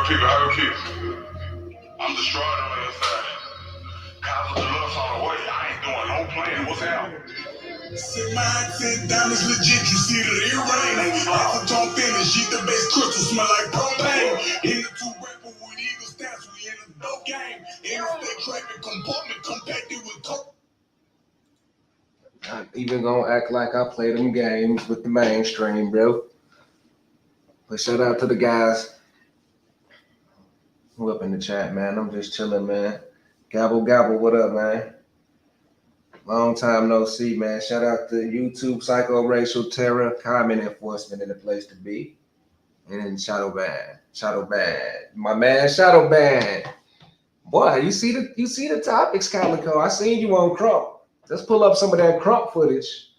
people. I'm destroyed on the inside. Cause of the lust on the way. I ain't doing no playing. What's happening? Sit my accent down is legit. You see that it rain. Acetone finish. Eat the base crystal. Smell like propane. In the two rapper with eagle stats. We in a dope game. Interstate traffic compartment compacted with coke. Not even gonna act like I play them games with the mainstream, bro. But shout out to the guys who up in the chat, man. I'm just chilling, man. Gabble, gabble, what up, man? Long time no see, man. Shout out to YouTube, Psycho-Racial Terror, Comment Enforcement in the place to be. And then Shadow Band. My man, Shadow Band. Boy, you see the topics, Calico. I seen you on Crump. Let's pull up some of that Crump footage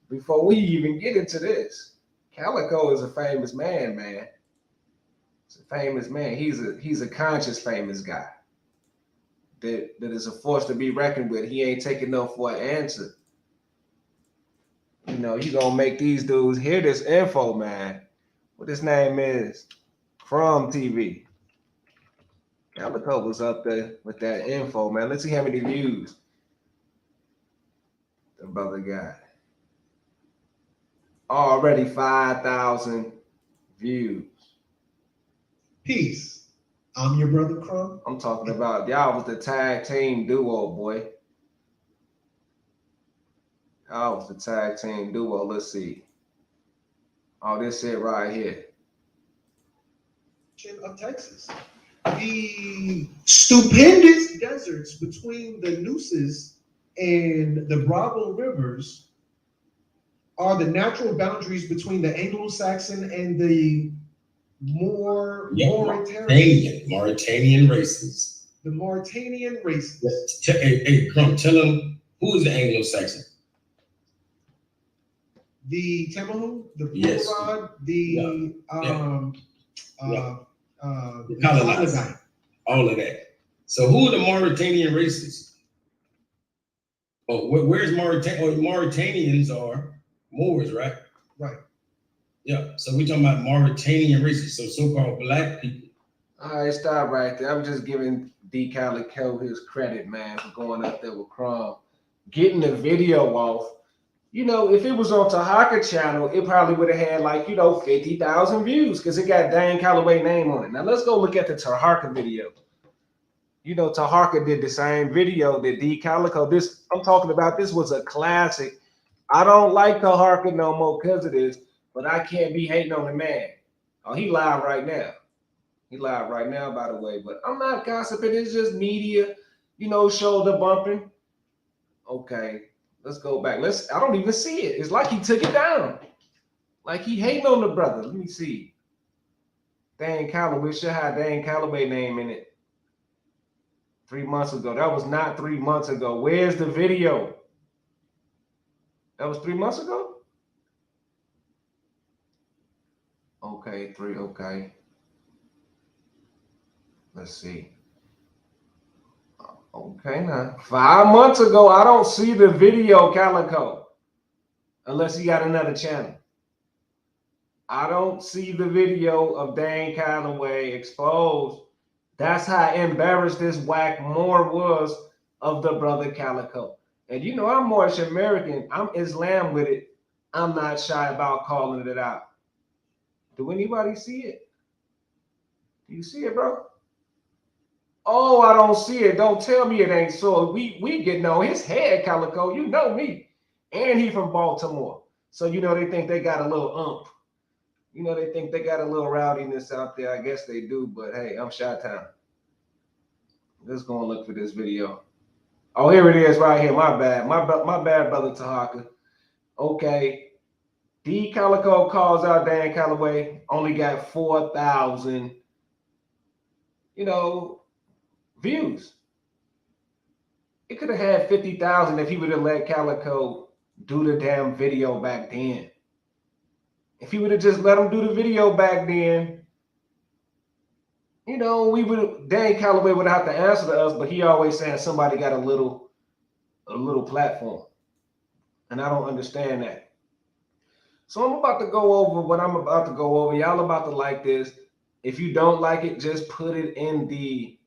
before we even get into this. Calico is a famous man, man. He's a famous man. He's a conscious famous guy. That is a force to be reckoned with. He ain't taking no for an answer. You know, you gonna make these dudes hear this info, man. What his name is? From TV. Calico was up there with that info, man. Let's see how many views the brother got. Already 5,000 views. Peace. I'm your brother Crumb. I'm talking about y'all was the tag team duo, boy. Y'all was the tag team duo. Let's see. Oh, this it right here. Of Texas. The stupendous deserts between the Nueces and the Bravo rivers are the natural boundaries between the Anglo-Saxon and the Mauritanian races. The Mauritanian races. Hey, Crump, tell them who is the Anglo-Saxon? The Temahu, the Purad, the colonized, all of that. So who are the Mauritanian races? Oh, where's Mauritania? Oh, Mauritanians are Moors, right? Right. Yeah. So we're talking about Mauritanian races, so-called black people. All right, stop right there. I'm just giving D. Calico his credit, man, for going up there with Crumb, getting the video off. You know, if it was on Tahaka channel, it probably would have had like, 50,000 views because it got Dan Callaway name on it. Now let's go look at the Tahaka video. You know, Tahaka did the same video that D. Calico. This I'm talking about. This was a classic. I don't like Tahaka no more because of this, but I can't be hating on the man. Oh, he live right now. He live right now, by the way. But I'm not gossiping. It's just media, shoulder bumping. Okay. Let's go back. I don't even see it. It's like he took it down. Like he hating on the brother. Let me see. Dan Callaway should have Dan Callaway name in it. 3 months ago. That was not 3 months ago. Where's the video? That was 3 months ago? Okay, okay. Let's see. Okay, now 5 months ago, I don't see the video, Calico, unless he got another channel. I don't see the video of Dan Callaway exposed. That's how embarrassed this whack Moor was of the brother Calico. And I'm Moorish American. I'm Islam with it. I'm not shy about calling it out. Do anybody see it? Do you see it, bro? Oh, I don't see it. Don't tell me it ain't so. We getting on his head, Calico. You know me. And he from Baltimore. So, they think they got a little ump. They think they got a little rowdiness out there. I guess they do. But, hey, I'm Chi-Town. Let's go and look for this video. Oh, here it is right here. My bad. My bad, brother Tahaka. Okay. D. Calico calls out Dan Callaway. Only got 4,000, views. It could have had 50,000 if he would have let Calico do the damn video back then. If he would have just let him do the video back then, Dan Callaway would have to answer to us, but he always saying somebody got a little platform. And I don't understand that. So I'm about to go over what I'm about to go over. Y'all about to like this. If you don't like it, just put it in the,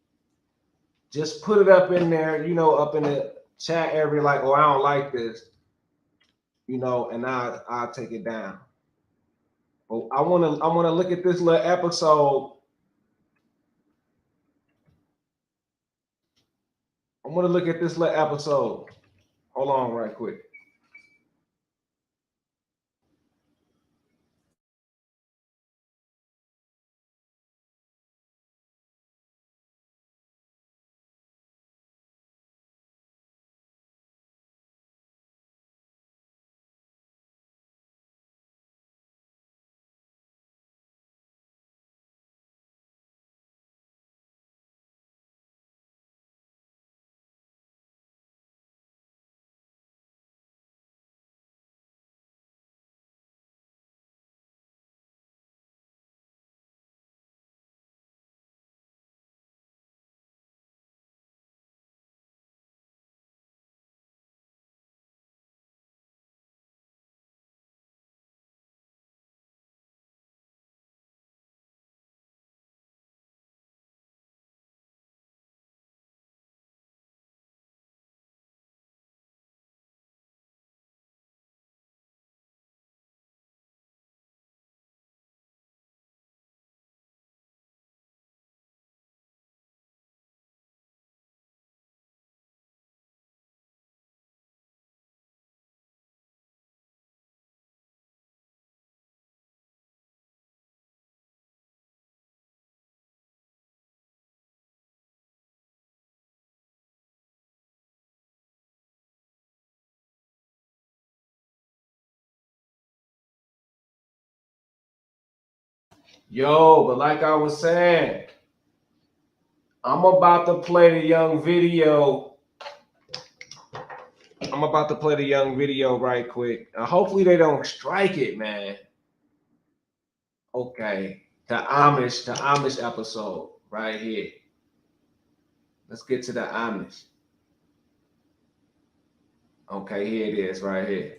just put it up in there, you know, up in the chat area, like, oh, I don't like this, you know, and I'll take it down. But I wanna look at this little episode. I want to look at this little episode. Hold on right quick. Yo, but like I was saying, I'm about to play the young video. I'm about to play the young video right quick. Hopefully they don't strike it, man. Okay, the Amish episode right here. Let's get to the Amish. Okay, here it is right here.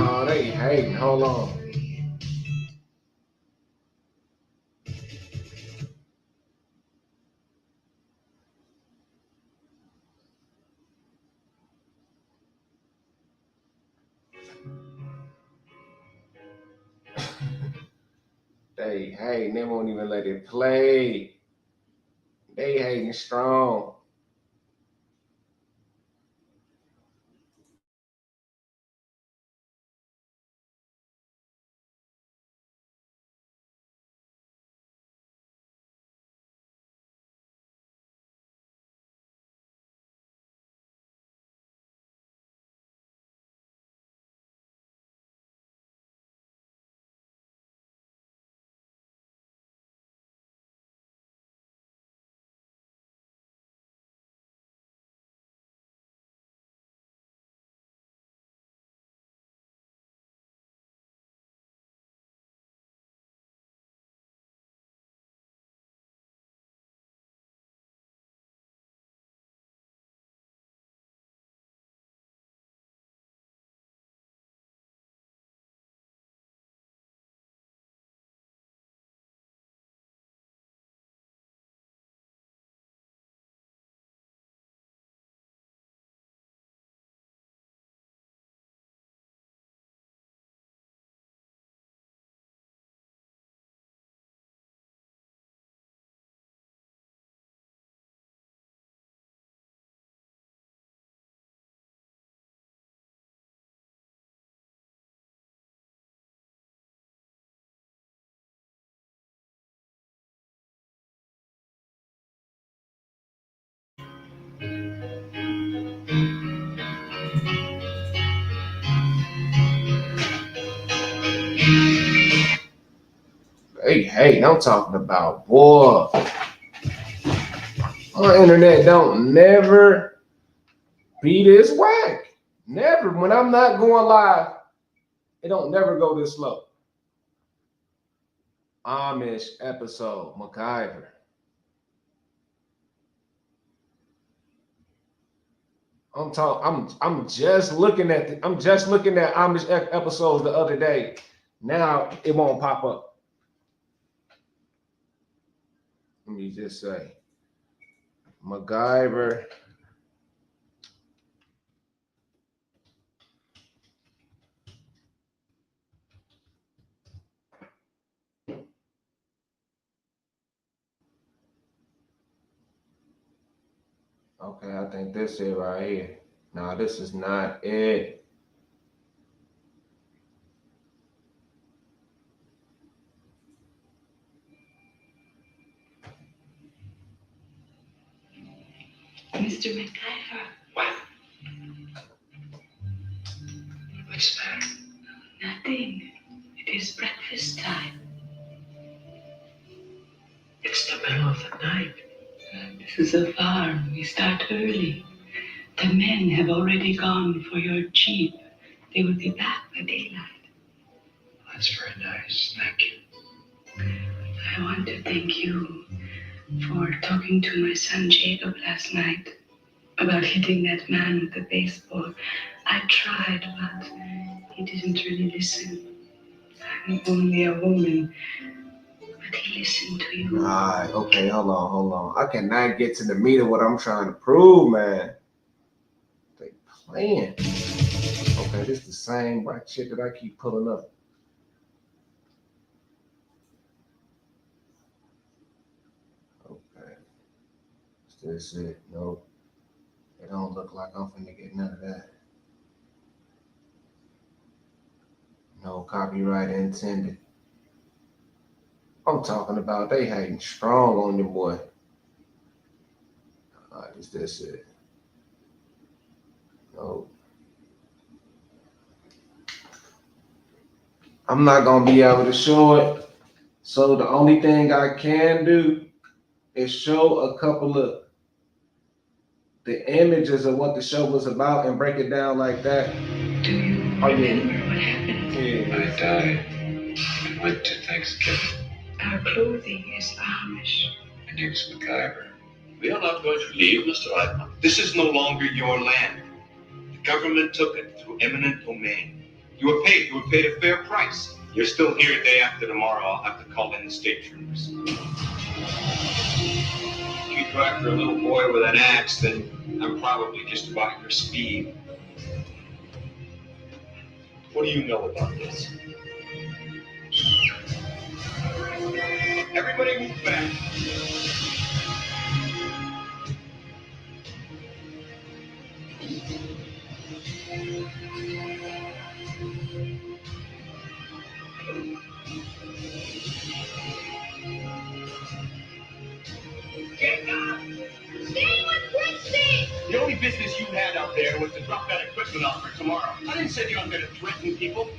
Oh, they hating. Hold on. They hating. They won't even let it play. They hating strong. Hey, I'm talking about, boy. My internet don't never be this whack. Never. When I'm not going live, it don't never go this slow. Amish episode, MacGyver. I'm just looking at Amish episodes the other day. Now it won't pop up. Let me just say, MacGyver. Okay, I think this is right here. No, this is not it. Mr. MacGyver. What? What's that? Nothing. It is breakfast time. It's the middle of the night. This is a farm. We start early. The men have already gone for your jeep. They will be back by daylight. That's very nice. Thank you. I want to thank you for talking to my son Jacob last night about hitting that man with the baseball. I tried, but he didn't really listen. I'm only a woman, but he listened to you. All right, okay, hold on. I cannot get to the meat of what I'm trying to prove, man. They playing. Okay, this is the same white shit that I keep pulling up. Okay. Is this it? Nope. It don't look like I'm finna get none of that. No copyright intended. I'm talking about they hating strong on the boy. All right, is this it? No. I'm not gonna be able to show it. So the only thing I can do is show a couple of the images of what the show was about and break it down like that. Do you remember what happened? Yeah. I died and went to Thanksgiving. Our clothing is Amish. My name's MacGyver. We are not going to leave, Mr. Eitman. This is no longer your land. The government took it through eminent domain. You were paid a fair price. You're still here a day after tomorrow. I'll have to call in the state troopers. If you go after a little boy with an axe, then I'm probably just about your speed. What do you know about this? Everybody move back. Stay with Christy! The only business you had out there was to drop that equipment off for tomorrow. I didn't send you out there to threaten people.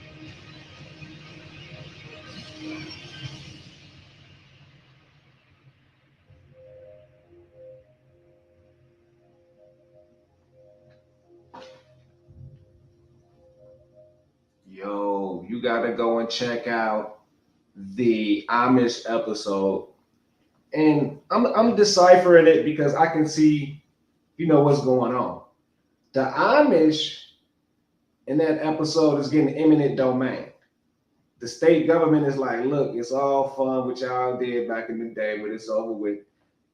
Yo, you gotta go and check out the Amish episode. And I'm deciphering it because I can see, what's going on. The Amish in that episode is getting eminent domain. The state government is like, look, it's all fun what y'all did back in the day, but it's over with.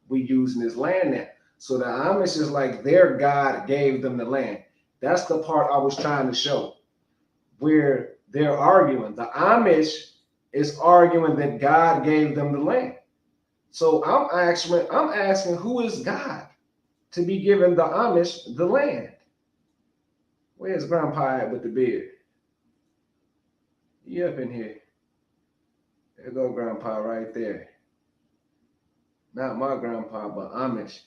We using this land now. So the Amish is like their God gave them the land. That's the part I was trying to show, where they're arguing. The Amish is arguing that God gave them the land. So I'm asking who is God to be giving the Amish the land? Where's Grandpa at with the beard? He up in here. There go Grandpa right there. Not my grandpa, but Amish.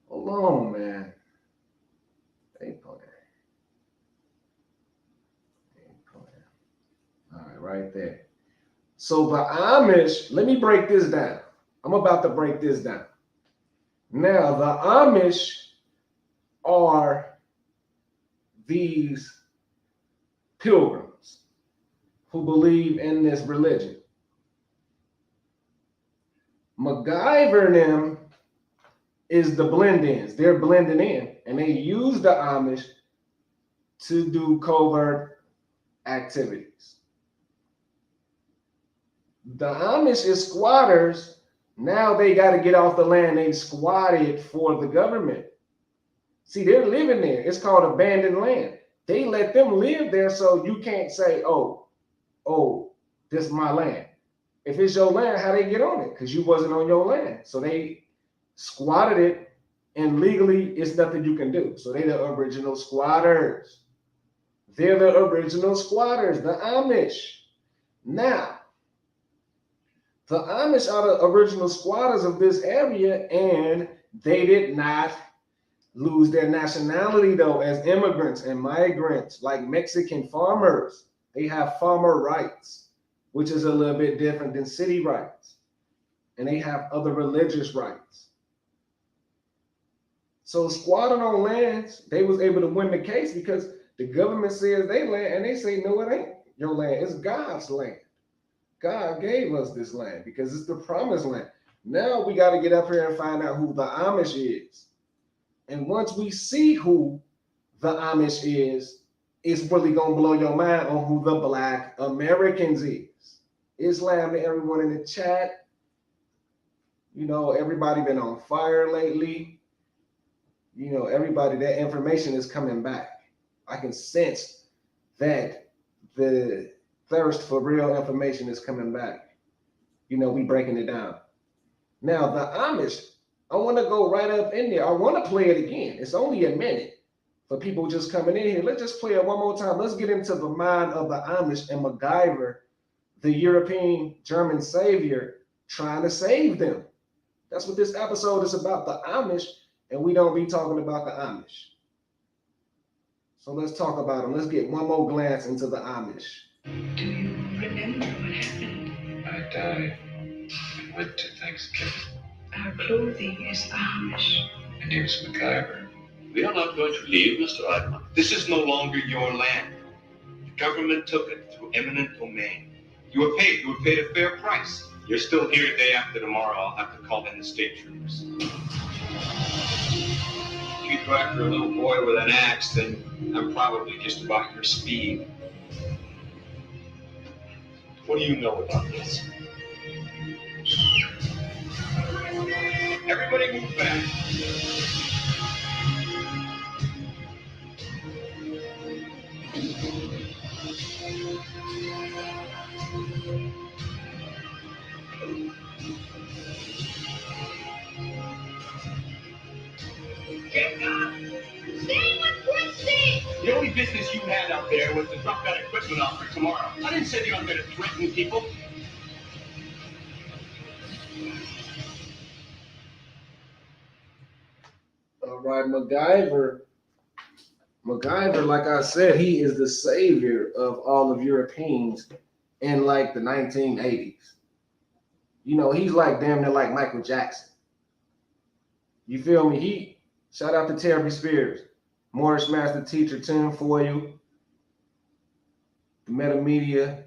Hold on, man. They playing. All right, right there. So the Amish, let me break this down. I'm about to break this down. Now, the Amish are these pilgrims who believe in this religion. MacGyver and them is the blend-ins. They're blending in. and they use the Amish to do covert activities. The Amish is squatters. Now they got to get off the land they squatted for the government. See, they're living there. It's called abandoned land. They let them live there, so you can't say, oh, this is my land. If it's your land, how they get on it? Because you wasn't on your land. So they squatted it, and legally, it's nothing you can do. So they the original squatters. They're the original squatters, the Amish. Now, the Amish are the original squatters of this area, and they did not lose their nationality, though, as immigrants and migrants, like Mexican farmers. They have farmer rights, which is a little bit different than city rights. And they have other religious rights. So squatting on lands, they was able to win the case because the government says they land, and they say, no, it ain't your land. It's God's land. God gave us this land because it's the promised land. Now we got to get up here and find out who the Amish is. And once we see who the Amish is, it's really going to blow your mind on who the Black Americans is. Islam to everyone in the chat. You know, everybody been on fire lately. You know, everybody, that information is coming back. I can sense that the thirst for real information is coming back. You know, we breaking it down. Now, the Amish, I want to go right up in there. I want to play it again. It's only a minute for people just coming in here. Let's just play it one more time. Let's get into the mind of the Amish and MacGyver, the European German savior, trying to save them. That's what this episode is about, the Amish, and we don't be talking about the Amish. So let's talk about them. Let's get one more glance into the Amish. Do you remember what happened? I died and went to Thanksgiving. Our clothing is Amish. And here's MacGyver. We are not going to leave, Mr. Eidman. This is no longer your land. The government took it through eminent domain. You were paid a fair price. You're still here day after tomorrow. I'll have to call in the state troopers. If you go after a little boy with an axe, then I'm probably just about your speed. What do you know about this? Everybody move back. The only business you had out there was to drop that equipment off for tomorrow. I didn't send you out there to threaten people. All right, MacGyver, like I said, he is the savior of all of Europeans in like the 1980s. You know, he's like damn near like Michael Jackson. You feel me? Shout out to Terry Spears, Moorish Master Teacher, Tim for you, the Metamedia,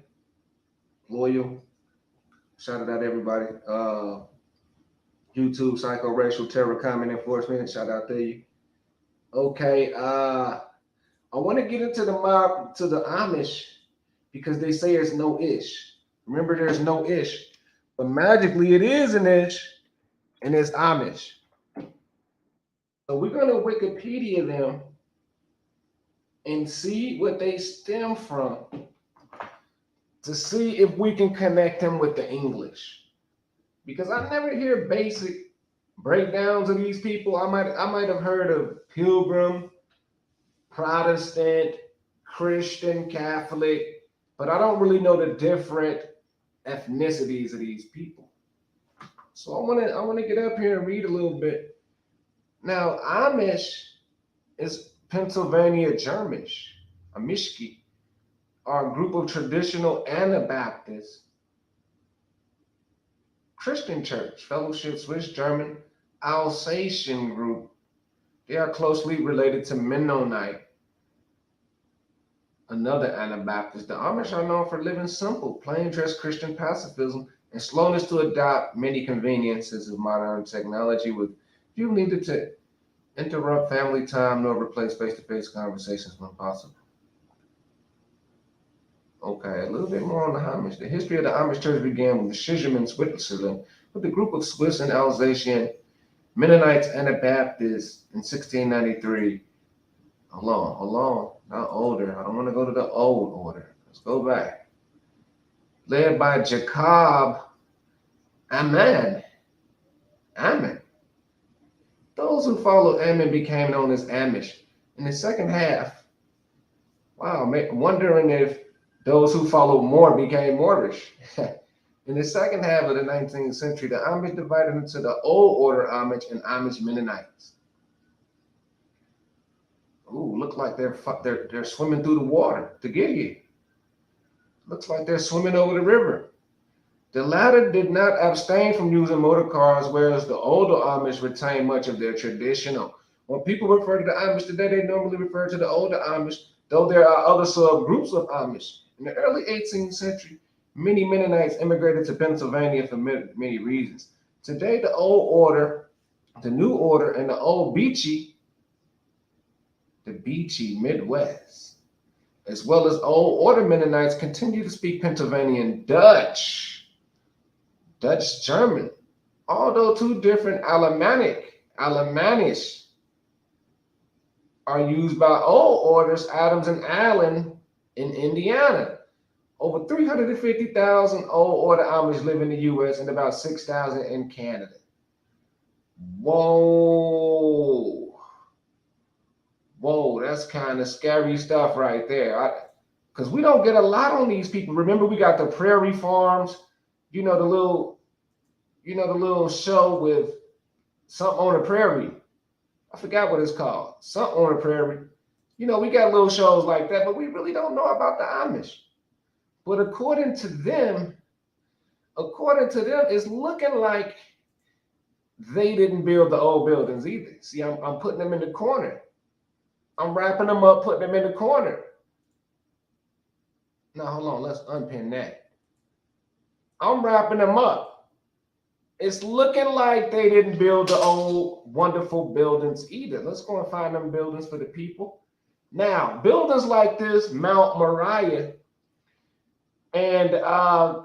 Loyal. Shout out to everybody. YouTube, Psycho-Racial Terror Comment Enforcement. Shout out to you. Okay, I want to get into the Amish because they say there's no ish. Remember, there's no ish, but magically it is an ish, and it's Amish. So we're going to Wikipedia them and see what they stem from to see if we can connect them with the English. Because I never hear basic breakdowns of these people. I might have heard of Pilgrim, Protestant, Christian, Catholic, but I don't really know the different ethnicities of these people. So I want to get up here and read a little bit. Now, Amish is Pennsylvania Germish, Amishki, are a group of traditional Anabaptist Christian church, Fellowship Swiss German Alsatian group. They are closely related to Mennonite, another Anabaptist. The Amish are known for living simple, plain dress Christian pacifism and slowness to adopt many conveniences of modern technology with few needed to interrupt family time nor replace face-to-face conversations when possible. Okay, a little bit more on the Amish. The history of the Amish church began with the Schism in Switzerland with a group of Swiss and Alsatian Mennonites Anabaptists in 1693. Hold on, not older. I don't want to go to the old order. Let's go back. Led by Jacob Ammon. Those who followed Ammon became known as Amish. In the second half, wow, wondering if those who followed Moor became Moorish. In the second half of the 19th century, the Amish divided into the Old Order Amish and Amish Mennonites. Ooh, look like they're swimming through the water to get here. Looks like they're swimming over the river. The latter did not abstain from using motor cars, whereas the older Amish retained much of their traditional. When people refer to the Amish today, they normally refer to the older Amish, though there are other subgroups of Amish. In the early 18th century, many Mennonites immigrated to Pennsylvania for many reasons. Today, the Old Order, the New Order, and the Old Beachy Midwest, as well as Old Order Mennonites, continue to speak Pennsylvanian Dutch German, although two different Alemannish are used by Old Orders, Adams and Allen in Indiana. Over 350,000 Old Order Amish live in the U.S. and about 6,000 in Canada. Whoa, that's kind of scary stuff right there. Because we don't get a lot on these people. Remember, we got the prairie farms, the little show with something on the prairie. I forgot what it's called. Something on the prairie. We got little shows like that, but we really don't know about the Amish. But according to them, it's looking like they didn't build the old buildings either. See, I'm putting them in the corner. I'm wrapping them up, putting them in the corner. Now, hold on. Let's unpin that. I'm wrapping them up. It's looking like they didn't build the old wonderful buildings either. Let's go and find them buildings for the people. Now, buildings like this, Mount Moriah, and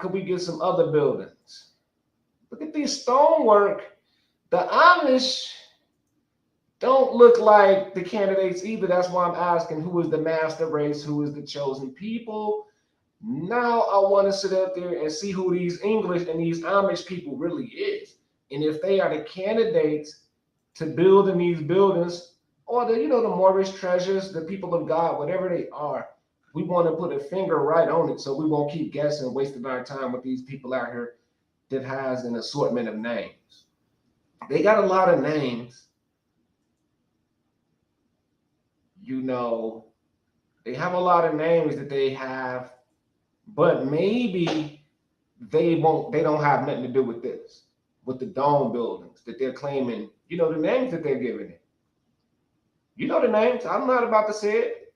could we get some other buildings? Look at these stonework. The Amish don't look like the candidates either. That's why I'm asking, who is the master race? Who is the chosen people? Now I want to sit up there and see who these English and these Amish people really is. And if they are the candidates to build in these buildings, or the Moorish treasures, the people of God, whatever they are, we want to put a finger right on it so we won't keep guessing, wasting our time with these people out here that has an assortment of names. They got a lot of names. They have a lot of names that they have, but maybe they don't have nothing to do with this, with the dome buildings that they're claiming, the names that they're giving it. The names, I'm not about to say it.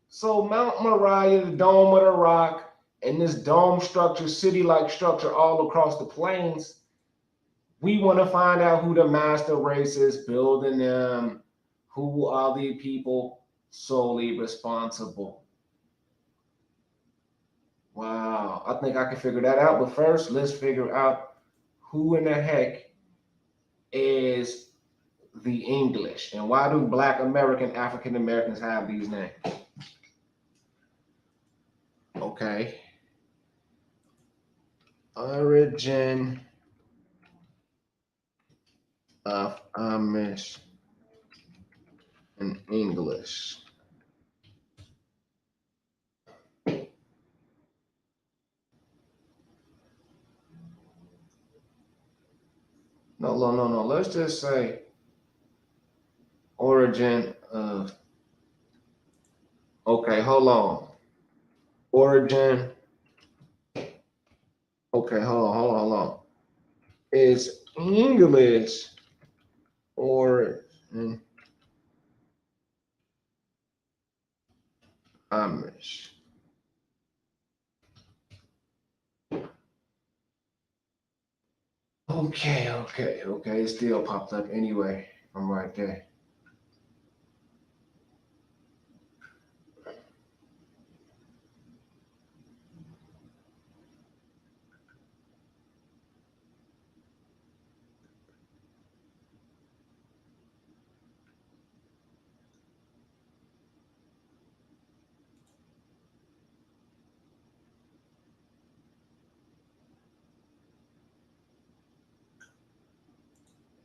So Mount Moriah, the Dome of the Rock, and this dome structure, city-like structure all across the plains, we want to find out who the master race is building them, who are the people solely responsible. Wow, I think I can figure that out. But first, let's figure out who in the heck is the English, and why do Black American, African Americans have these names? Okay. Origin of Amish and English. No. Let's just say origin of. Okay, hold on. Origin. Okay, hold on. Is English origin Amish? Okay. It still popped up anyway. I'm right there.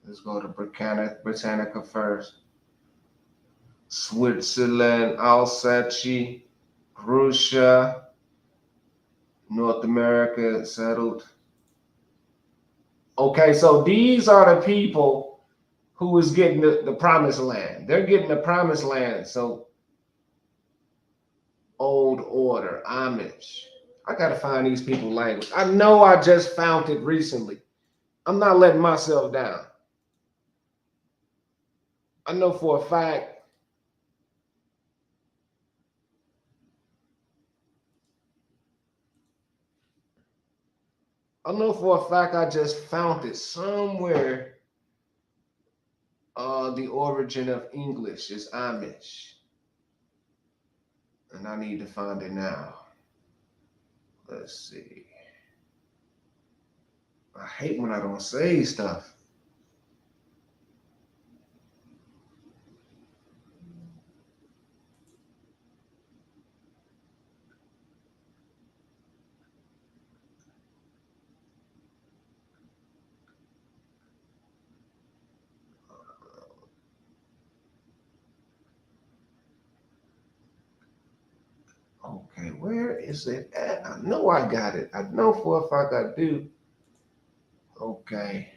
Let's go to Britannica first. Switzerland, Alsace, Prussia, North America settled. Okay, so these are the people who is getting the promised land. They're getting the promised land. So old order, Amish. I gotta find these people language. I know I just found it recently. I'm not letting myself down. I know for a fact. I just found it somewhere. The origin of English is Amish. And I need to find it now. Let's see. I hate when I don't say stuff. Okay, where is it at? I know I got it. I know for a fact I do. Okay.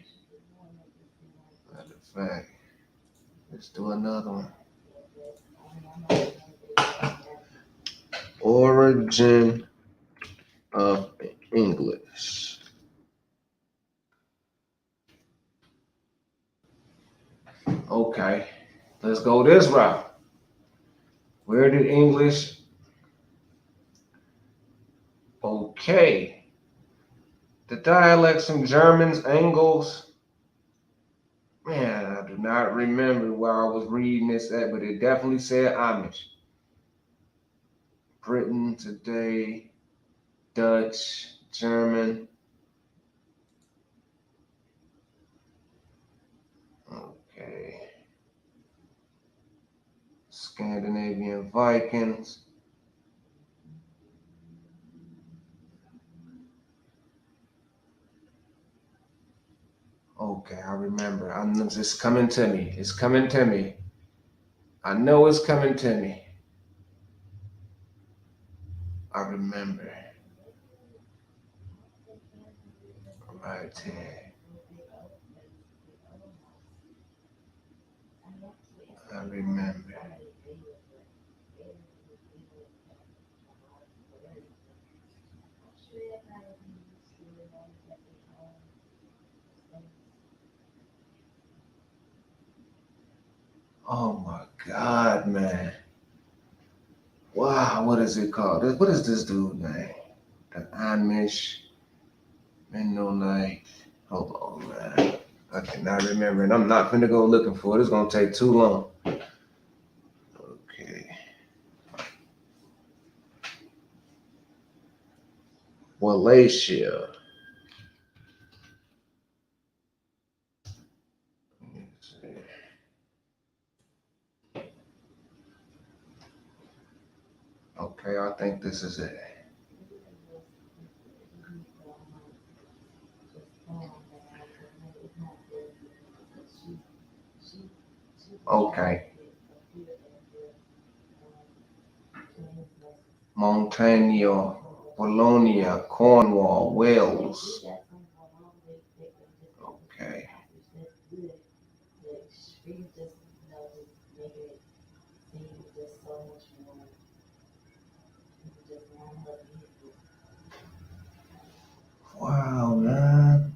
Matter of fact, let's do another one. Origin of English. Okay, let's go this route. Where did English? Okay. The dialects from Germans, Angles. Man, I do not remember where I was reading this at, but it definitely said Amish. Britain today, Dutch, German. Okay. Scandinavian Vikings. Okay, I remember. It's coming to me. It's coming to me. I know it's coming to me. I remember. Right here. I remember. Oh my God, man. Wow, what is it called? What is this dude name? The Amish Mennonite. Hold on, man. I cannot remember, and I'm not finna go looking for it. It's gonna take too long. Okay. Wallachia. Okay, I think this is it. Okay. Montaigne, Bologna, Cornwall, Wales. Okay. Wow, man.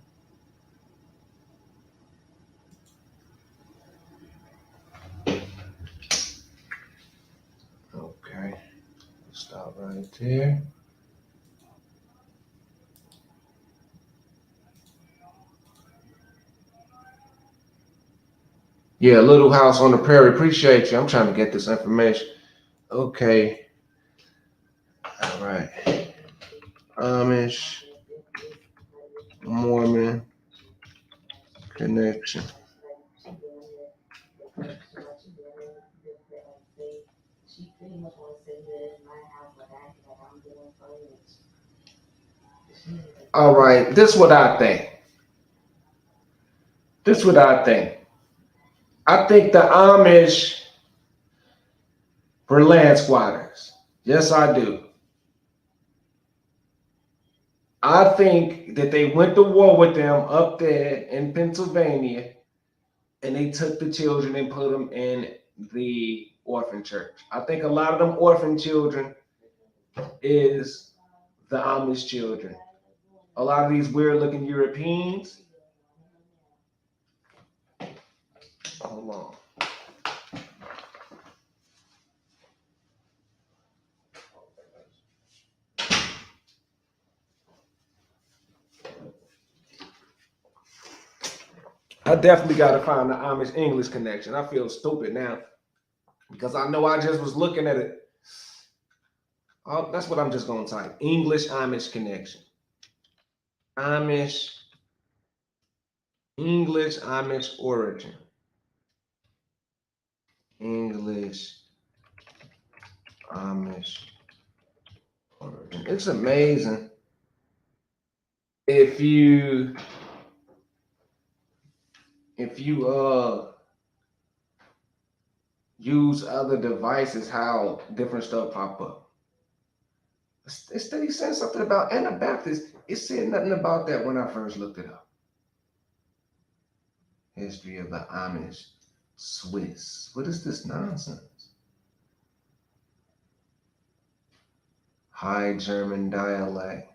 Okay. Stop right there. Yeah, Little House on the Prairie. Appreciate you. I'm trying to get this information. Okay. All right. Amish, Mormon connection. All right. This is what I think. I think the Amish were land squatters. Yes, I do. I think that they went to war with them up there in Pennsylvania, and they took the children and put them in the orphan church. I think a lot of them orphan children is the Amish children. A lot of these weird looking Europeans. Hold on. I definitely got to find the Amish English connection. I feel stupid now because I know I just was looking at it. Oh, that's what I'm just going to type. English Amish connection. Amish, English Amish origin. English Amish origin. It's amazing if you use other devices, how different stuff pop up. It steady saying something about Anabaptists. It said nothing about that when I first looked it up. History of the Amish Swiss. What is this nonsense? High German dialect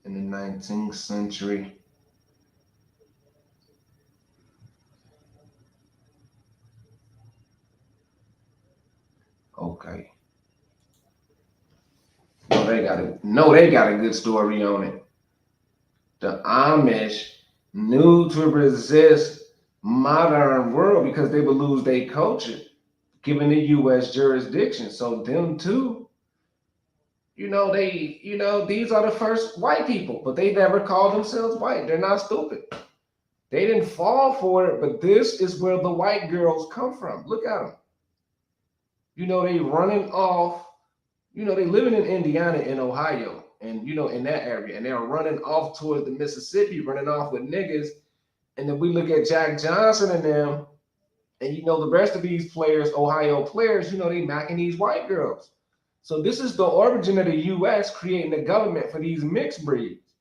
in the 19th century. Okay. They got a good story on it. The Amish knew to resist modern world because they would lose their culture, given the U.S. jurisdiction. So them too, these are the first white people, but they never called themselves white. They're not stupid. They didn't fall for it, but this is where the white girls come from. Look at them. They running off. They living in Indiana and Ohio, and in that area, and they're running off towards the Mississippi, running off with niggas. And then we look at Jack Johnson and them, and the rest of these players, Ohio players, they macking these white girls. So this is the origin of the U.S. creating a government for these mixed breeds.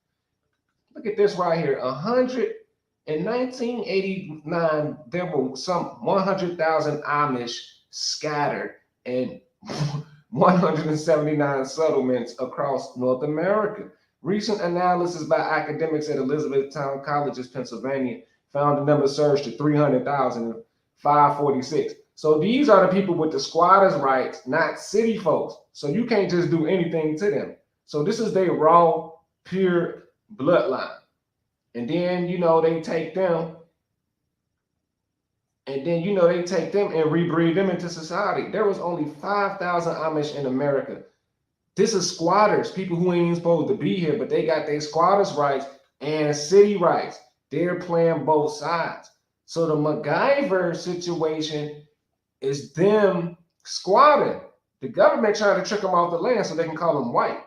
Look at this right here. In 1989, there were some 100,000 Amish scattered in 179 settlements across North America. Recent analysis by academics at Elizabethtown Colleges, Pennsylvania, found the number surged to 300,546. So these are the people with the squatters' rights, not city folks. So you can't just do anything to them. So this is their raw, pure bloodline. And then, they take them and rebreed them into society. There was only 5,000 Amish in America. This is squatters, people who ain't even supposed to be here, but they got their squatters' rights and city rights. They're playing both sides. So the MacGyver situation is them squatting. The government trying to trick them off the land so they can call them white.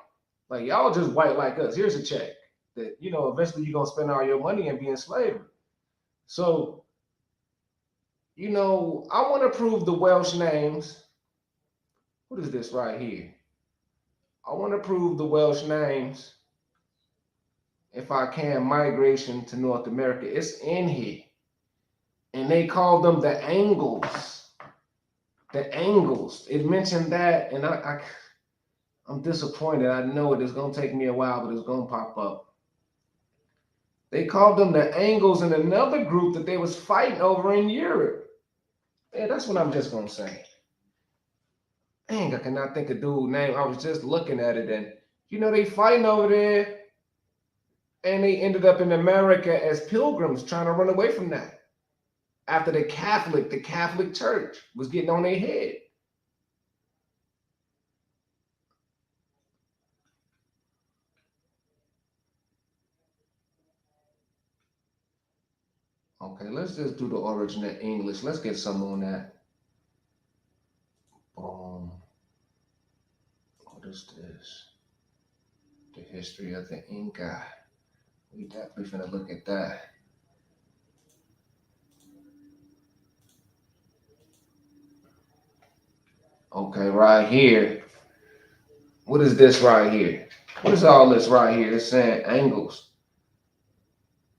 Like, y'all just white like us. Here's a check that, eventually you're going to spend all your money and be in slavery. So, I want to prove the Welsh names. What is this right here? I want to prove the Welsh names. If I can, migration to North America. It's in here. And they call them the Angles. The Angles. It mentioned that, and I'm disappointed. I know it is going to take me a while, but it's going to pop up. They called them the Angles in another group that they was fighting over in Europe. Yeah, that's what I'm just going to say. Dang, I cannot think of dude's name. I was just looking at it, and they fighting over there. And they ended up in America as pilgrims trying to run away from that. After the Catholic Church was getting on their head. Okay, let's just do the origin of English. Let's get some on that. What is this? The history of the Inca. We definitely finna look at that. Okay, right here. What is this right here? What is all this right here? It's saying angles.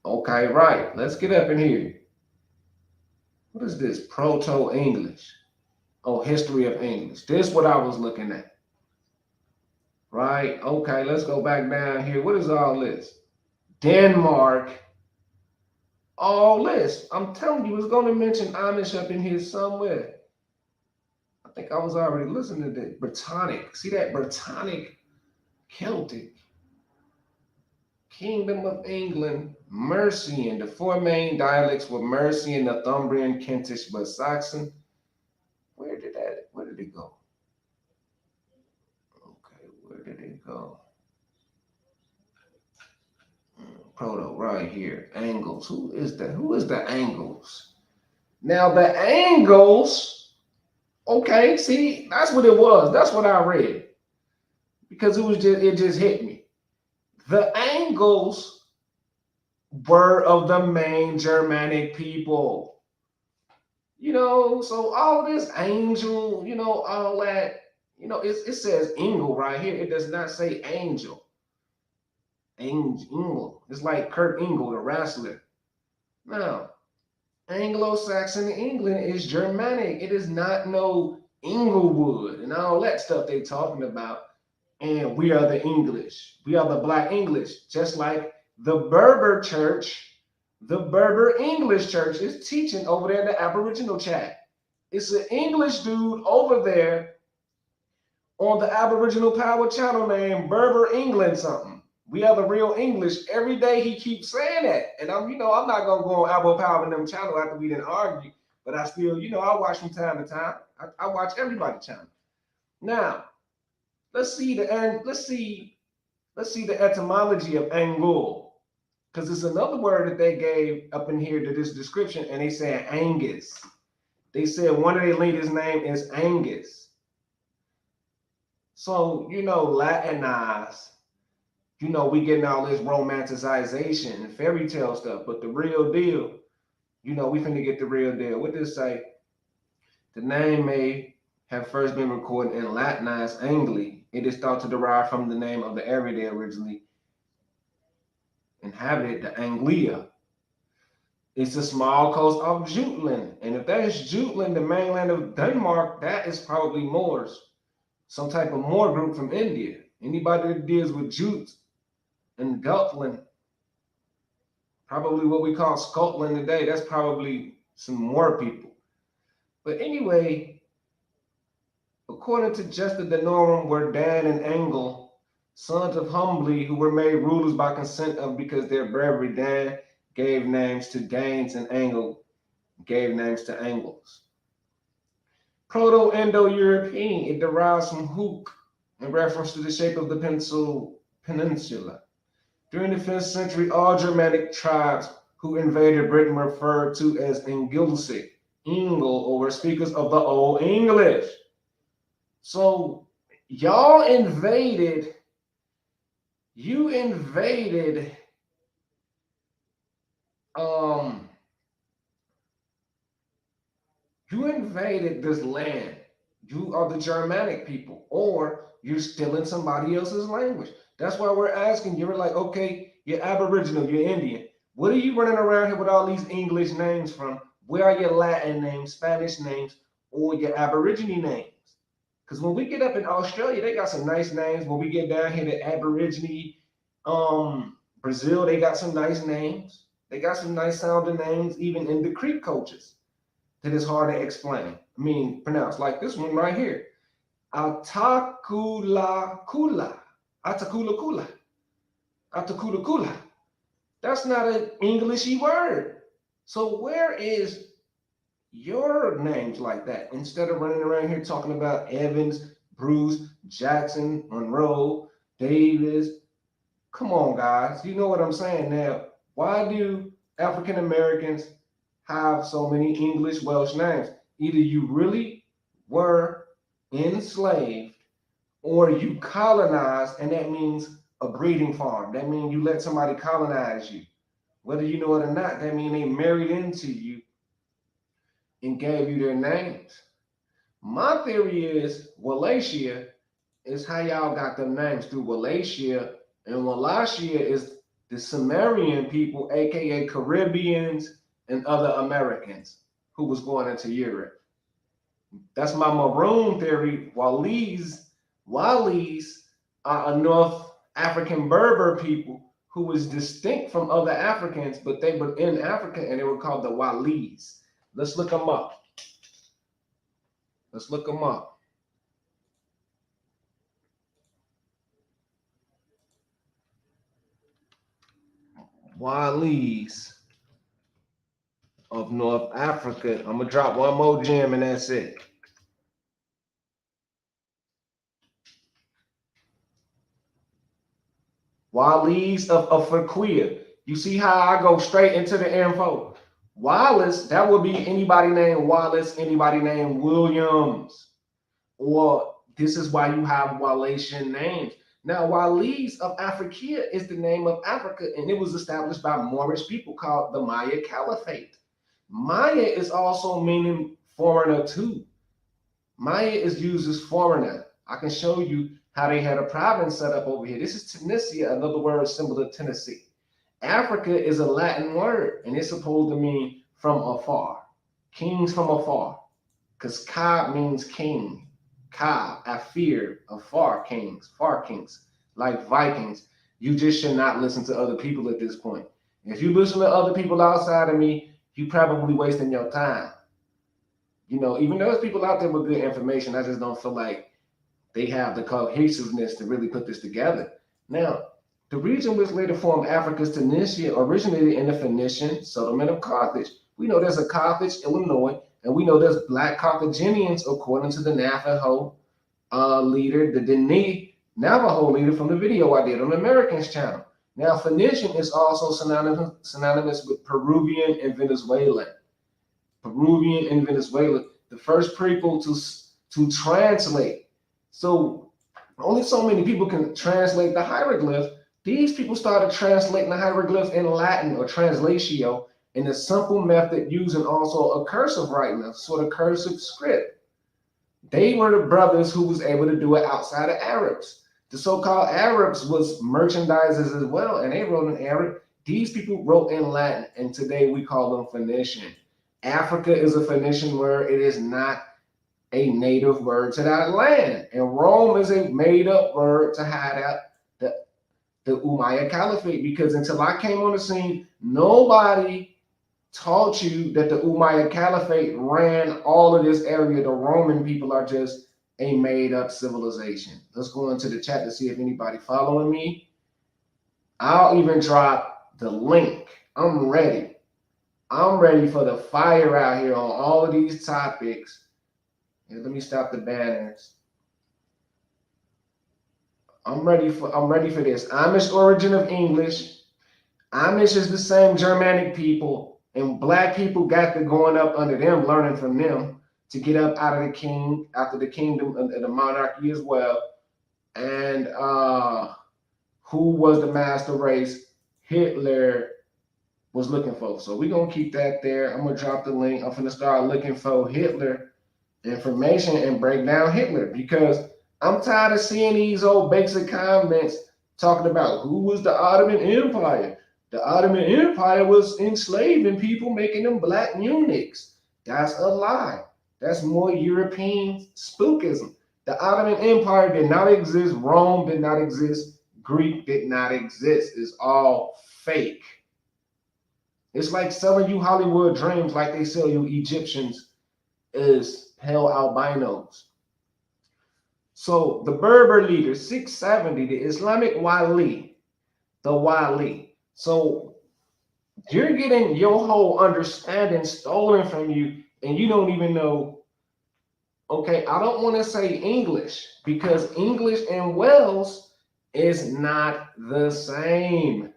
Okay, right. Let's get up in here. What is this? Proto-English. Oh, history of English. This is what I was looking at. Right? Okay, let's go back down here. What is all this? Denmark. All this. I'm telling you, it's going to mention Amish up in here somewhere. I think I was already listening to that. Britannic. See that? Britannic, Celtic, Kingdom of England, Mercian. The four main dialects were Mercian, Northumbrian, Kentish, but Saxon. Where did it go? Okay, where did it go? Proto, right here. Angles. Who is that? Who is the Angles? Now the Angles, okay, see, that's what it was. That's what I read. Because it just hit me. The Angles were of the main Germanic people. You know, so all this angel, you know, all that, you know, it says Engel right here. It does not say angel. Engel. It's like Kurt Engel, the wrestler. Now, Anglo-Saxon England is Germanic. It is not no Englewood and all that stuff they talking about. And we are the English. We are the Black English. Just like the Berber Church, the Berber English Church is teaching over there in the Aboriginal chat. It's an English dude over there on the Aboriginal Power channel named Berber England something. We are the real English. Every day he keeps saying that. And I'm not gonna go on Abbo Power and them channel after we didn't argue, but I still, I watch from time to time. I watch everybody's channel. Now, let's see the etymology of Angul, because it's another word that they gave up in here to this description, and they said Angus. They said one of their leaders' name is Angus. So, Latinized, we getting all this romanticization and fairy tale stuff, but the real deal, we finna get the real deal. What does it say? The name may have first been recorded in Latinized Angli. It is thought to derive from the name of the area they originally inhabited, the Anglia. It's a small coast of Jutland. And if that is Jutland, the mainland of Denmark, that is probably Moors. Some type of Moor group from India. Anybody that deals with Jutes and Gutland, probably what we call Scotland today, that's probably some Moor people. But anyway, according to Justa Danorum, were Dan and Engel, sons of Humbly, who were made rulers by consent of because their bravery. Dan gave names to Danes and Engel gave names to Angles. Proto-Indo-European, it derives from hook in reference to the shape of the peninsula. During the 5th century, all Germanic tribes who invaded Britain were referred to as Engilsic, Engel, or were speakers of the Old English. So y'all invaded this land. You are the Germanic people, or you're stealing somebody else's language. That's why we're asking you. We're like, okay, you're Aboriginal, you're Indian. What are you running around here with all these English names from? Where are your Latin names, Spanish names, or your Aborigine names? Because when we get up in Australia, they got some nice names. When we get down here to Aborigine, Brazil, they got some nice names. They got some nice sounding names, even in the Creek cultures, that is hard to explain. I mean, pronounce like this one right here. Atakulakula. Atakulakula. Atakulakula. That's not an Englishy word. So where is your names like that? Instead of running around here talking about Evans, Bruce, Jackson, Monroe, Davis. Come on, guys. You know what I'm saying now. Why do African Americans have so many English Welsh names? Either you really were enslaved or you colonized, and that means a breeding farm. That means you let somebody colonize you. Whether you know it or not, that means they married into you and gave you their names. My theory is Wallachia is how y'all got them names through Wallachia, and Wallachia is the Sumerian people, aka Caribbeans and other Americans who was going into Europe. That's my maroon theory. Wallis are a North African Berber people who was distinct from other Africans, but they were in Africa and they were called the Wallis. Let's look them up. Let's look them up. Wallis of North Africa. I'm gonna drop one more gem and that's it. Wallis of Afriquia. You see how I go straight into the info. Wallace, that would be anybody named Wallace, anybody named Williams. Or this is why you have Wallacian names. Now, Wallis of Africa is the name of Africa, and it was established by Moorish people called the Maya Caliphate. Maya is also meaning foreigner too. Maya is used as foreigner. I can show you how they had a province set up over here. This is Tunisia, another word symbol of Tennessee. Africa is a Latin word, and it's supposed to mean from afar. Kings from afar. Because Ka means king. Ka, I fear, afar kings, far kings, like Vikings. You just should not listen to other people at this point. If you listen to other people outside of me, you probably wasting your time. You know, even though there's people out there with good information, I just don't feel like they have the cohesiveness to really put this together. Now, the region which later formed Africa's Tunisia originated in the Phoenician settlement of Carthage. We know there's a Carthage, Illinois, and we know there's Black Carthaginians according to the Navajo leader, the Denis Navajo leader from the video I did on the Americans channel. Now, Phoenician is also synonymous with Peruvian and Venezuelan. Peruvian and Venezuela, the first people to translate. So only so many people can translate the hieroglyphs. These people started translating the hieroglyphs in Latin or translatio in a simple method using also a cursive writing, a sort of cursive script. They were the brothers who was able to do it outside of Arabs. The so-called Arabs was merchandisers as well, and they wrote in Arabic. These people wrote in Latin, and today we call them Phoenician. Africa is a Phoenician word. It is not a native word to that land. And Rome is a made-up word to hide out the Umayyad Caliphate, because until I came on the scene, nobody taught you that the Umayyad Caliphate ran all of this area. The Roman people are just a made-up civilization. Let's go into the chat to see if anybody following me. I'll even drop the link. I'm ready. I'm ready for the fire out here on all of these topics. Here, let me stop the banners. I'm ready for this. Amish origin of English. Amish is the same Germanic people, and Black people got the going up under them, learning from them to get up out of the king, after the kingdom and the monarchy as well. And who was the master race? Hitler was looking for. So we're gonna keep that there. I'm gonna drop the link. I'm gonna start looking for Hitler information and break down Hitler, because I'm tired of seeing these old basic comments talking about who was the Ottoman Empire. The Ottoman Empire was enslaving people, making them black eunuchs. That's a lie. That's more European spookism. The Ottoman Empire did not exist. Rome did not exist. Greek did not exist. It's all fake. It's like selling you Hollywood dreams like they sell you Egyptians as pale albinos. So the Berber leader, 670, the Islamic Wali, the Wali. So You're getting your whole understanding stolen from you, and you don't even know. Okay, I don't want to say English because English and Welsh is not the same.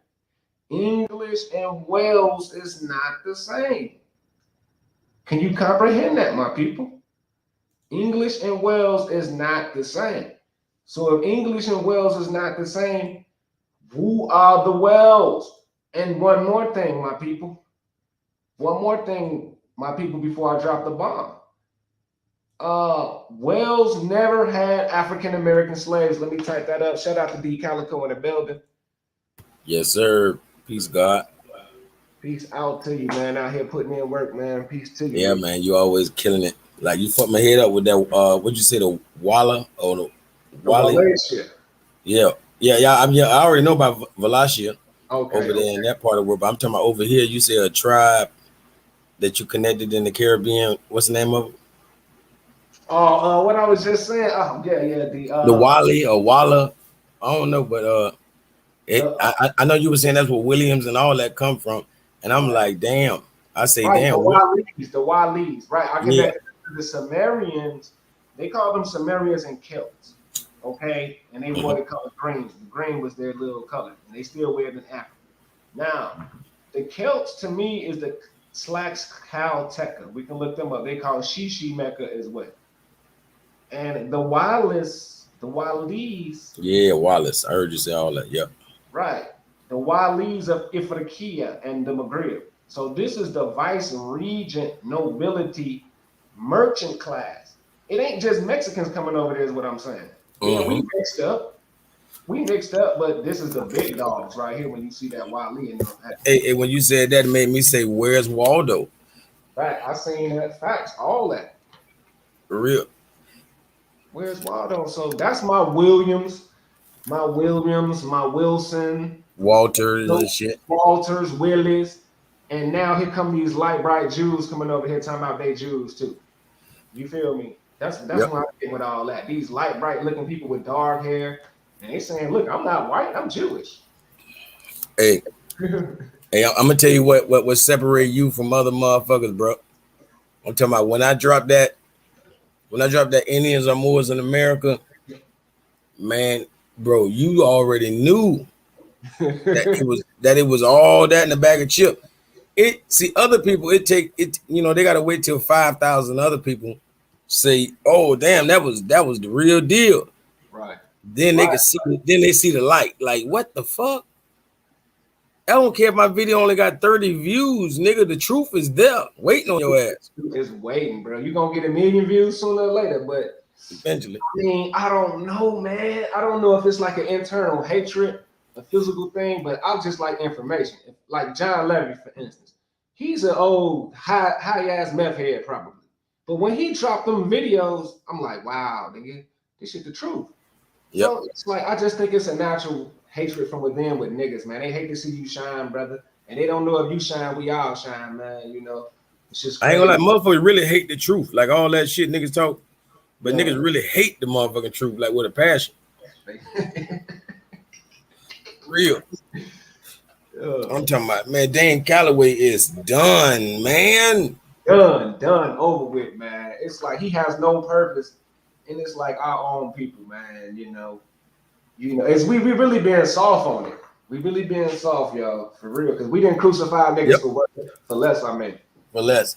English and Welsh is not the same. Can you comprehend that, my people? English and Welsh is not the same. So if English and Welsh is not the same, who are the Welsh? And one more thing, my people. One more thing, my people, before I drop the bomb. Wales never had African American slaves. Let me type that up. Shout out to D Calico in the building. Yes, sir. Peace, God. Peace out to you, man. Out here putting in work, man. Peace to you. Yeah, man. You always killing it. Like you fucked my head up with that. What'd you say? The Walla or the Wally? Wallachia. Yeah. I already know about Wallachia. Okay. Over there in that part of the world, but I'm talking about over here. You say a tribe that you connected in the Caribbean. What's the name of it? What I was just saying. The Wally or Walla. I don't know, but I know you were saying that's where Williams and all that come from, and I'm like, damn. I say, right, damn. The Wallis, right? I connected to the Sumerians. They call them Sumerians and Celts. Okay, and they wore the color green. The green was their little color, and they still wear it in Africa. Now, the Celts to me is the Slacks Calteca. We can look them up. They call it Shishi Mecca as well. And the Wallis. Yeah, Wallace. I heard you say all that. Yeah. Right. The Wallis of Ifriqiya and the Maghreb. So this is the vice regent nobility merchant class. It ain't just Mexicans coming over there is what I'm saying. Yeah, we mixed up. But this is the big dogs right here when you see that Wally and that. Hey, when you said that, it made me say, where's Waldo? Right. I seen that. Facts. All that. For real. Where's Waldo? So that's my Williams, my Wilson. Walters and shit. Walters, Willis. And now here come these light bright Jews coming over here talking about they Jews too. You feel me? That's what I get with all that. These light bright looking people with dark hair. And they saying, look, I'm not white, I'm Jewish. Hey, I'm gonna tell you what separate you from other motherfuckers, bro. I'm talking about when I dropped that Indians or Moors in America, man, bro, you already knew that it was all that in the bag of chip. Other people, they gotta wait till 5,000 other people say, oh damn, that was the real deal. Right. Then they can see, then they see the light. Like, what the fuck? I don't care if my video only got 30 views, nigga. The truth is there, waiting on your ass. It's waiting, bro. You're gonna get 1 million views sooner or later, but eventually. I mean, I don't know, man. I don't know if it's like an internal hatred, a physical thing, but I just like information. Like John Levy, for instance. He's an old high-ass meth head, probably. But when he dropped them videos, I'm like, wow, nigga, this shit the truth. Yep. So it's like, I just think it's a natural hatred from within with niggas, man. They hate to see you shine, brother. And they don't know if you shine, we all shine, man. You know, it's just crazy. I ain't gonna lie, motherfuckers really hate the truth. Like all that shit niggas talk. But niggas really hate the motherfucking truth, like with a passion. Real. I'm talking about, man, Dan Callaway is done, man. Done, over with, man. It's like he has no purpose. And it's like our own people, man, you know, it's we really being soft on it. We really being soft, y'all, for real, because we didn't crucify niggas for less. I mean, for less,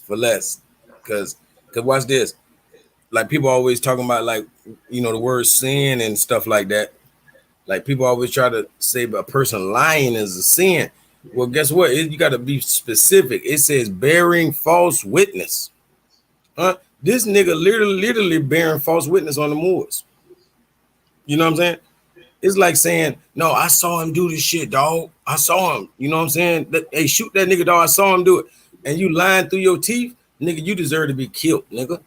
because watch this. Like people always talking about like the word sin and stuff like that. Like people always try to say a person lying is a sin. Well, guess what? You got to be specific. It says bearing false witness. Huh? This nigga literally bearing false witness on the Moors. You know what I'm saying? It's like saying, no, I saw him do this shit, dog. I saw him. You know what I'm saying? Hey, shoot that nigga, dog. I saw him do it. And you lying through your teeth, nigga, you deserve to be killed, nigga.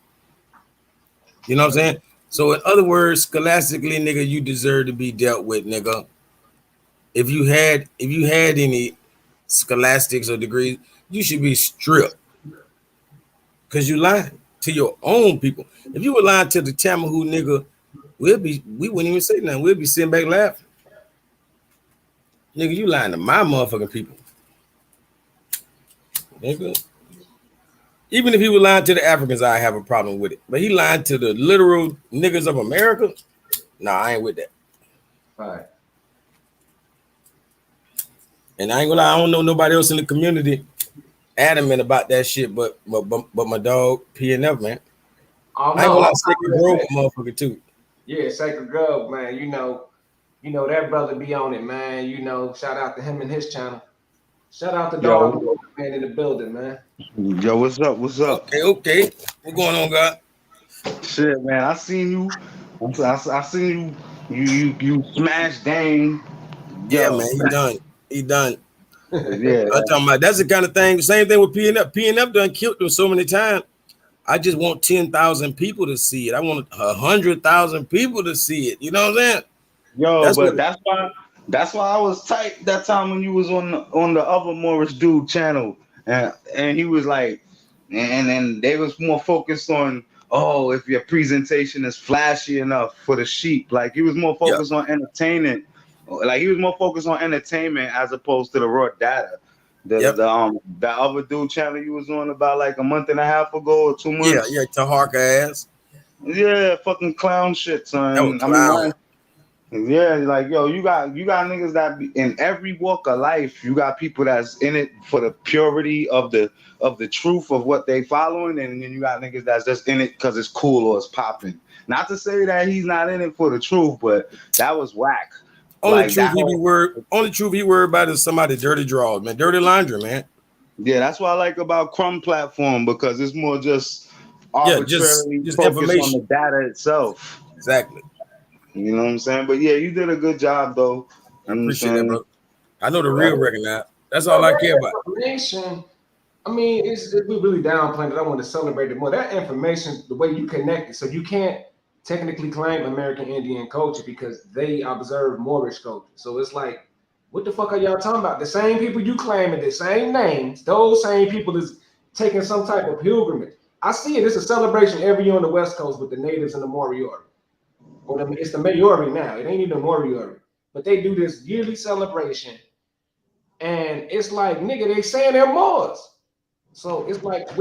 You know what I'm saying? So in other words, scholastically, nigga, you deserve to be dealt with, nigga. If you had any scholastics or degrees, you should be stripped. Because you lying to your own people. If you were lying to the Tamahu nigga, we wouldn't even say nothing. We'll be sitting back laughing. Nigga, you lying to my motherfucking people. nigga. Even if he was lying to the Africans, I have a problem with it. But he lied to the literal niggas of America. Nah, I ain't with that. Right. And I ain't gonna lie, I don't know nobody else in the community adamant about that shit, but my dog PNF, man. Oh, I ain't gonna lie, Sacred Grove, man. motherfucker too. Yeah, Sacred Grove, man. You know that brother be on it, man. You know, shout out to him and his channel. Shout out to Dog Man in the building, man. Yo, what's up? What's up? Okay. What's going on, God? Shit, man. I seen you. I seen you smash Dane. Yeah, man. He done. Yeah. I'm talking about that's the kind of thing. Same thing with PNF. PNF done killed them so many times. I just want 10,000 people to see it. I want 100,000 people to see it. You know what I'm saying? Yo, that's why I was tight that time when you was on the other Moorish dude channel, and he was like, and then they was more focused on, oh, if your presentation is flashy enough for the sheep. Like he was more focused on entertainment. Like he was more focused on entertainment as opposed to the raw data. The other dude channel you was on about like a month and a half ago or 2 months. Yeah, Taharka ass. Yeah, fucking clown shit, son. That was clown. Yeah, like yo, you got niggas that be in every walk of life. You got people that's in it for the purity of the truth of what they following, and then you got niggas that's just in it because it's cool or it's popping. Not to say that he's not in it for the truth, but that was whack. Only truth he worried about is somebody dirty draws, man. Dirty laundry, man. Yeah, that's what I like about Crumb platform, because it's more just arbitrarily just focused information on the data itself. Exactly. You know what I'm saying? But yeah, you did a good job though. I appreciate that, bro. I know the real recognize. That's all I care about. Information. I mean, we really downplaying it. I want to celebrate it more. That information, the way you connect it, so you can't technically claim American Indian culture because they observe Moorish culture. So it's like, what the fuck are y'all talking about? The same people you claiming, the same names, those same people is taking some type of pilgrimage. I see it. It's a celebration every year on the West Coast with the natives and the Matriarchy. It's the Matriarchy now. It ain't even the Matriarchy. But they do this yearly celebration. And it's like, nigga, they saying they're Moors. So it's like, I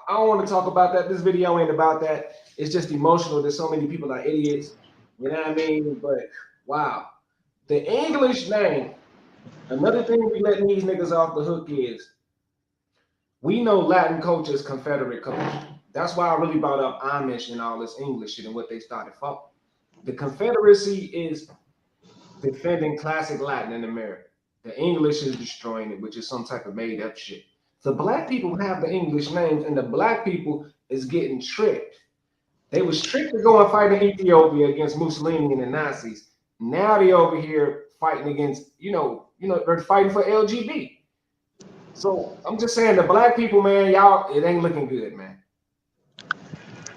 don't want to talk about that. This video ain't about that. It's just emotional that so many people are idiots. You know what I mean? But wow. The English name, another thing we letting these niggas off the hook is, we know Latin culture is Confederate culture. That's why I really brought up Amish and all this English shit and what they started for. The Confederacy is defending classic Latin in America. The English is destroying it, which is some type of made up shit. The black people have the English names, and the black people is getting tricked. They was tricked to go and fight in Ethiopia against Mussolini and the Nazis. Now they over here fighting against, they're fighting for LGBT. So I'm just saying, the black people, man, y'all, it ain't looking good, man.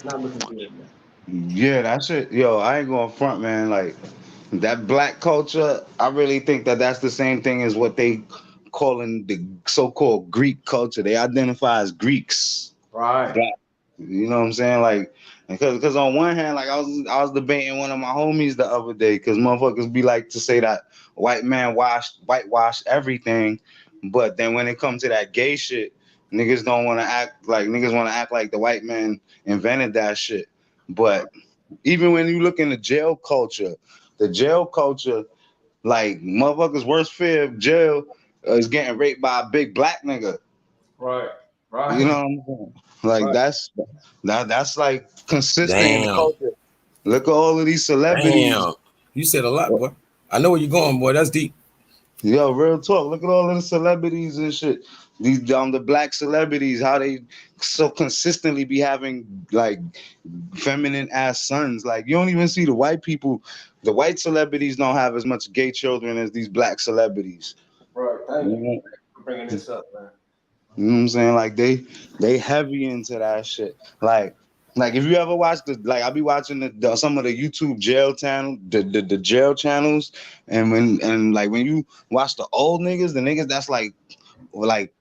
Not looking good, man. Yeah, that shit. Yo, I ain't going front, man. Like that black culture, I really think that that's the same thing as what they calling the so-called Greek culture. They identify as Greeks, right? Black. You know what I'm saying? Like, because on one hand, like I was debating one of my homies the other day, because motherfuckers be like to say that white man whitewash everything, but then when it comes to that gay shit, niggas don't want to act like the white man invented that shit. But even when you look in the jail culture, like motherfuckers' worst fear of jail is getting raped by a big black nigga. Right. You know what I'm saying? Like right. That's like consistent in the culture. Look at all of these celebrities. Damn. You said a lot, boy. I know where you're going, boy. That's deep. Yo, real talk. Look at all of the celebrities and shit. These the black celebrities, how they so consistently be having like feminine ass sons. Like you don't even see the white people. The white celebrities don't have as much gay children as these black celebrities. Right. Thank you for bringing this up, man. You know what I'm saying? Like they heavy into that shit. Like if you ever watch I be watching some of the YouTube jail channel, the jail channels, and when you watch the old niggas, the niggas that's like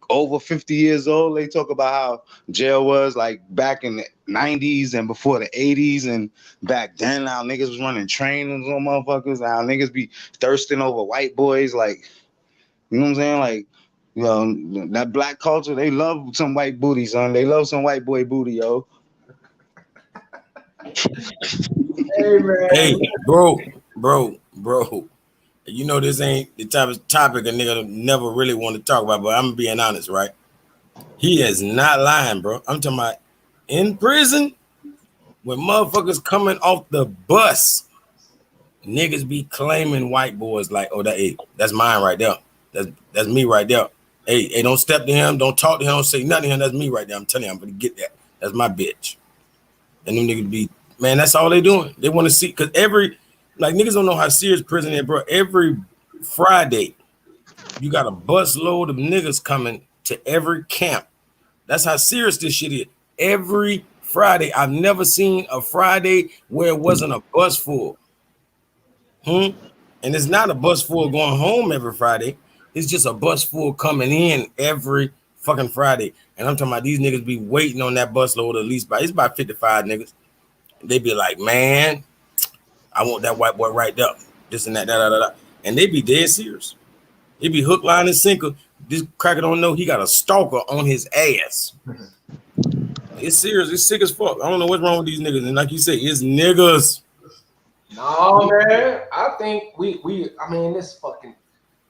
over 50 years old, they talk about how jail was like back in the 90s and before the 80s, and back then how niggas was running trainings on motherfuckers, how niggas be thirsting over white boys, like, you know what I'm saying? Like, You know, that black culture, they love some white booty, son. They love some white boy booty, yo. Hey man, Hey, bro. You know this ain't the type of topic a nigga never really want to talk about, but I'm being honest, right? He is not lying, bro. I'm talking about in prison when motherfuckers coming off the bus, niggas be claiming white boys like, oh, that's mine right there. That's me right there. Hey, don't step to him, don't talk to him, don't say nothing to him. That's me right there. I'm telling you, I'm gonna get that. That's my bitch. And them niggas be, man, that's all they doing. They want to see, cause niggas don't know how serious prison is, bro. Every Friday, you got a bus load of niggas coming to every camp. That's how serious this shit is. Every Friday. I've never seen a Friday where it wasn't a bus full. And it's not a bus full going home every Friday. It's just a bus full coming in every fucking Friday. And I'm talking about these niggas be waiting on that bus load at least it's about 55 niggas. They be like, man, I want that white boy right there. This and that. And they be dead serious. They be hook, line, and sinker. This cracker don't know he got a stalker on his ass. It's serious. It's sick as fuck. I don't know what's wrong with these niggas. And like you say, it's niggas. no man. I think I mean this fucking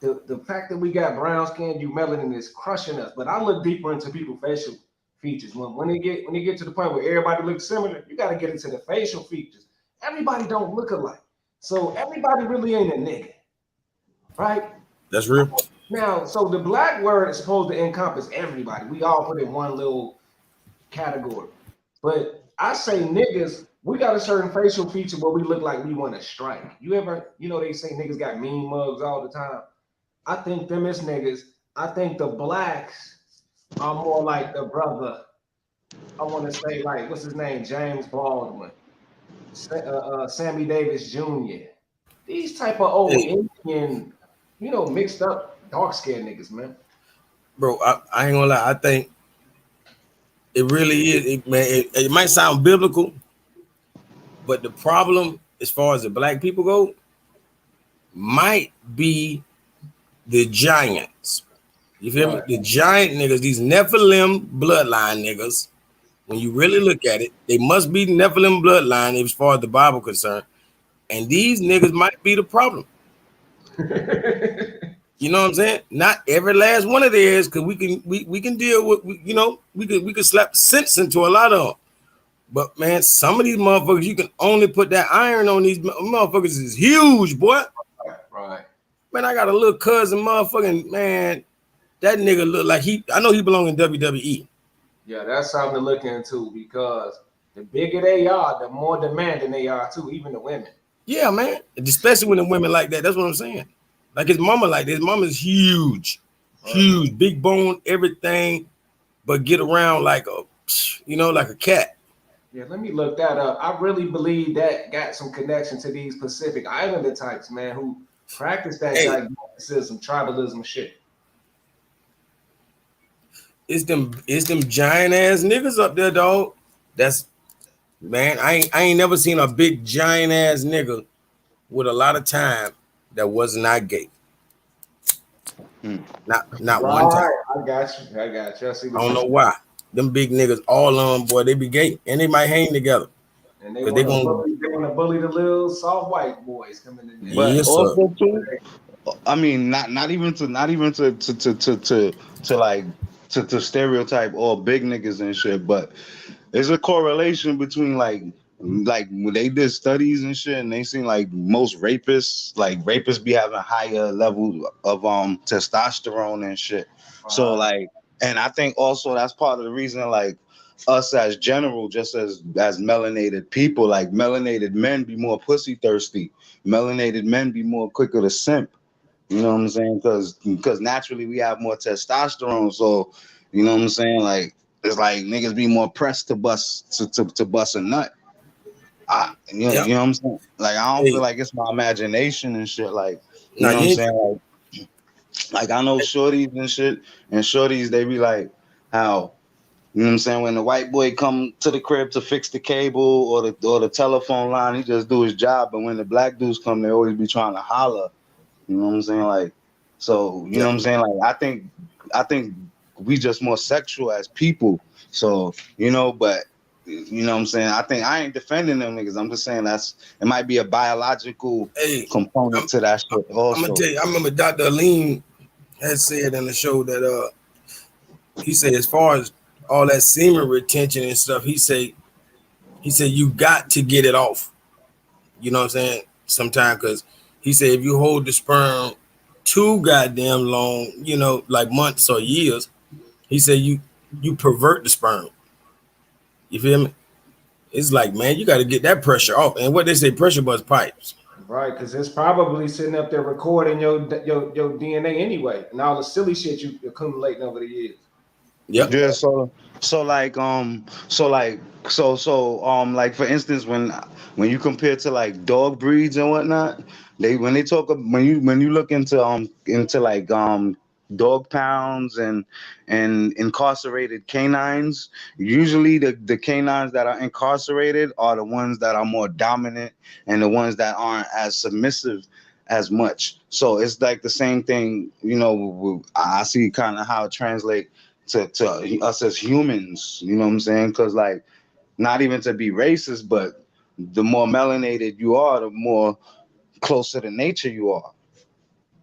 the fact that we got brown skin, you melanin is crushing us. But I look deeper into people's facial features. When they get to the point where everybody looks similar, you got to get into the facial features. Everybody don't look alike, so everybody really ain't a nigga, right? That's real. Now, so the black word is supposed to encompass everybody. We all put in one little category. But I say niggas, we got a certain facial feature where we look like we want to strike. They say niggas got mean mugs all the time. I think them is niggas. I think the blacks are more like the brother. I want to say like, what's his name? James Baldwin, Sammy Davis Jr. These type of old Indian, mixed up dark-skinned niggas, man. Bro, I ain't gonna lie. I think it really is. It might sound biblical, but the problem as far as the black people go might be the giants. You feel me? The giant niggas, these Nephilim bloodline niggas, when you really look at it, they must be Nephilim bloodline as far as the Bible concerned. And these niggas might be the problem. You know what I'm saying? Not every last one of theirs, because we can deal with, we can slap sense into a lot of them. But man, some of these motherfuckers, you can only put that iron on. These motherfuckers is huge, boy. Right. Man, I got a little cousin, motherfucking man. That nigga look like I know he belong in WWE. Yeah, that's something to look into, because the bigger they are, the more demanding they are too, even the women. Yeah, man. Especially when the women like that. That's what I'm saying. Like his mama like this. His mama's huge, huge, big bone, everything, but get around like a cat. Yeah, let me look that up. I really believe that got some connection to these Pacific Islander types, man, who practice that gigantism, tribalism shit. It's them giant ass niggas up there, dog. That's, man, I ain't never seen a big giant ass nigga with a lot of time that was not gay. Not one time. I got you. I don't know why. Them big niggas, all of them, boy, they be gay and they might hang together. And they want to bully the little soft white boys coming in there. But yes, also too, I mean, not even to stereotype all big niggas and shit, but there's a correlation between like when they did studies and shit, and they seen like most rapists be having higher levels of testosterone and shit. So like, and I think also that's part of the reason, like, us as general, just as melanated people, like melanated men be more pussy thirsty, melanated men be more quicker to simp. You know what I'm saying? Because naturally we have more testosterone. So you know what I'm saying? Like, it's like niggas be more pressed to bust a nut. You know what I'm saying? Like, I don't feel like it's my imagination and shit. Like, you know what I'm saying? Like I know shorties and shit, and shorties, they be like, how, you know what I'm saying, when the white boy come to the crib to fix the cable or the telephone line, he just do his job. But when the black dudes come, they always be trying to holler. You know what I'm saying? Like, So you know what I'm saying? Like I think we just more sexual as people. So but you know what I'm saying? I think I ain't defending them niggas. I'm just saying it might be a biological component to that shit also. I'm gonna tell you, I remember Dr. Alim had said in the show that he said as far as all that semen retention and stuff, he said you got to get it off. You know what I'm saying? Sometimes, because he said if you hold the sperm too goddamn long, like months or years, he said you pervert the sperm. You feel me? It's like, man, you got to get that pressure off. And what they say, pressure bust pipes. Right, because it's probably sitting up there recording your DNA anyway, and all the silly shit you accumulating over the years. Yep. Yeah. So like like for instance, when you compare to like dog breeds and whatnot, when you look into like dog pounds and incarcerated canines, usually the canines that are incarcerated are the ones that are more dominant and the ones that aren't as submissive as much. So it's like the same thing, I see kind of how it translates to us as humans, you know what I'm saying? Because like, not even to be racist, but the more melanated you are, the more closer to nature you are,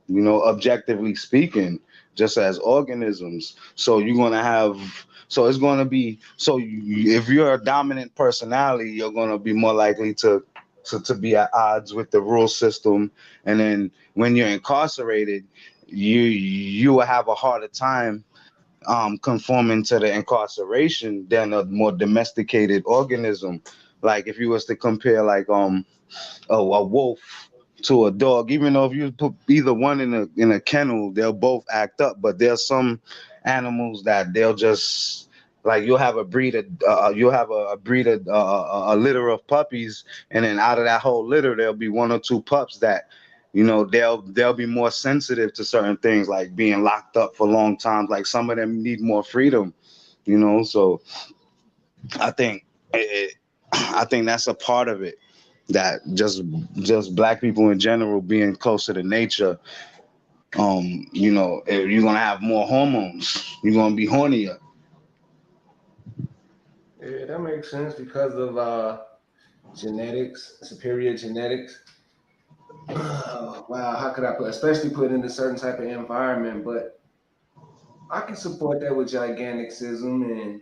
objectively speaking, just as organisms. So you're going to have, so it's going to be, so if you're a dominant personality, you're going to be more likely to be at odds with the rule system. And then when you're incarcerated, you will have a harder time conforming to the incarceration than a more domesticated organism. Like if you was to compare like a wolf to a dog, even though if you put either one in a kennel, they'll both act up. But there's some animals that they'll just like you'll have a litter of puppies, and then out of that whole litter there'll be one or two pups that they'll be more sensitive to certain things, like being locked up for long times. Like some of them need more freedom, so I think that's a part of it, that just Black people in general being closer to nature, you're gonna have more hormones, you're gonna be hornier. Yeah, that makes sense because of genetics, superior genetics. Wow, how could I especially put in a certain type of environment? But I can support that with giganticism and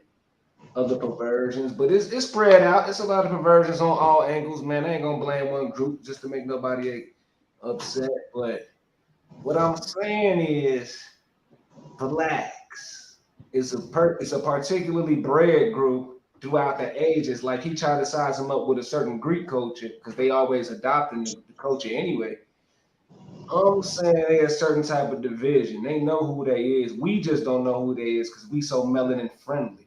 other perversions, but it's spread out. It's a lot of perversions on all angles, man. I ain't gonna blame one group just to make nobody upset. But what I'm saying is, Blacks is a particularly bred group throughout the ages. Like he tried to size them up with a certain Greek culture because they always adopting the culture anyway. I'm saying they a certain type of division. They know who they is. We just don't know who they is because we so melanin friendly,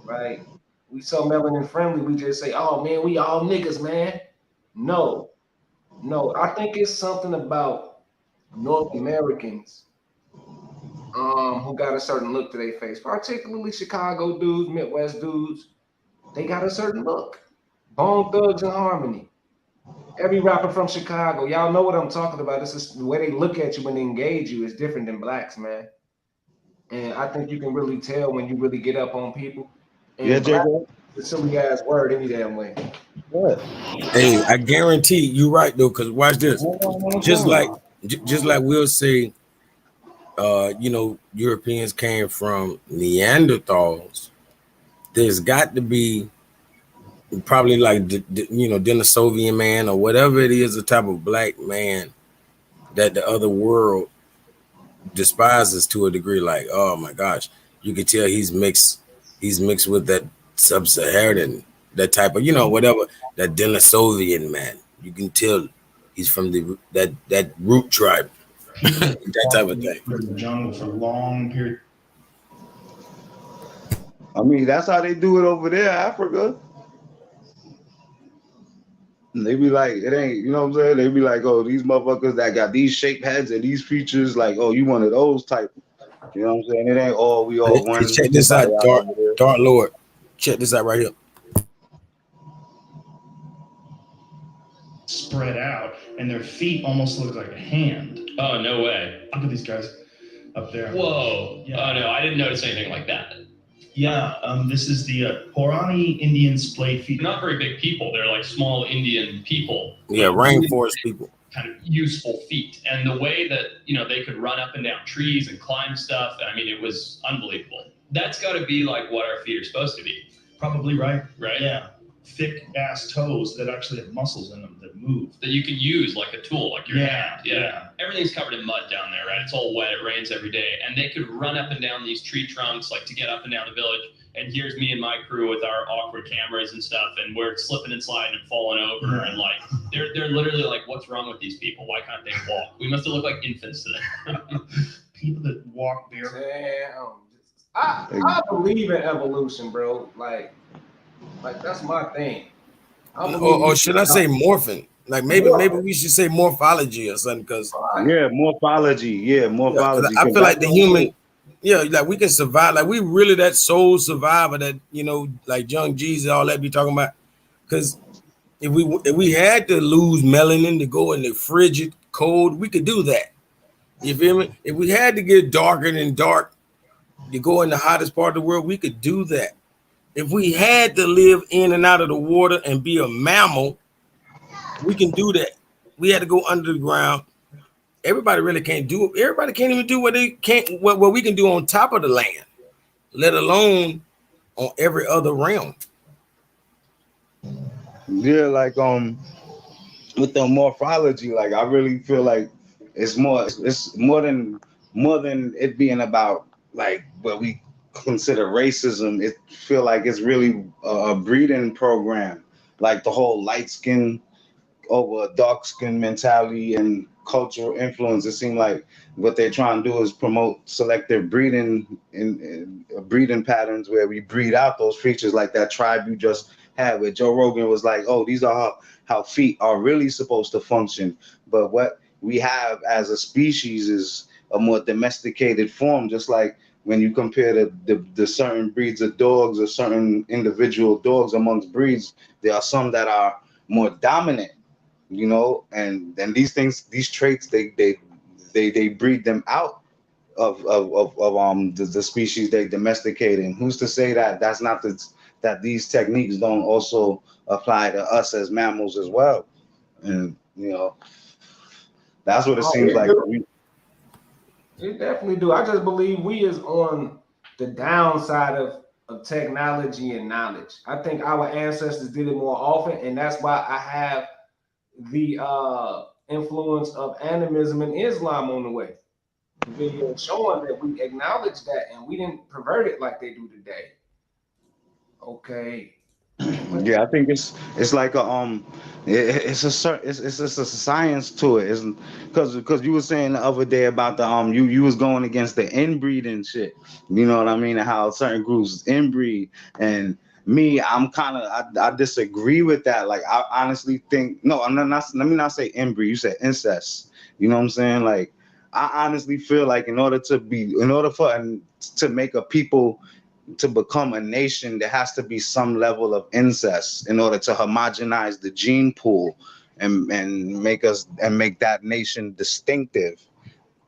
right? We so melanin friendly. We just say, "Oh man, we all niggas, man." No, I think it's something about North Americans who got a certain look to their face, particularly Chicago dudes, Midwest dudes. They got a certain look. Bone Thugs and Harmony. Every rapper from Chicago, y'all know what I'm talking about. This is the way they look at you when they engage you is different than Blacks, man. And I think you can really tell when you really get up on people. And Yeah, Black Jacob. is a silly ass word any damn way. What? Hey, I guarantee you're right though, because watch this. Just like we'll say, Europeans came from Neanderthals. There's got to be probably like Denisovian man or whatever it is, a type of Black man that the other world despises to a degree. Like, oh my gosh, you can tell he's mixed with that sub-Saharan, that type of whatever, that Denisovian man. You can tell he's from that root tribe. That type of thing. In the jungle for long period. I mean, that's how they do it over there, Africa. They be like, it ain't, you know what I'm saying? They be like, oh, these motherfuckers that got these shaped heads and these features, like, oh, you one of those type. You know what I'm saying? It ain't all we all one. Hey, check this out, Dark Lord. Check this out right here. spread out, and their feet almost look like a hand. Oh, no way. Look at these guys up there. Whoa. Yeah. Oh, no, I didn't notice anything like that. Yeah, this is the Porani Indian splayed feet. Not very big people. They're like small Indian people. Yeah, rainforest people. Kind of useful feet. And the way that, they could run up and down trees and climb stuff, I mean, it was unbelievable. That's got to be like what our feet are supposed to be. Probably right. Right? Yeah. Thick ass toes that actually have muscles in them that move. That you can use like a tool, like your hand. Yeah. Everything's covered in mud down there, right? It's all wet. It rains every day. And they could run up and down these tree trunks, like to get up and down the village. And here's me and my crew with our awkward cameras and stuff. And we're slipping and sliding and falling over. And like, they're literally like, what's wrong with these people? Why can't they walk? We must have looked like infants to them. People that walk barefoot. Damn. I believe in evolution, bro. Like that's my thing. Or should I say morphing? Like maybe we should say morphology or something, because morphology. I feel like the human, like we can survive, like we really that soul survivor that like young Jesus, all that be talking about. Because if we had to lose melanin to go in the frigid cold, we could do that. You feel me? If we had to get darker than dark to go in the hottest part of the world, we could do that. If we had to live in and out of the water and be a mammal, we can do that. We had to go under the ground. Everybody really can't do it. Everybody can't even do what we can do on top of the land, let alone on every other realm. Yeah, like with the morphology, like I really feel like it's more than it being about like what we consider racism. It feel like it's really a breeding program, like the whole light skin over dark skin mentality and cultural influence. It seemed like what they're trying to do is promote selective breeding in breeding patterns where we breed out those features, like that tribe you just had where Joe Rogan was like, oh, these are how feet are really supposed to function. But what we have as a species is a more domesticated form, just like when you compare the certain breeds of dogs or certain individual dogs amongst breeds, there are some that are more dominant, and these traits, they breed them out of the species they domesticated. And who's to say that that's not that these techniques don't also apply to us as mammals as well? And that's what it seems like. It definitely do. I just believe we is on the downside of technology and knowledge. I think our ancestors did it more often, and that's why I have the influence of animism and Islam on the way. The video showing that we acknowledge that and we didn't pervert it like they do today. Okay. Yeah, I think it's like it's a science to it. Isn't because you were saying the other day about the you was going against the inbreeding shit. You know what I mean? And how certain groups inbreed. And me, I disagree with that. Like I honestly think let me not say inbreed. You said incest. You know what I'm saying? Like I honestly feel like in order to make a people to become a nation, there has to be some level of incest in order to homogenize the gene pool and make that nation distinctive.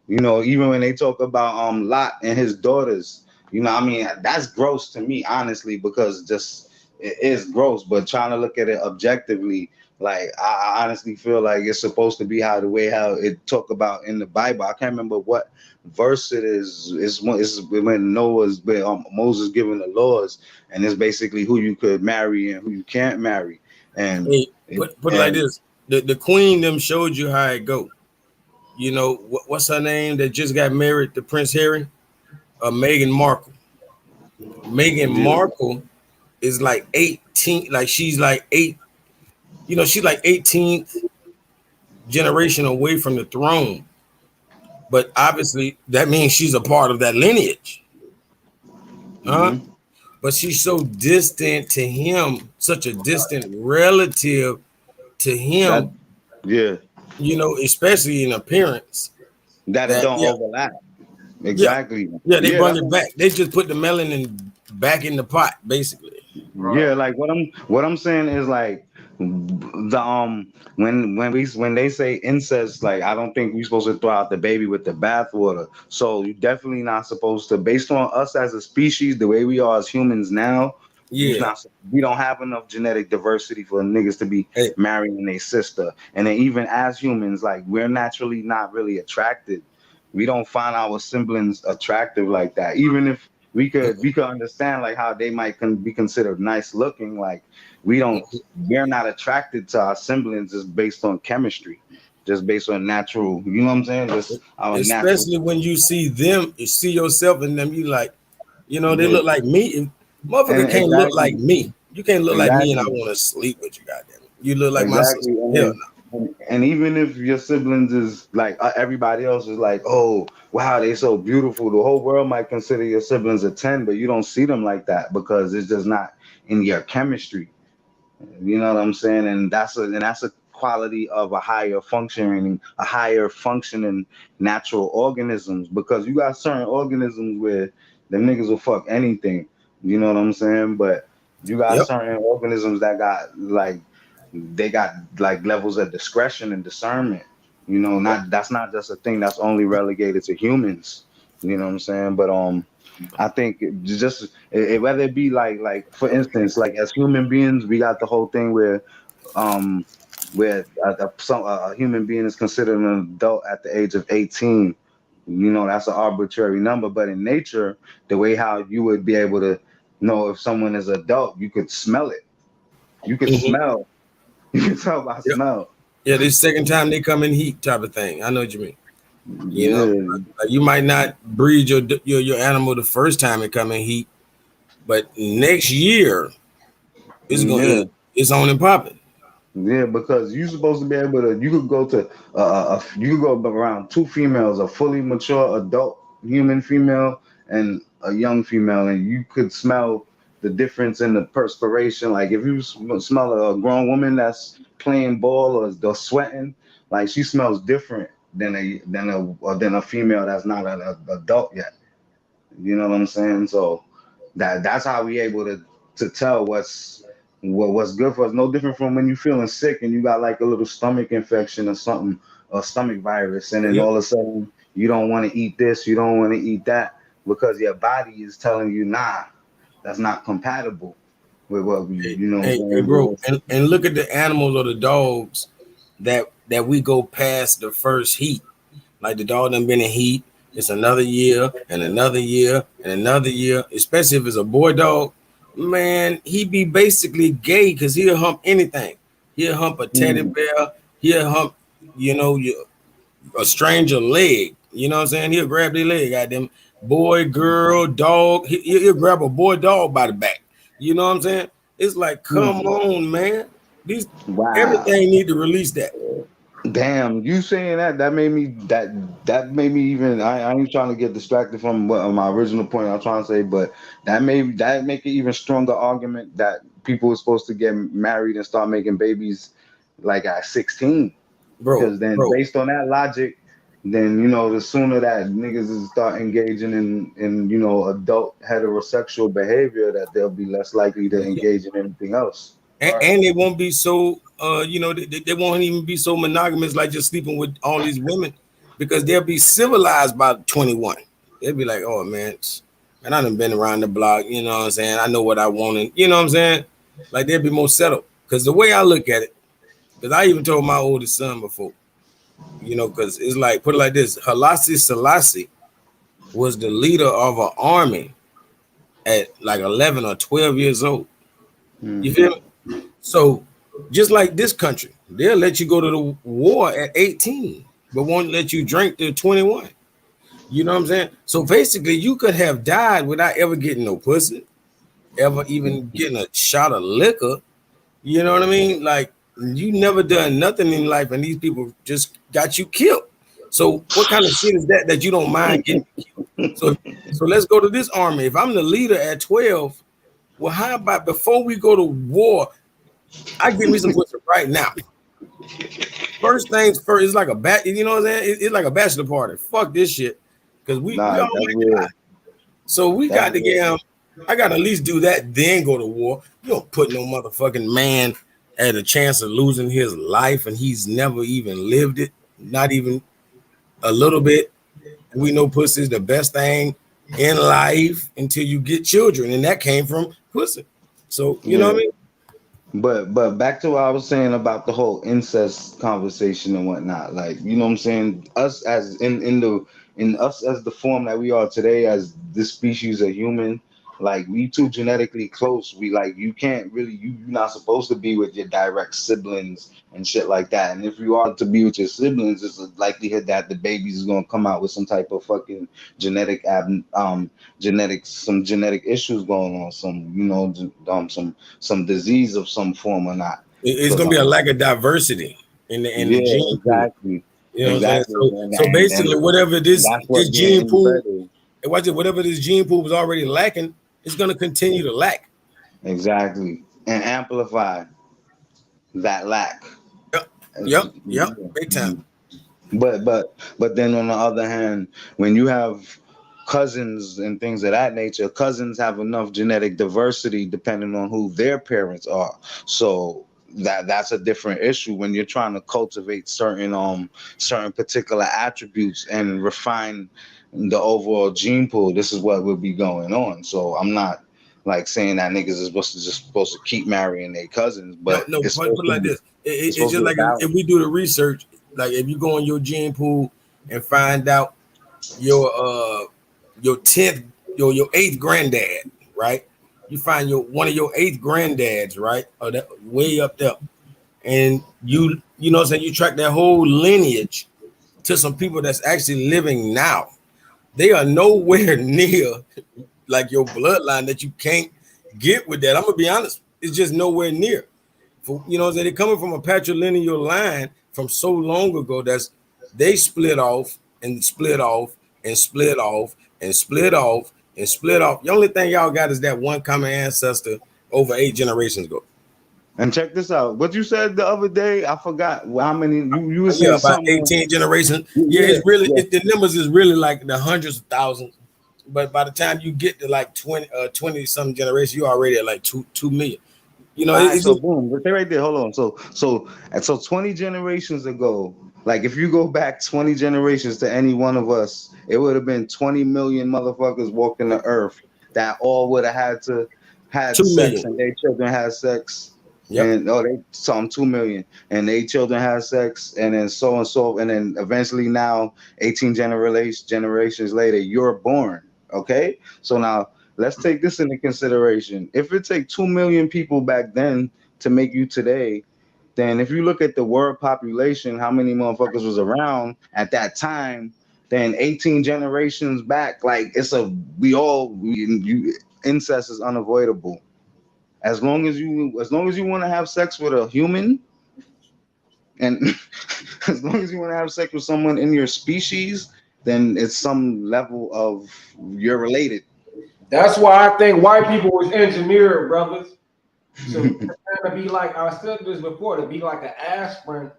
Even when they talk about Lot and his daughters, I mean, that's gross to me, honestly, because just it is gross. But trying to look at it objectively, like I honestly feel like it's supposed to be how it talk about in the Bible. I can't remember what verse it is. It's when Moses giving the laws, and it's basically who you could marry and who you can't marry. And put it like this: the queen them showed you how it go. What's her name that just got married to Prince Harry? Meghan Markle. Meghan Markle is like 18, like she's like 8. She's like 18th generation away from the throne. But obviously that means she's a part of that lineage. Mm-hmm. But she's so distant to him, such a distant relative to him. Especially in appearance. That it don't overlap. Exactly. Yeah, they brought it back. They just put the melanin back in the pot, basically. Yeah, like what I'm saying is like When they say incest, like I don't think we're supposed to throw out the baby with the bathwater. So you're definitely not supposed to, based on us as a species, the way we are as humans now, Yeah. we don't have enough genetic diversity for niggas to be Hey. marrying a sister. And then even as humans, like we're naturally not really attracted. We don't find our siblings attractive like that. Even if we could understand like how they might be considered nice looking, like we're not attracted to our siblings just based on chemistry, just based on natural, you know what I'm saying? Just our natural. Especially when you see them, you see yourself in them, you like, you know, they Yeah. look like me. Motherfucker And can't look like exactly, me. You can't look like me and I exactly, want to sleep with you, goddamn it. You look like my sister. exactly. Hell And even if your siblings is like everybody else is like, oh wow, they so beautiful. The whole world might consider your siblings a 10, but you don't see them like that because it's just not in your chemistry. You know what I'm saying? And that's a quality of a higher functioning natural organisms, because you got certain organisms where them niggas will fuck anything. You know what I'm saying? But you got no. certain organisms that got like they got like levels of discretion and discernment. You know, not that's not just a thing that's only relegated to humans. You know what I'm saying? But I think whether it be like for instance, like as human beings, we got the whole thing um where a human being is considered an adult at the age of 18. You know, that's an arbitrary number, but in nature, the way how you would be able to know if someone is adult, you could smell it. You could Mhm. smell. You can tell by Yep. smell. Yeah, this second time they come in heat type of thing. I know what you mean. You know, Yeah, like you might not breed your animal the first time it come in heat, but next year yeah. it's on and popping. Yeah, because you're supposed to be able to. You could go to you could go around two females, a fully mature adult human female and a young female, and you could smell the difference in the perspiration. Like if you smell a grown woman that's playing ball or sweating, like she smells different than a female that's not an adult yet. You know what I'm saying? So that's how we able to tell what's good for us. No different from when you're feeling sick and you got like a little stomach infection or something, or stomach virus, and then Yep. all of a sudden you don't want to eat this, you don't want to eat that because your body is telling you, nah, that's not compatible with what we, Hey, you know what hey, I'm hey, bro, saying? and look at the animals or the dogs that we go past the first heat. Like the dog done been in heat. It's another year and another year and another year. Especially if it's a boy dog, man, he be basically gay because he'll hump anything. He'll hump a teddy Mm, bear. He'll hump, you know, a stranger leg. You know what I'm saying? He'll grab their leg. Goddamn boy, girl, dog. He'll grab a boy dog by the back. You know what I'm saying? It's like, come mm. on, man. These Wow. everything need to release that, Damn, you saying that made me even I ain't trying to get distracted from what my original point I'm trying to say, but that make it even stronger argument that people are supposed to get married and start making babies like at 16. bro. Because then Bro, based on that logic, then the sooner that niggas is start engaging in adult heterosexual behavior, that they'll be less likely to engage in anything else. and they won't be so they won't even be so monogamous like just sleeping with all these women because they'll be civilized by 21. They'll be like, oh man, man, I done been around the block, you know what I'm saying? I know what I want, and you know what I'm saying? Like they'll be more settled. Because the way I look at it, because I even told my oldest son before, because it's like, put it like this: Haile Selassie was the leader of an army at like 11 or 12 years old. You Mm-hmm. feel me? So just like this country, they'll let you go to the war at 18, but won't let you drink till 21. You know what I'm saying? So basically, you could have died without ever getting no pussy, ever even getting a shot of liquor. You know what I mean? Like you never done nothing in life, and these people just got you killed. So what kind of shit is that you don't mind getting killed? So let's go to this army. If I'm the leader at 12, well, how about before we go to war, I give me some pussy right now. First things first, it's like you know what I'm saying? It's like a bachelor party. Fuck this shit. Because we Nah, all that's might die. real. So we That's got to real. get I gotta at least do that, then go to war. You don't put no motherfucking man at a chance of losing his life, and he's never even lived it, not even a little bit. We know pussy is the best thing in life until you get children, and that came from pussy. So you know what I mean? But back to what I was saying about the whole incest conversation and whatnot. Like, you know what I'm saying? Us as in us as the form that we are today, as this species of human, like we too genetically close. We like you can't really you're not supposed to be with your direct siblings and shit like that. And if you are to be with your siblings, it's a likelihood that the babies is gonna come out with some type of fucking genetic some genetic issues going on, some some disease of some form or not. It's Because gonna be a lack of diversity in the yeah, gene pool. exactly, You know what I'm saying? exactly, So basically, and whatever this that's what being gene pool, inbred whatever this gene pool was already lacking, it's gonna continue to lack. exactly, and amplify that lack. Yep, big time. But then on the other hand, when you have cousins and things of that nature, cousins have enough genetic diversity depending on who their parents are. So that's a different issue when you're trying to cultivate certain particular attributes and refine the overall gene pool. This is what will be going on. So I'm not like saying that niggas is supposed to keep marrying their cousins, but No, it's put supposed it to like be this. it's It's supposed to just be like balanced. if we do the research, like if you go on your gene pool and find out your 10th, your eighth granddad, right? You find your one of your eighth granddads, right? Or that way up there. And you know what I'm saying, you track that whole lineage to some people that's actually living now. They are nowhere near like your bloodline that you can't get with that. I'm gonna be honest, it's just nowhere near. For you know what I'm saying, they're coming from a patrilineal line from so long ago that's they split off and split off and split off and split off and split off. The only thing y'all got is that one common ancestor over 8 generations ago. And check this out. What you said the other day, I forgot how many you were Yeah, saying about something. 18 generations. Yeah, Yeah, it's really yeah. the numbers is really like the hundreds of thousands. But by the time you get to like 20 some generations, you're already at like 2 million. You know, All right, it's so just boom, stay right there. Hold on. So 20 generations ago, like if you go back 20 generations to any one of us, it would have been 20 million motherfuckers walking the earth that all would have had 2 sex million. and their children had sex. Yep. And they some 2 million and they children had sex and then so and then eventually now 18 generations later you're born. Okay, so now let's take this into consideration. If it take 2 million people back then to make you today, then if you look at the world population, how many motherfuckers was around at that time, then 18 generations back, like incest is unavoidable. As long as you want to have sex with a human, and as long as you want to have sex with someone in your species, then it's some level of you're related. That's why I think white people was engineered, brothers. So to be like I said this before, to be like an aspirin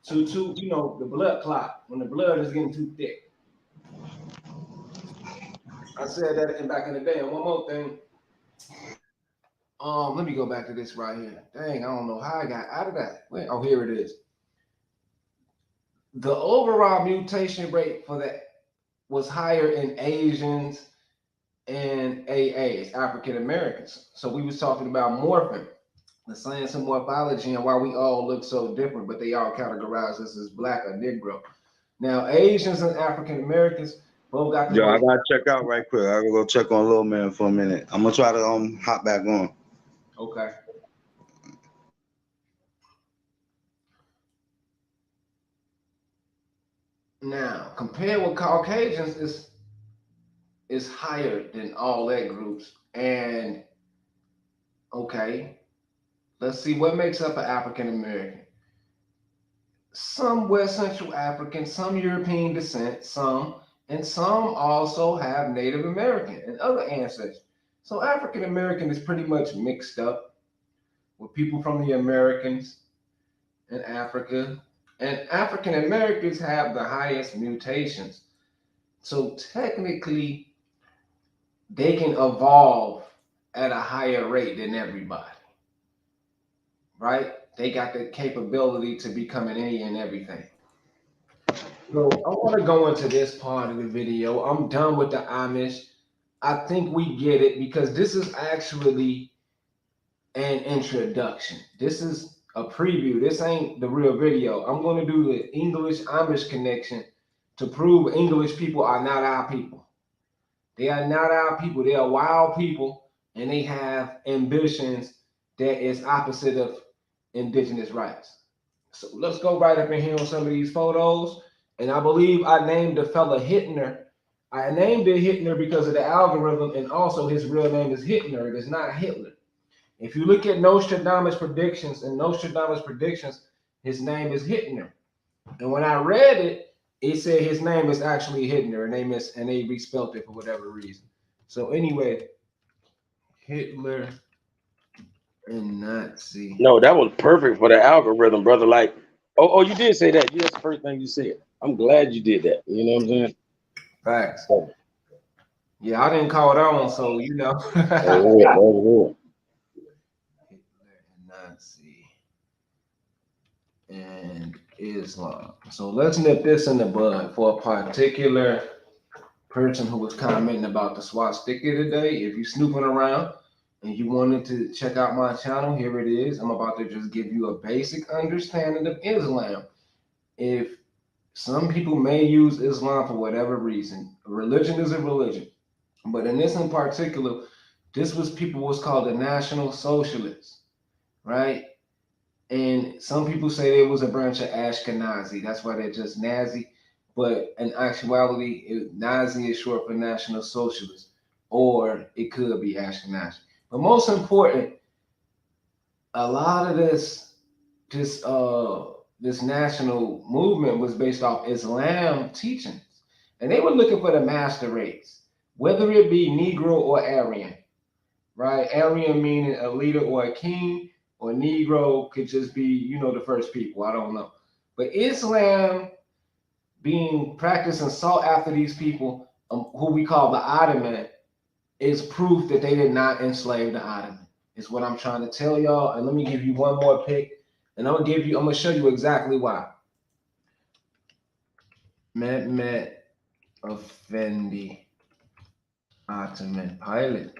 to the blood clot when the blood is getting too thick. I said that back in the day. And one more thing. Let me go back to this right here. Dang, I don't know how I got out of that. Wait, oh, here it is. The overall mutation rate for that was higher in Asians and AAs, African Americans. So we was talking about morphing, the science of morphology, and why we all look so different, but they all categorize us as black or Negro. Now, Asians and African Americans both got the Yo, I most. gotta check out right quick. I gotta go check on Little Man for a minute. I'm gonna try to hop back on. Okay. Now, compared with Caucasians, is higher than all that groups. And okay, let's see what makes up an African American. Some West Central African, some European descent, and some also have Native American and other ancestors. So African American is pretty much mixed up with people from the Americans and Africa. And African Americans have the highest mutations. So technically, they can evolve at a higher rate than everybody, right? they got the capability to becoming any and everything. So I want to go into this part of the video. I'm done with the Amish. I think we get it because this is actually an introduction. This is a preview. This ain't the real video. I'm going to do the English Amish connection to prove English people are not our people. They are not our people. They are wild people, and they have ambitions that is opposite of indigenous rights. So let's go right up in here on some of these photos. And I believe I named the fella Hitner. I named it Hitner because of the algorithm, and also his real name is Hitler. It is not Hitler. If you look at Nostradamus predictions, his name is Hitler. And when I read it, it said his name is actually Hitler, and they respelled it for whatever reason. So anyway, Hitler and Nazi. No, that was perfect for the algorithm, brother. Like, oh, you did say that. That's the first thing you said. I'm glad you did that. You know what I'm saying? Facts. Yeah, I didn't call it on, so you know. Oh, Hitler and Nazi and Islam. So let's nip this in the bud for a particular person who was commenting about the swastika today. If you're snooping around and you wanted to check out my channel, here it is. I'm about to just give you a basic understanding of Islam. If some people may use Islam for whatever reason, religion is a religion. But in this in particular, this was people was called the National Socialists, right? And some people say it was a branch of Ashkenazi. That's why they're just Nazi. But in actuality, Nazi is short for National Socialist, or it could be Ashkenazi. But most important, a lot of this national movement was based off Islam teachings. And they were looking for the master race, whether it be Negro or Aryan, right? Aryan meaning a leader or a king, or Negro could just be, the first people. I don't know. But Islam being practiced and sought after these people, who we call the Ottoman, is proof that they did not enslave the Ottoman. Is what I'm trying to tell y'all. And let me give you one more pick. And I'm gonna show you exactly why. Mehmet Effendi, Ottoman pilot.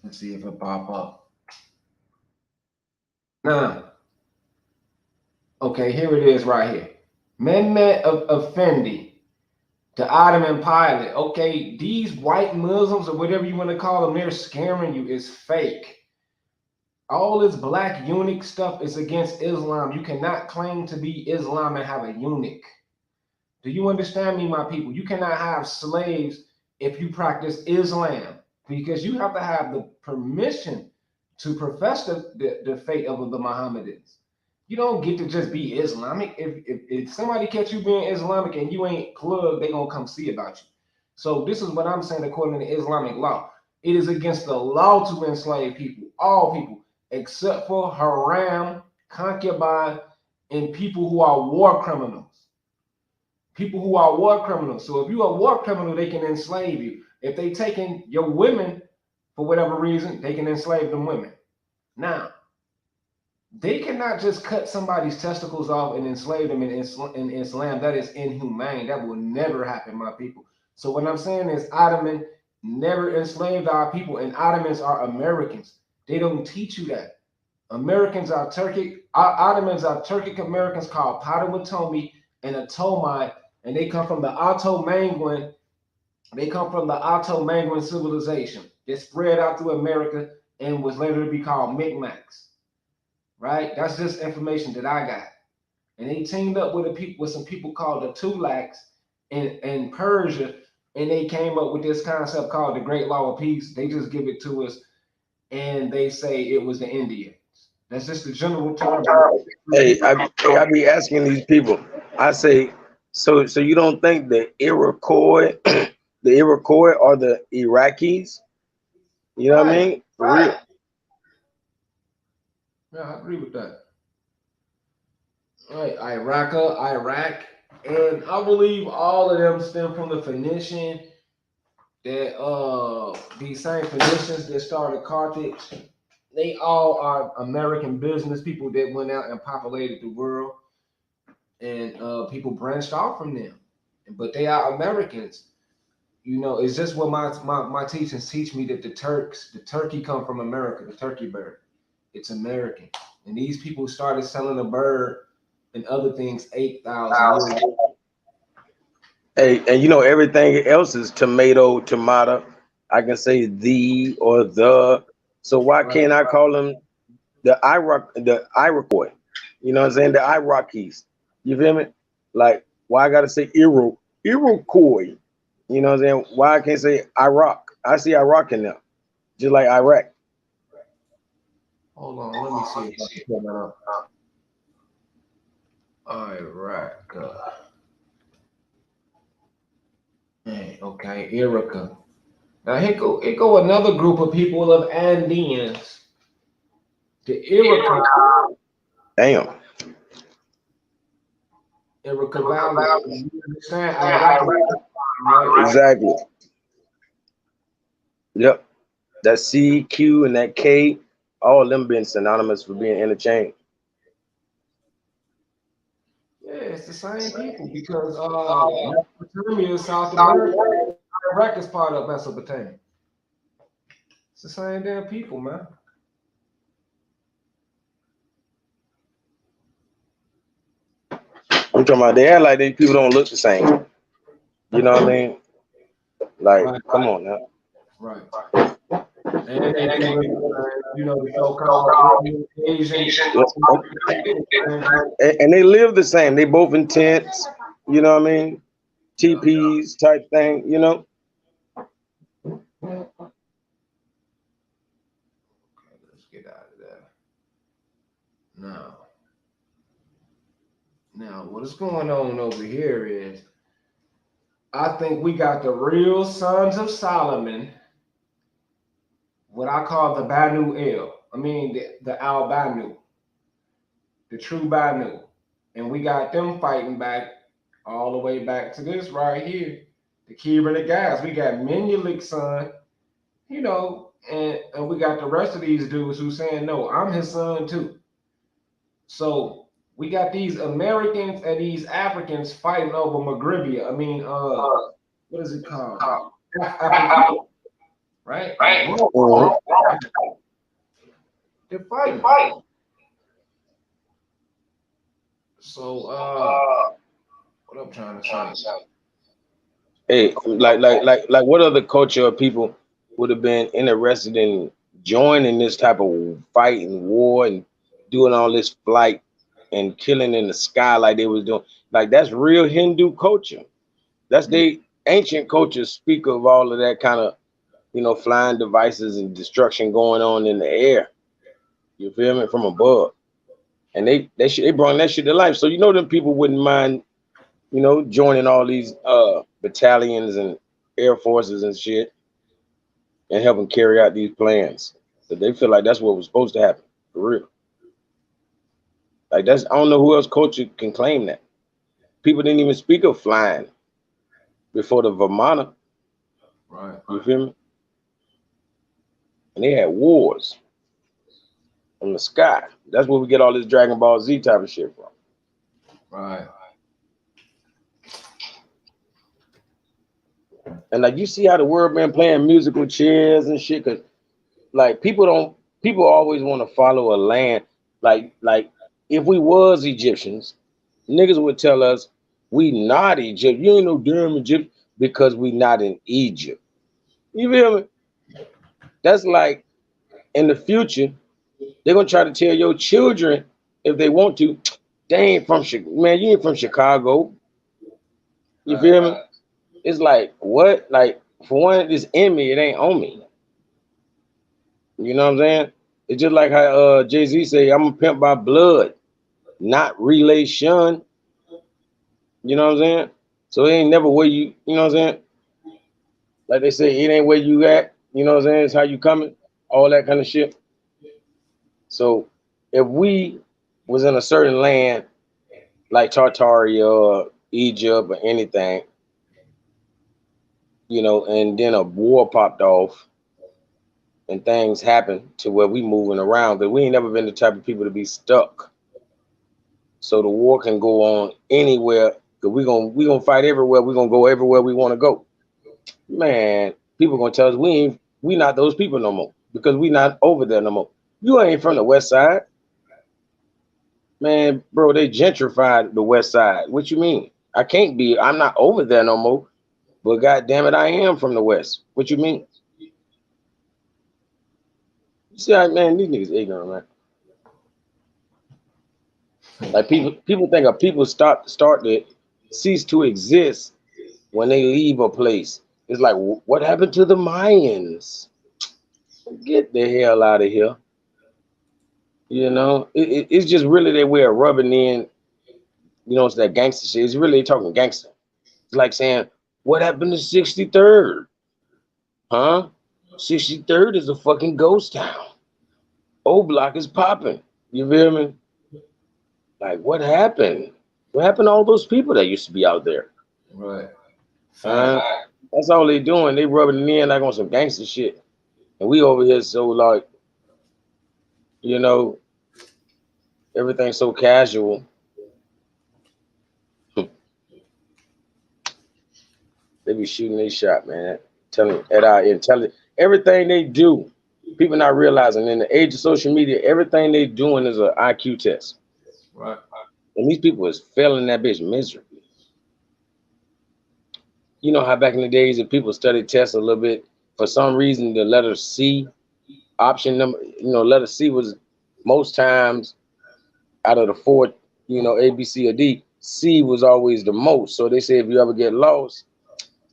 Let's see if it pop up. Now, okay, here it is right here. Mehmet Effendi, the Ottoman pilot. Okay, these white Muslims or whatever you want to call them, they're scaring you. It's fake. All this black eunuch stuff is against Islam. You cannot claim to be Islam and have a eunuch. Do you understand me, my people? You cannot have slaves if you practice Islam, because you have to have the permission to profess the faith of the Mohammedans. You don't get to just be Islamic. If somebody catch you being Islamic and you ain't plugged, they gonna come see about you. So this is what I'm saying according to Islamic law. It is against the law to enslave people, all people, except for haram, concubine, and people who are war criminals. People who are war criminals. So if you're a war criminal, they can enslave you. If they taking your women for whatever reason, they can enslave them women. Now, they cannot just cut somebody's testicles off and enslave them in Islam. That is inhumane. That will never happen, my people. So what I'm saying is Ottoman never enslaved our people, and Ottomans are Americans. They don't teach you that. Americans are Turkic. Ottomans are Turkic Americans called Potawatomi and Ottomi, and they come from the Otto-Manguan. They come from the Otto-Manguan civilization. They spread out through America and was later to be called Micmacs. Right? That's just information that I got. And they teamed up with some people called the Tulaks in Persia, and they came up with this concept called the Great Law of Peace. They just give it to us, and they say it was the Indians. That's just the general term. Hey, I be asking these people. I say, so you don't think the Iroquois, are the Iraqis? You know what I mean? Right. Yeah, I agree with that. All right, Iraq, and I believe all of them stem from the Phoenician. That these same Phoenicians that started Carthage, they all are American business people that went out and populated the world, and people branched off from them, but they are Americans. You know, it's just what my teachings teach me, that the turkey come from America, the turkey bird. It's American. And these people started selling the bird and other things 8,000 years ago. Hey, and you know everything else is tomato. I can say the or the. So why can't I call them the Iroquois? You know what I'm saying? The Iraqis. You feel me? Like, why I gotta say Iroquois? You know what I'm saying? Why I can't say Iraq? I see Iraq in there, just like Iraq. Hold on, let me see if I can pull that up. Iraq. Hey, okay, Erica. Now here go another group of people of Andeans. The Erica. Damn. Erica Valley. You understand? Iraq, right? Exactly. Yep. That C, Q, and that K, all of them been synonymous for being interchanged. Yeah, it's the same people because Mesopotamia is South America. Iraq is part of Mesopotamia. It's the same damn people, man. I'm talking about they act like these people don't look the same. You know what I mean? Like, come on now. Right. And they you know, the so-called Asian. And they live the same. They both in tents, you know what I mean? TPs type thing, you know? Okay, let's get out of there. Now, what is going on over here is, I think we got the real sons of Solomon, what I call the Banu El. I mean, the Al Banu, the true Banu. And we got them fighting back all the way back to this right here, the Kira and the guys. We got Menelik's son, you know, and we got the rest of these dudes who saying, no, I'm his son too. So we got these Americans and these Africans fighting over Maghribia. I mean, what is it called? Africa, right? They're fighting. So, what I'm trying to say. Hey, like what other culture of people would have been interested in joining this type of fight and war and doing all this flight and killing in the sky like they was doing? Like, that's real Hindu culture. That's they ancient cultures speak of all of that kind of, you know, flying devices and destruction going on in the air. You feel me? From above. And they brought that shit to life. So you know them people wouldn't mind, you know, joining all these battalions and air forces and shit and helping carry out these plans. But they feel like that's what was supposed to happen, for real. Like, that's, I don't know who else culture can claim that. People didn't even speak of flying before the Vamana. Right. You feel me? And they had wars on the sky. That's where we get all this Dragon Ball Z type of shit from. Right. And like, you see how the world been playing musical chairs and shit, cause like people always want to follow a land. Like if we was Egyptians, niggas would tell us we not Egypt. You ain't no damn Egypt because we not in Egypt. You feel me? That's like in the future, they're gonna try to tell your children if they want to, they ain't from man, you ain't from Chicago. You feel me? It's like, what? Like, for one, it's in me, it ain't on me. You know what I'm saying? It's just like how Jay-Z say, I'm a pimp by blood, not relation. You know what I'm saying? So it ain't never where you know what I'm saying? Like they say, it ain't where you at, you know what I'm saying? It's how you coming, all that kind of shit. So if we was in a certain land, like Tartaria or Egypt or anything, you know, and then a war popped off, and things happen to where we moving around. Because we ain't never been the type of people to be stuck. So the war can go on anywhere. Cause we gonna fight everywhere. We gonna go everywhere we want to go. Man, people gonna tell us we not those people no more because we not over there no more. You ain't from the West Side, man, bro. They gentrified the West Side. What you mean? I can't be. I'm not over there no more. But God damn it, I am from the West. What you mean? You see, man, these niggas ignorant, man. Like people think a people start to cease to exist when they leave a place. It's like, what happened to the Mayans? Get the hell out of here. You know, it's just really their way of rubbing in. You know, it's that gangster shit. It's really talking gangster. It's like saying, what happened to 63rd? Huh? 63rd is a fucking ghost town. O Block is popping. You feel me? Like, what happened? What happened to all those people that used to be out there? Right. That's all they doing. They rubbing it in like on some gangster shit. And we over here so like, you know, everything's so casual. They be shooting their shot, man. Telling at our intelligence, everything they do, people not realizing in the age of social media, everything they doing is an IQ test. Right. And these people is failing that bitch miserably. You know how back in the days if people studied tests a little bit, for some reason the letter C option number, you know, letter C was most times out of the four, you know, A, B, C, or D, C was always the most. So they say if you ever get lost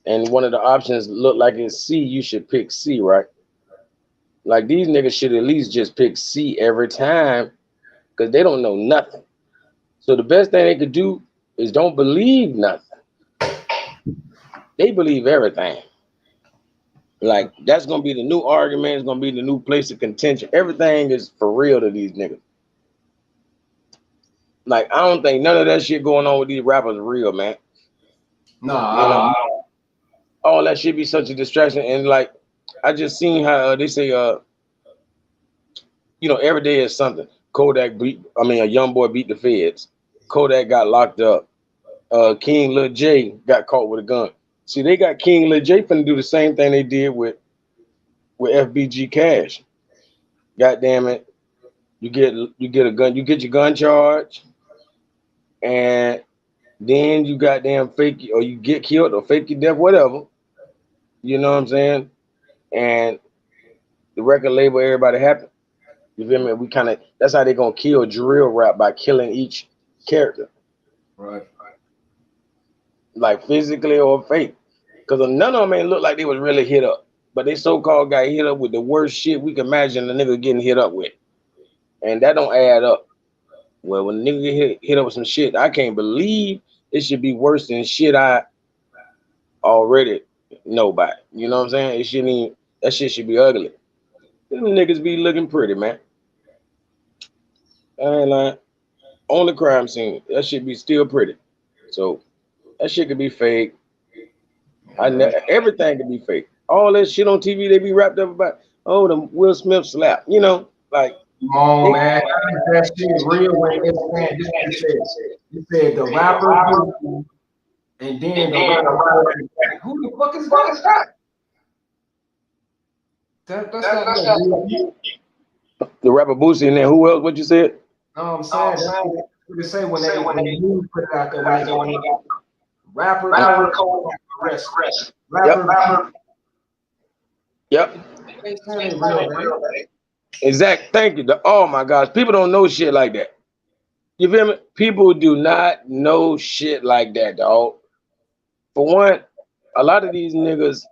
and one of the options look like it's C, you should pick C, right? Like these niggas should at least just pick C every time because they don't know nothing. So the best thing they could do is don't believe nothing. They believe everything. Like that's gonna be the new argument. It's gonna be the new place of contention. Everything is for real to these niggas. Like I don't think none of that shit going on with these rappers is real, man. Nah. All that shit be such a distraction. And like I just seen how they say you know, every day is something. A young boy beat the feds. Kodak got locked up. King Lil J got caught with a gun. See, they got King Lil J finna do the same thing they did with FBG Cash. God damn it. You get a gun, you get your gun charge, and then you goddamn fake or you get killed or fake your death, whatever. You know what I'm saying? And the record label, everybody happy. You feel me? That's how they gonna kill drill rap, by killing each character. Right. Like physically or fake. Because none of them ain't look like they was really hit up. But they so-called got hit up with the worst shit we can imagine a nigga getting hit up with. And that don't add up. Well, when a nigga get hit up with some shit, I can't believe it should be worse than shit I already know about. You know what I'm saying? That shit should be ugly. Them niggas be looking pretty, man. I ain't lying. On the crime scene, that shit be still pretty. So that shit could be fake. Everything could be fake. All that shit on TV, they be wrapped up about, oh, the Will Smith slap. You know, like. Oh man, that shit real when it said the rapper and then the rapper. Who the fuck is that? That's not real. The rapper Boosie and then who else? What you said? No, I'm saying that's what they say when they news put it out there when they got rapper arrest. Yep. Exactly. Thank you. Oh my gosh, people don't know shit like that. You feel me? People do not know shit like that, dog. For one, a lot of these niggas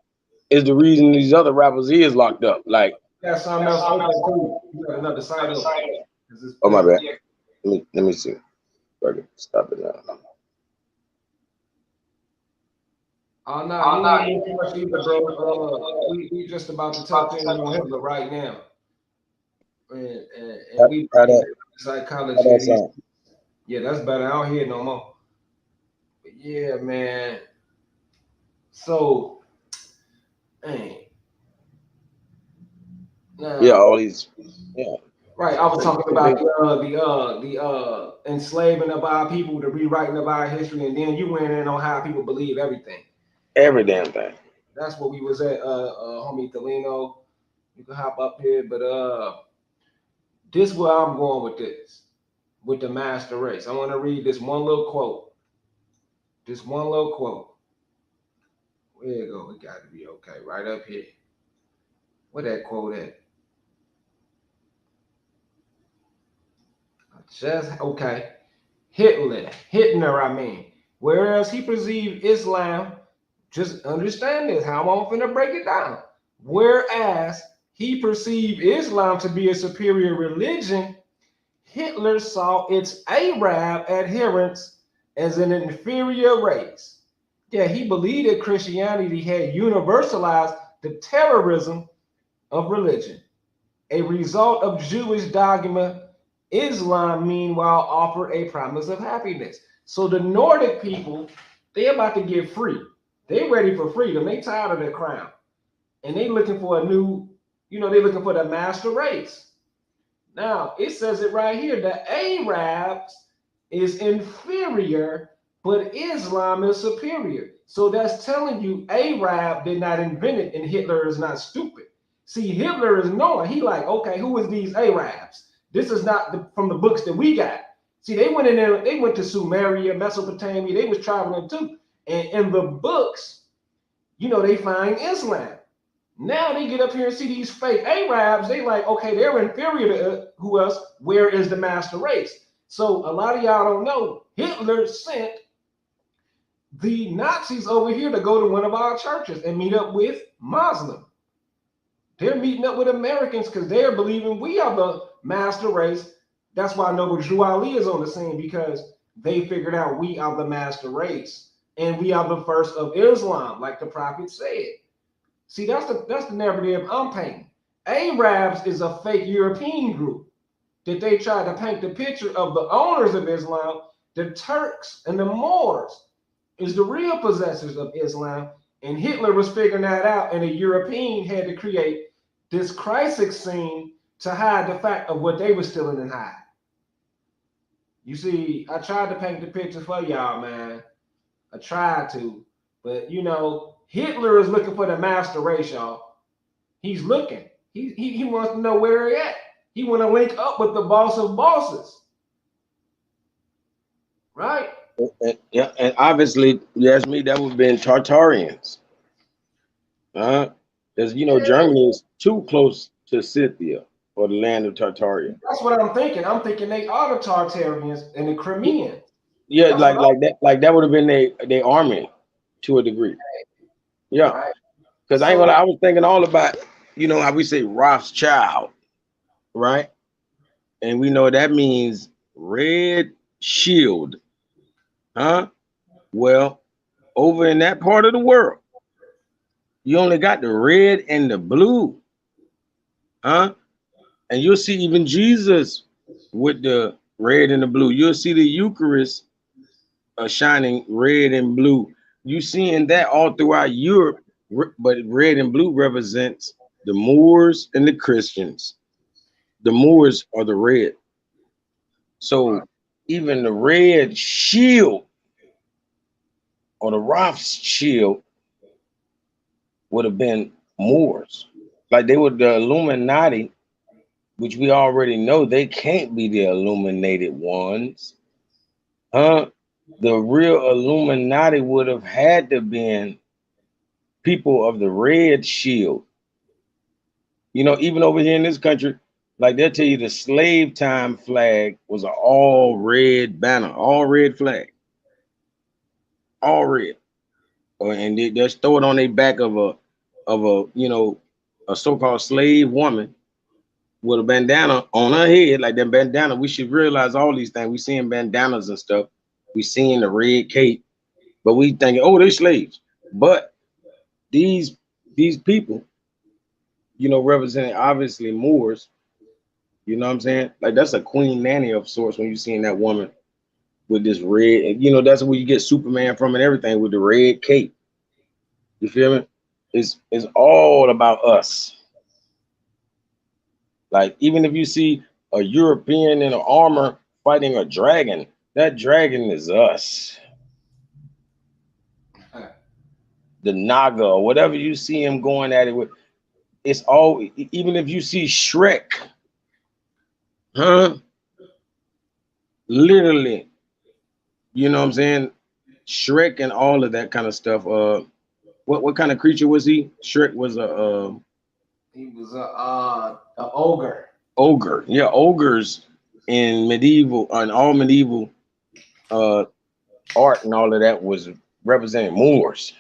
is the reason these other rappers is locked up. Like, that's something else open. You got another side of it. Oh my bad. Let me see. Okay, stop it now. Oh no, you ain't too much either, bro. We just about to touch in on Hitler right now. And we psychology. Yeah, that's better. I don't hear it no more. But yeah, man. So, Yeah, all these. Yeah. Right, I was talking about the enslaving of our people, the rewriting of our history, and then you went in on how people believe everything. Every damn thing. That's what we was at, homie Thelino. You can hop up here, but this is where I'm going with this, with the master race. I want to read this one little quote. This one little quote. Where you go? It got to be okay. Right up here. Where that quote at? Just okay. Hitler, I mean. Whereas he perceived Islam, just understand this, how I'm finna break it down. Whereas he perceived Islam to be a superior religion, Hitler saw its Arab adherents as an inferior race. Yeah, he believed that Christianity had universalized the terrorism of religion. A result of Jewish dogma, Islam, meanwhile, offered a promise of happiness. So the Nordic people, they're about to get free. They're ready for freedom. They tired of their crown. And they looking for a new, they're looking for the master race. Now, it says it right here. The Arabs is inferior, but Islam is superior. So that's telling you Arab did not invent it and Hitler is not stupid. See, Hitler is knowing. He like, okay, who is these Arabs? This is not from the books that we got. See, they went in there, they went to Sumeria, Mesopotamia, they was traveling too. And in the books, they find Islam. Now they get up here and see these fake Arabs. They like, okay, they're inferior to who else? Where is the master race? So a lot of y'all don't know, Hitler sent the Nazis over here to go to one of our churches and meet up with Muslims. They're meeting up with Americans because they're believing we are the master race. That's why Noble Drew Ali is on the scene, because they figured out we are the master race and we are the first of Islam, like the prophet said. See, that's the narrative I'm painting. Arabs is a fake European group that they tried to paint the picture of the owners of Islam. The Turks and the Moors is the real possessors of Islam, and Hitler was figuring that out, and the European had to create this crisis scene to hide the fact of what they were stealing and hiding. You see, I tried to paint the picture for y'all, man. I tried to, but Hitler is looking for the master race, y'all. He's looking. He wants to know where they're at. He want to link up with the boss of bosses. Right? And obviously, you ask me, that would have been Tartarians. Because Germany is too close to Scythia, or the land of Tartaria. That's what I'm thinking. I'm thinking they are the Tartarians and the Crimeans. Yeah, that would have been their army to a degree. Yeah. Because I ain't gonna lie, I was thinking all about, how we say Rothschild, right? And we know that means red shield. Well, over in that part of the world, you only got the red and the blue. And you'll see even Jesus with the red and the blue. You'll see the Eucharist shining red and blue. You seeing that all throughout Europe, but red and blue represents the Moors and the Christians. The Moors are the red. So even the red shield or the Rothschild would have been Moors. Like they were the Illuminati, which we already know they can't be the illuminated ones. The real Illuminati would have had to been people of the red shield. Even over here in this country, like they'll tell you the slave time flag was an all red banner, all red flag, all red. And they just throw it on their back of a so-called slave woman with a bandana on her head, like that bandana. We should realize all these things. We seeing bandanas and stuff. We seeing the red cape, but we thinking, oh, they're slaves. But these people, representing obviously Moors, you know what I'm saying? Like that's a queen nanny of sorts when you seeing that woman with this red, and that's where you get Superman from and everything with the red cape. You feel me? It's all about us. Like, even if you see a European in armor fighting a dragon, that dragon is us. The Naga, or whatever you see him going at it with, it's all, even if you see Shrek, literally, you know what I'm saying? Shrek and all of that kind of stuff. What kind of creature was he? Shrek was he was a ogre. Ogre. Yeah, ogres in medieval and all medieval art and all of that was representing Moors.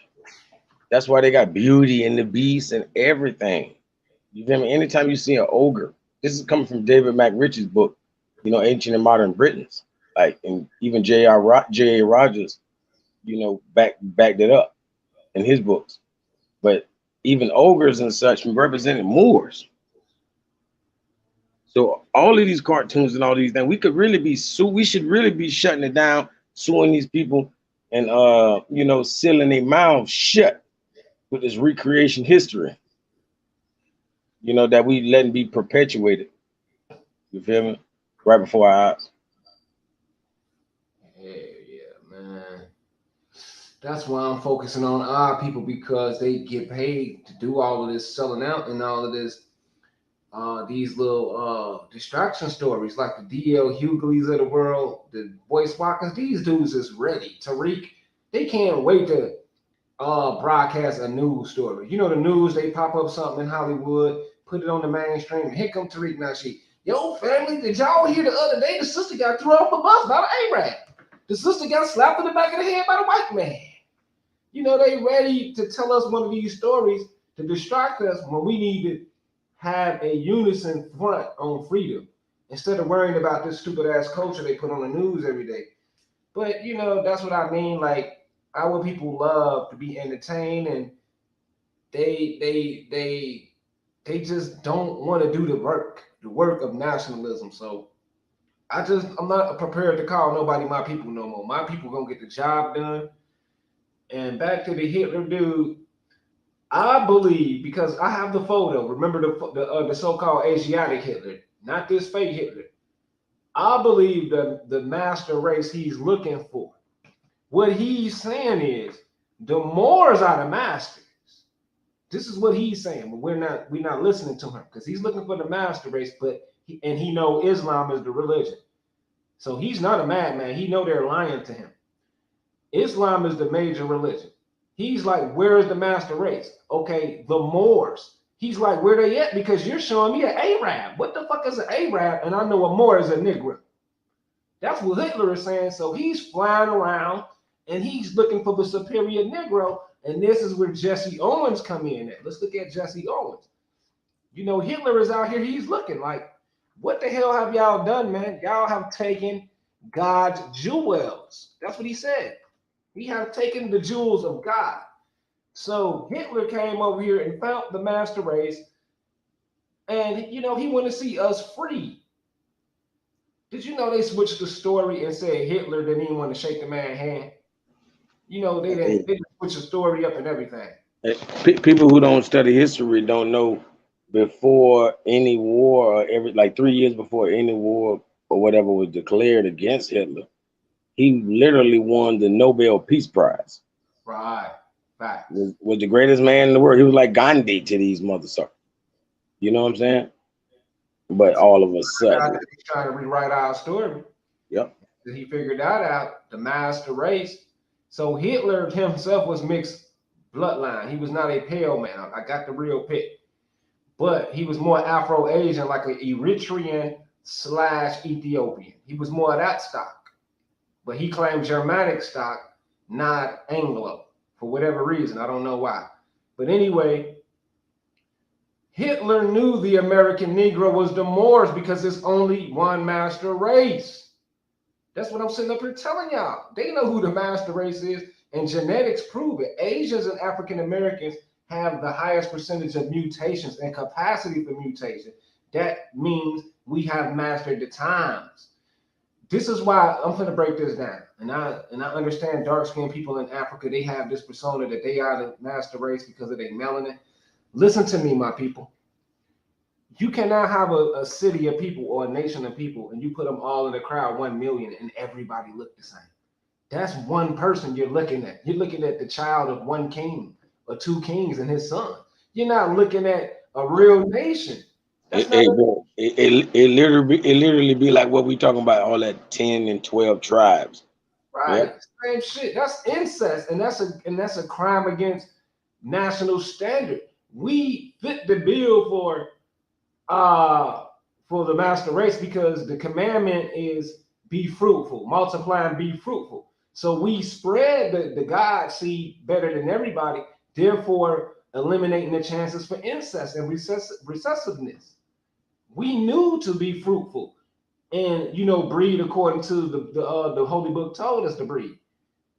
That's why they got Beauty and the Beast and everything. You feel me? Anytime you see an ogre, this is coming from David McRitch's book, you know, Ancient and Modern Britons. Like, and even J.A. Rogers, you know, backed it up in his books. But even ogres and such represented Moors. So all of these cartoons and all these things, we should really be shutting it down, suing these people, and you know, sealing their mouths shut with this recreation history, you know, that we letting be perpetuated. You feel me? Right before our eyes. Yeah, man. That's why I'm focusing on our people, because they get paid to do all of this selling out and all of this, these little distraction stories like the D.L. Hugleys of the world, the Boyce Watkins. These dudes is ready. Tariq, they can't wait to broadcast a news story. You know, the news, they pop up something in Hollywood, put it on the mainstream, and here come Tariq Nasheed. Yo, family, did y'all hear the other day the sister got thrown off the bus by the Arab? The sister got slapped in the back of the head by the white man. You know, they ready to tell us one of these stories to distract us when we need to have a unison front on freedom instead of worrying about this stupid ass culture they put on the news every day. But, you know, that's what I mean. Like, our people love to be entertained, and they just don't want to do the work of nationalism. So I'm not prepared to call nobody my people no more. My people gonna get the job done. And back to the Hitler dude, I believe, because I have the photo. Remember the so-called Asiatic Hitler, not this fake Hitler. I believe the master race he's looking for. What he's saying is the Moors are the masters. This is what he's saying, but we're not listening to him because he's looking for the master race, but he know Islam is the religion. So he's not a madman. He know they're lying to him. Islam is the major religion. He's like, where is the master race? Okay, the Moors. He's like, where they at? Because you're showing me an Arab. What the fuck is an Arab? And I know a Moor is a Negro. That's what Hitler is saying. So he's flying around and he's looking for the superior Negro. And this is where Jesse Owens come in at. Let's look at Jesse Owens. You know, Hitler is out here. He's looking like, what the hell have y'all done, man? Y'all have taken God's jewels. That's what he said. He have taken the jewels of God. So Hitler came over here and found the master race. And, you know, he wanted to see us free. Did you know they switched the story and said Hitler didn't even want to shake the man's hand? You know, they didn't switch the story up and everything. People who don't study history don't know before any war, or like 3 years before any war or whatever was declared against Hitler, he literally won the Nobel Peace Prize. Right. Was the greatest man in the world. He was like Gandhi to these motherfuckers. You know what I'm saying? But all of a sudden, he's trying to rewrite our story. Yep. He figured that out, the master race. So Hitler himself was mixed bloodline. He was not a pale man. I got the real pic. But he was more Afro-Asian, like an Eritrean/Ethiopian. He was more of that stock. But he claimed Germanic stock, not Anglo, for whatever reason. I don't know why. But anyway, Hitler knew the American Negro was the Moors because there's only one master race. That's what I'm sitting up here telling y'all. They know who the master race is, and genetics prove it. Asians and African Americans have the highest percentage of mutations and capacity for mutation. That means we have mastered the times. This is why I'm going to break this down. And I understand dark-skinned people in Africa, they have this persona that they are the master race because of their melanin. Listen to me, my people. You cannot have a city of people or a nation of people and you put them all in the crowd, 1 million, and everybody look the same. That's one person you're looking at. You're looking at the child of one king or 2 kings and his son. You're not looking at a real nation. That's It, not it, it literally be like what we talking about, all that 10 and 12 tribes. right. Yep. Same shit. That's incest, and that's a crime against national standard. We fit the bill for the master race because the commandment is be fruitful, multiply and be fruitful. So we spread the God seed better than everybody, therefore eliminating the chances for incest and recessiveness. We knew to be fruitful and breed according to the holy book told us to breed.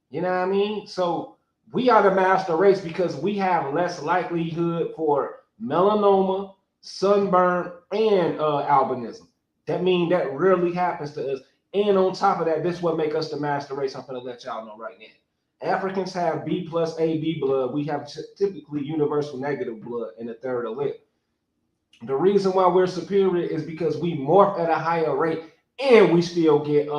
You know what I mean? So we are the master race because we have less likelihood for melanoma, sunburn, and albinism. That means that rarely happens to us. And on top of that, this what make us the master race. I'm gonna let y'all know right now. Africans have B plus AB blood. We have typically universal negative blood in the third allele. The reason why we're superior is because we morph at a higher rate and we still get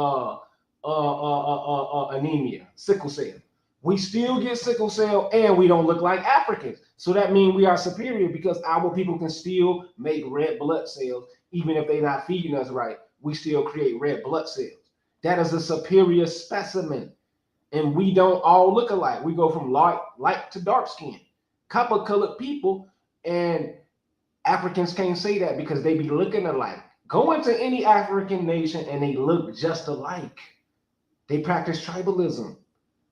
anemia, sickle cell. We still get sickle cell and we don't look like Africans. So that means we are superior because our people can still make red blood cells, even if they're not feeding us right. We still create red blood cells. That is a superior specimen. And we don't all look alike. We go from light to dark skin. Copper colored people and Africans can't say that because they be looking alike. Go into any African nation and they look just alike. They practice tribalism.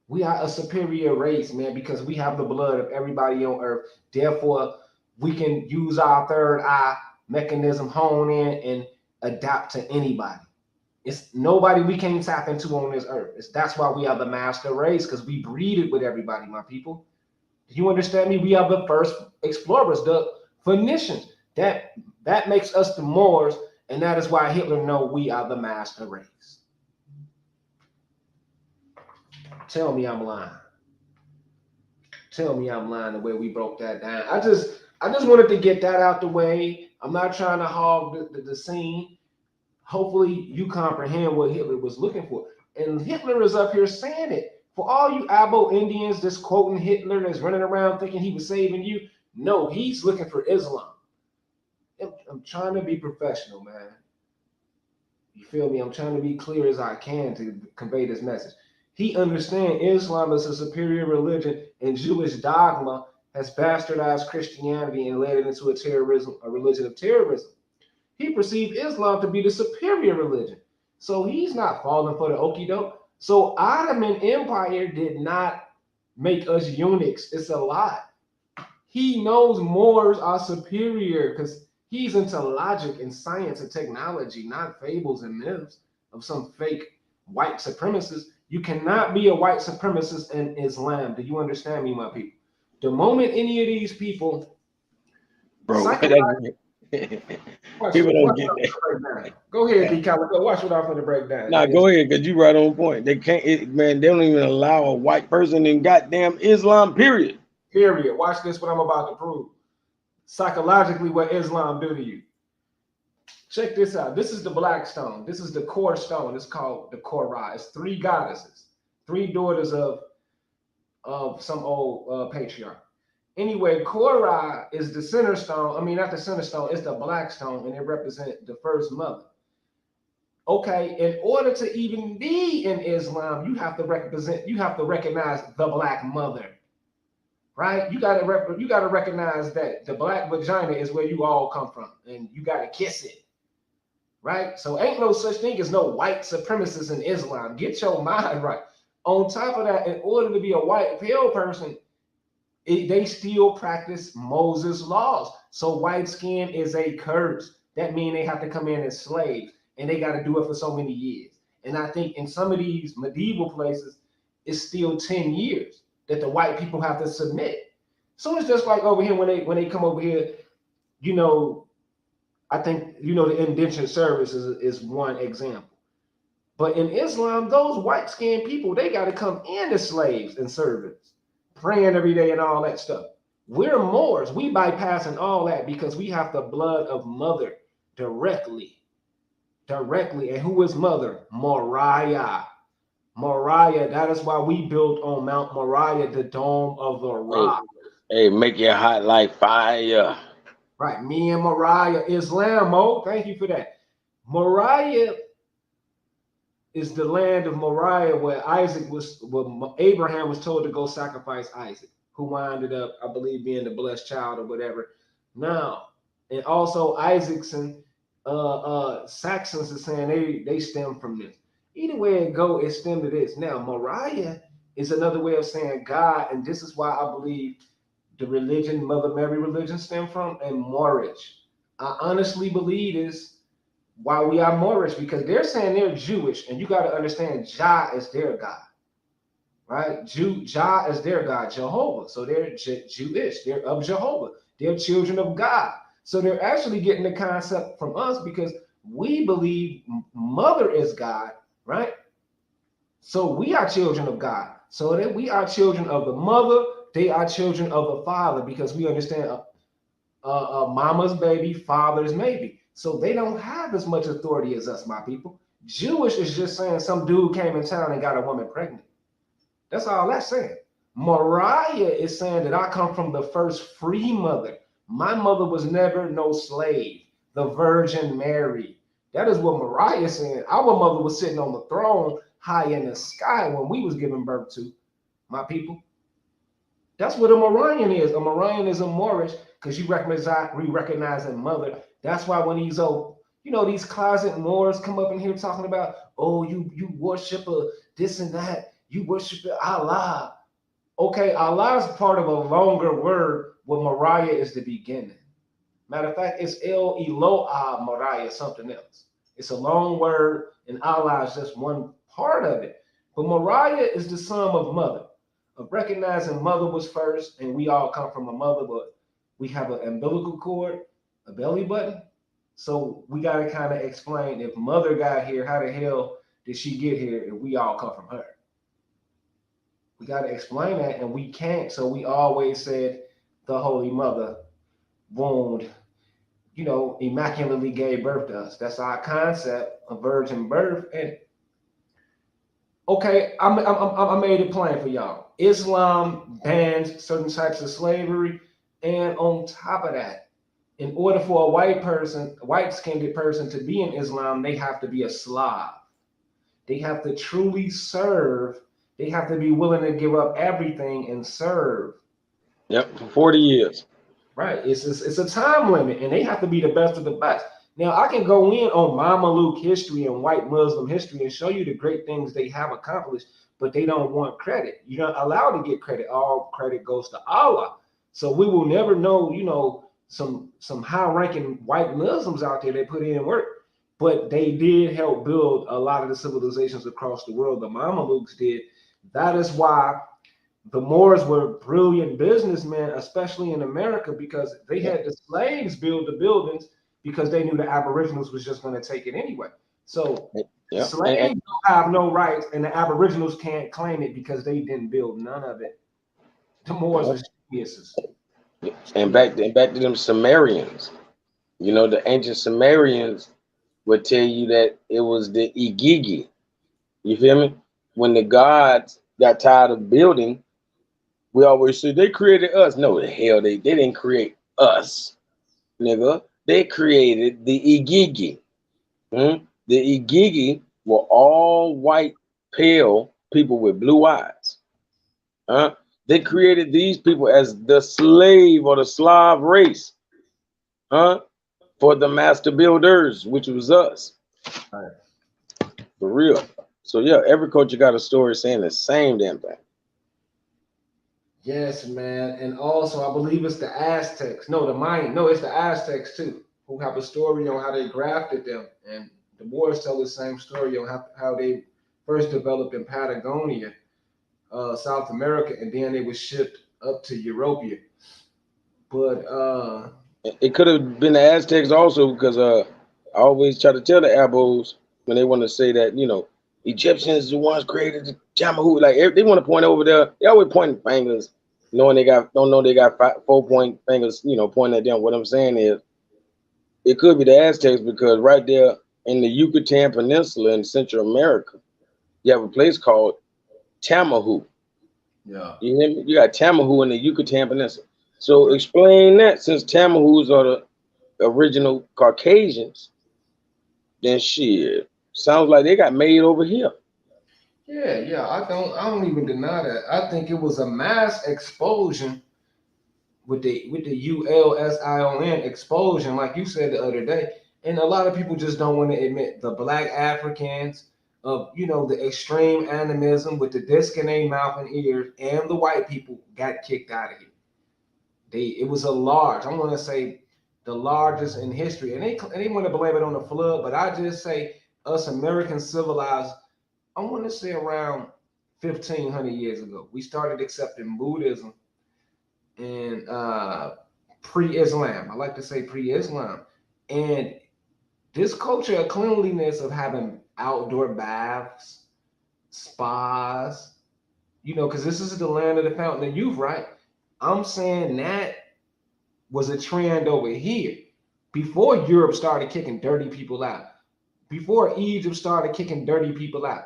We are a superior race, man, because we have the blood of everybody on earth. Therefore, we can use our third eye mechanism, hone in, and adapt to anybody. It's nobody we can't tap into on this earth. That's why we are the master race, because we breeded with everybody, my people. Do you understand me? We are the first explorers, the Phoenicians. That makes us the Moors, and that is why Hitler knows we are the master race. Tell me I'm lying. Tell me I'm lying the way we broke that down. I just wanted to get that out the way. I'm not trying to hog the scene. Hopefully you comprehend what Hitler was looking for. And Hitler is up here saying it. For all you Abo Indians just quoting Hitler that's running around thinking he was saving you, no, he's looking for Islam. I'm trying to be professional, man. You feel me? I'm trying to be clear as I can to convey this message. He understands Islam is a superior religion and Jewish dogma has bastardized Christianity and led it into a religion of terrorism. He perceived Islam to be the superior religion. So he's not falling for the okie doke. So Ottoman Empire did not make us eunuchs. It's a lie. He knows Moors are superior because he's into logic and science and technology, not fables and myths of some fake white supremacists. You cannot be a white supremacist in Islam. Do you understand me, my people? The moment any of these people, bro, people don't get that. Go ahead, D. Callaway. Watch what I'm going to break down. Nah, go ahead, because you right on point. They can't, man, they don't even allow a white person in goddamn Islam, period. Period. Watch this, what I'm about to prove. Psychologically, what Islam do to you. Check this out. This is the black stone. This is the core stone. It's called the Korah. It's 3 goddesses, 3 daughters of some old patriarch. Anyway, Korah is the center stone. I mean, not the center stone. It's the black stone, and it represents the first mother. Okay, in order to even be in Islam, you have to recognize the black mother, right? You gotta recognize that the black vagina is where you all come from, and you gotta kiss it. Right? So ain't no such thing as no white supremacists in Islam. Get your mind right. On top of that, in order to be a white pale person, they still practice Moses' laws. So white skin is a curse. That means they have to come in as slaves, and they got to do it for so many years. And I think in some of these medieval places, it's still 10 years that the white people have to submit. So it's just like over here when they come over here, you know, I think, you know, the indentured service is one example. But in Islam, those white-skinned people, they got to come in as slaves and servants, praying every day and all that stuff. We're Moors. We bypassing all that because we have the blood of mother directly. And who is mother? Moriah. That is why we built on Mount Moriah, the dome of the rock. Hey, make it hot like fire. Right, me and Moriah, Islam, thank you for that. Moriah is the land of Moriah where Abraham was told to go sacrifice Isaac, who winded up, I believe, being the blessed child or whatever. Now, and also Isaacson, Saxons are saying they stem from this. Either way it go, it stemmed to this. Now, Moriah is another way of saying God, and this is why I believe the religion, Mother Mary religion, stem from, and Moorish. I honestly believe this why we are Moorish, because they're saying they're Jewish, and you got to understand Jah is their God, right? Jah is their God, Jehovah. So they're Jewish, they're of Jehovah, they're children of God. So they're actually getting the concept from us because we believe mother is God, right? So we are children of God. So that we are children of the mother, they are children of the father, because we understand mama's baby, father's maybe. So they don't have as much authority as us, my people. Jewish is just saying some dude came in town and got a woman pregnant. That's all that's saying. Moriah is saying that I come from the first free mother. My mother was never no slave, the Virgin Mary. That is what Moriah is saying. Our mother was sitting on the throne high in the sky when we was giving birth to, my people. That's what a Morian is. A Morian is a Moorish because we recognize a mother. That's why when these these closet Moors come up in here talking about, oh, you worship this and that, you worship Allah. Okay, Allah is part of a longer word where Moriah is the beginning. Matter of fact, it's El Eloah Moriah, something else. It's a long word, and Allah is just one part of it. But Moriah is the sum of mother, of recognizing mother was first, and we all come from a mother, but we have an umbilical cord, a belly button. So we got to kind of explain, if mother got here, how the hell did she get here if we all come from her? We got to explain that, and we can't. So we always said the Holy Mother wound, immaculately gave birth to us. That's our concept of virgin birth. And okay, I made it plain for y'all. Islam bans certain types of slavery, and on top of that, in order for a white-skinned person to be in Islam, they have to be a Slav. They have to truly serve. They have to be willing to give up everything and serve. Yep, for 40 years. Right. It's a time limit, and they have to be the best of the best. Now, I can go in on Mameluke history and white Muslim history and show you the great things they have accomplished, but they don't want credit. You're not allowed to get credit. All credit goes to Allah. So we will never know, some high-ranking white Muslims out there that put in work, but they did help build a lot of the civilizations across the world. The Mamelukes did. That is why the Moors were brilliant businessmen, especially in America, because they had the slaves build the buildings because they knew the Aboriginals was just going to take it anyway. So slaves don't have no rights, and the Aboriginals can't claim it because they didn't build none of it. The Moors were geniuses. And back to them Sumerians. The ancient Sumerians would tell you that it was the Igigi. You feel me? When the gods got tired of building, we always say they created us. No, the hell, they didn't create us, nigga. They created the Igigi. The Igigi were all white, pale people with blue eyes. They created these people as the slave or the Slav race, for the master builders, which was us. Right. For real. So yeah, every culture got a story saying the same damn thing. Yes, man. And also, I believe it's the Aztecs. No, the Mayan. No, it's the Aztecs too, who have a story on how they grafted them. And the Moors tell the same story on how they first developed in Patagonia, South America, and then they were shipped up to Europia. But it could have been the Aztecs also, because I always try to tell the Abos when they want to say that, Egyptians the ones created the Jamahu, like they want to point over there. They always pointing fingers. knowing don't know they got 4-point fingers, pointing at them. What I'm saying is, it could be the Aztecs because right there in the Yucatan Peninsula in Central America, you have a place called Tamahu. Yeah. You hear me? You got Tamahu in the Yucatan Peninsula. So explain that, since Tamahus are the original Caucasians, then shit. Sounds like they got made over here. Yeah. I don't even deny that. I think it was a mass explosion with the ULSION explosion, like you said the other day. And a lot of people just don't want to admit the black Africans of the extreme animism with the disc in their mouth and ears, and the white people got kicked out of here. It was a large, I want to say the largest in history. And they want to blame it on the flood, but I just say us American civilized, I want to say around 1500 years ago, we started accepting Buddhism and pre-Islam. I like to say pre-Islam. And this culture of cleanliness, of having outdoor baths, spas, because this is the land of the fountain of youth, right? I'm saying that was a trend over here before Europe started kicking dirty people out. Before Egypt started kicking dirty people out,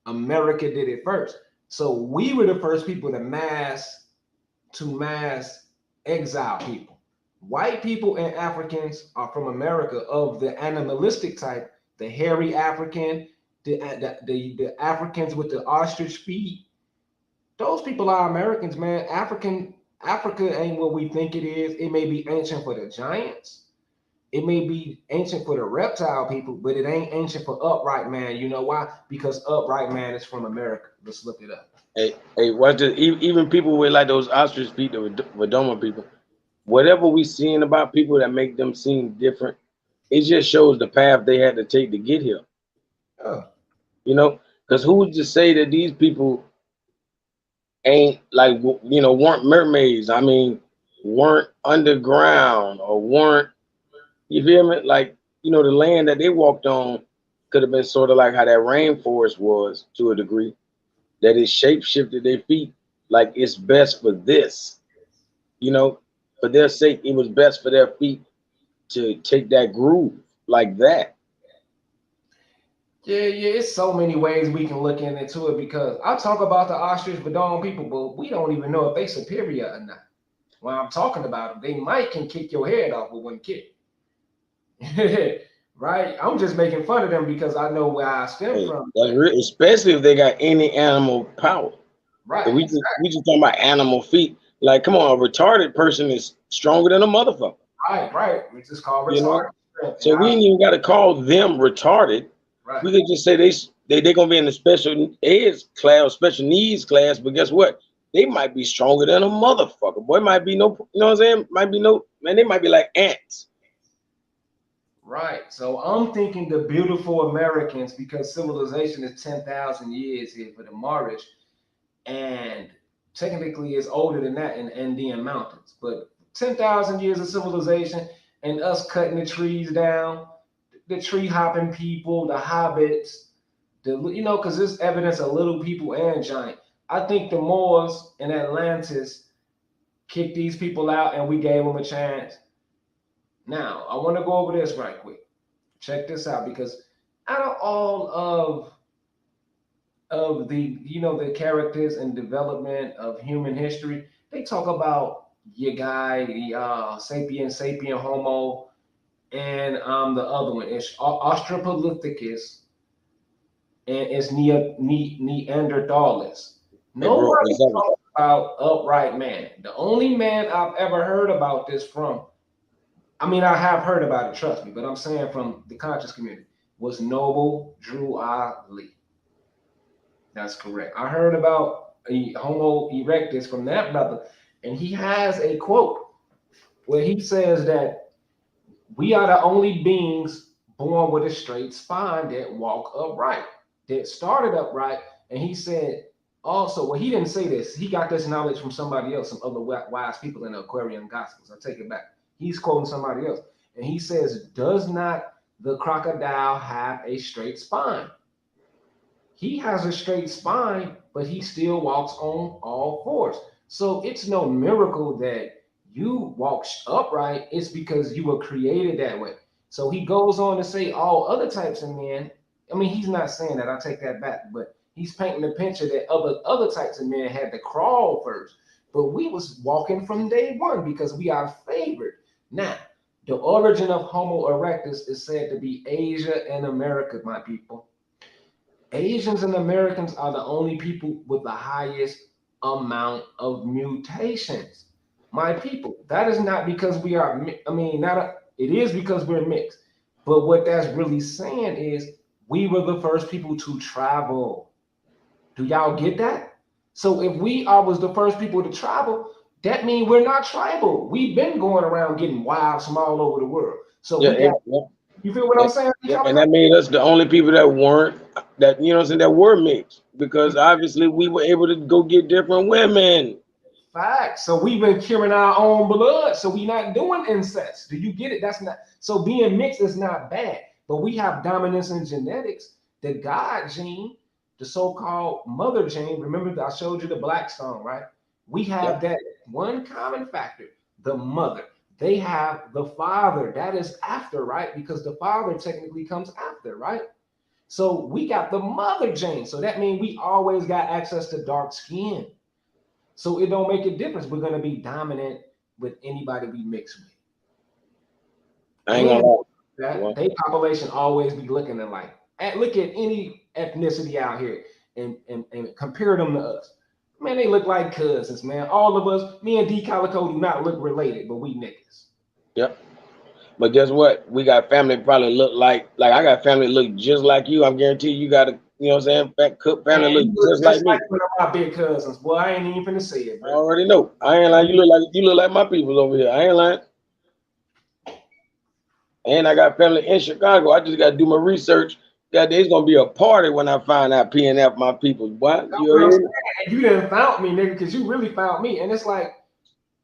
America did it first. So we were the first people to mass exile people. White people and Africans are from America of the animalistic type, the hairy African, the Africans with the ostrich feet. Those people are Americans, man. Africa ain't what we think it is. It may be ancient for the giants. It may be ancient for the reptile people, but it ain't ancient for upright man. You know why? Because upright man is from America. Let's look it up. Hey, watch this. Even people with like those ostrich feet, the Redoma people, whatever we seeing about people that make them seem different, it just shows the path they had to take to get here. Oh. Because who would just say that these people ain't like, weren't mermaids? I mean, weren't underground or weren't, you feel me? Like, the land that they walked on could have been sort of like how that rainforest was to a degree, that it shape shifted their feet. Like, it's best for this, for their sake, it was best for their feet to take that groove like that. Yeah, it's so many ways we can look into it, because I talk about the ostrich Vedon people, but we don't even know if they superior or not. When I'm talking about them, they might can kick your head off with one kick. Right? I'm just making fun of them because I know where I stem from. Especially if they got any animal power. Right. We just talking about animal feet. Like, come on, a retarded person is stronger than a motherfucker. Right. It's just called retarded. So we ain't even got to call them retarded. Right. We could just say they gonna be in the special ed class, special needs class, but guess what? They might be stronger than a motherfucker. Boy, might be no, you know what I'm saying? Might be no, man, they might be like ants. Right. So I'm thinking the beautiful Americans, because civilization is 10,000 years here for the Moorish, and technically it's older than that in the Andean mountains. But 10,000 years of civilization, and us cutting the trees down, the tree hopping people, the hobbits, because there's evidence of little people and giant. I think the Moors in Atlantis kicked these people out, and we gave them a chance. Now, I want to go over this right quick. Check this out, because out of all of the the characters and development of human history, they talk about your guy, the sapien homo, and the other one is Australopithecus, and it's Neanderthalis. Nobody talks about upright man. The only man I've ever heard about this from, I mean, I have heard about it, trust me, but I'm saying from the conscious community, was Noble Drew Ali. That's correct. I heard about a Homo erectus from that brother, and he has a quote where he says that we are the only beings born with a straight spine that walk upright, that started upright. And he said also, well, he didn't say this. He got this knowledge from somebody else, some other wise people in the Aquarian Gospels. I take it back. He's quoting somebody else. And he says, does not the crocodile have a straight spine? He has a straight spine, but he still walks on all fours. So it's no miracle that you walk upright. It's because you were created that way. So he goes on to say all other types of men. I mean, he's not saying that. I take that back, but he's painting the picture that other types of men had to crawl first. But we was walking from day one because we are favored. Now, the origin of Homo erectus is said to be Asia and America, my people. Asians and Americans are the only people with the highest amount of mutations. My people, that is not because we are, I mean, it is because we're mixed. But what that's really saying is we were the first people to travel. Do y'all get that? So if we was the first people to travel, that means we're not tribal. We've been going around getting wives from all over the world. So you feel what I'm saying? Yeah, and that made us the only people that weren't, that, you know what I'm saying, that were mixed. Because obviously we were able to go get different women. Facts. So we've been curing our own blood. So we're not doing incest. Do you get it? That's not, so being mixed is not bad. But we have dominance in genetics. The God gene, the so-called mother gene. Remember, I showed you the Blackstone, right? We have that one common factor, the mother. They have the father. That is after, right? Because the father technically comes after, right? So we got the mother gene. So that means we always got access to dark skin. So it don't make a difference. We're going to be dominant with anybody we mix with. I ain't gonna lie. That they population always be looking alike. Look at any ethnicity out here and compare them to us. Man, they look like cousins, man. All of us, me and D Calico do not look related, but we niggas. Yep. But guess what? We got family probably look like I got family look just like you. I'm guaranteed you got a, you know what I'm saying, family look just like me. One of my big cousins. Boy, I ain't even finna say it, bro. I already know. I ain't lying. You look like my people over here. I ain't lying. And I got family in Chicago. I just got to do my research. There's gonna be a party when I find out PNF my people. What? You didn't found me, nigga, because you really found me. And it's like,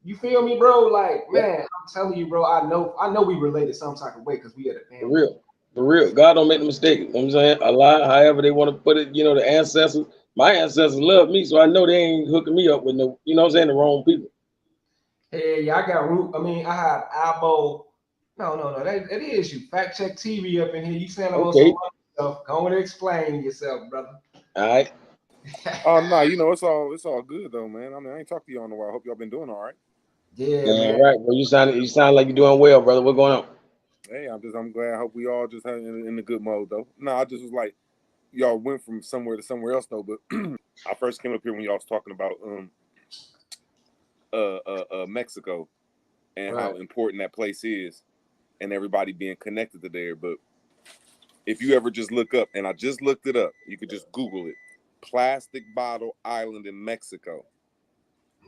you feel me, bro? Like, man, I'm telling you, bro. I know we related some type of way because we had a family. For real. God don't make the mistake. You know what I'm saying? A lot, however they want to put it, you know, the ancestors. My ancestors love me, so I know they ain't hooking me up with no, you know what I'm saying, the wrong people. Hey, yeah, I got root. I mean, I have Albo. No. That is you. Fact check TV up in here. You saying about some stuff. Go on and explain yourself, brother. All right. Oh no, you know it's all good though, man. I mean, I ain't talked to y'all in a while. I hope y'all been doing all right. Yeah, man. Right. Well, you sound like you're doing well, brother. What's going on? Hey, I'm glad. I hope we all just in a good mode though. No, I just was like, y'all went from somewhere to somewhere else though. But I first came up here when y'all was talking about Mexico and how important that place is, and everybody being connected to there. But if you ever just look up, and I just looked it up, you could just Google it. Plastic Bottle Island in Mexico.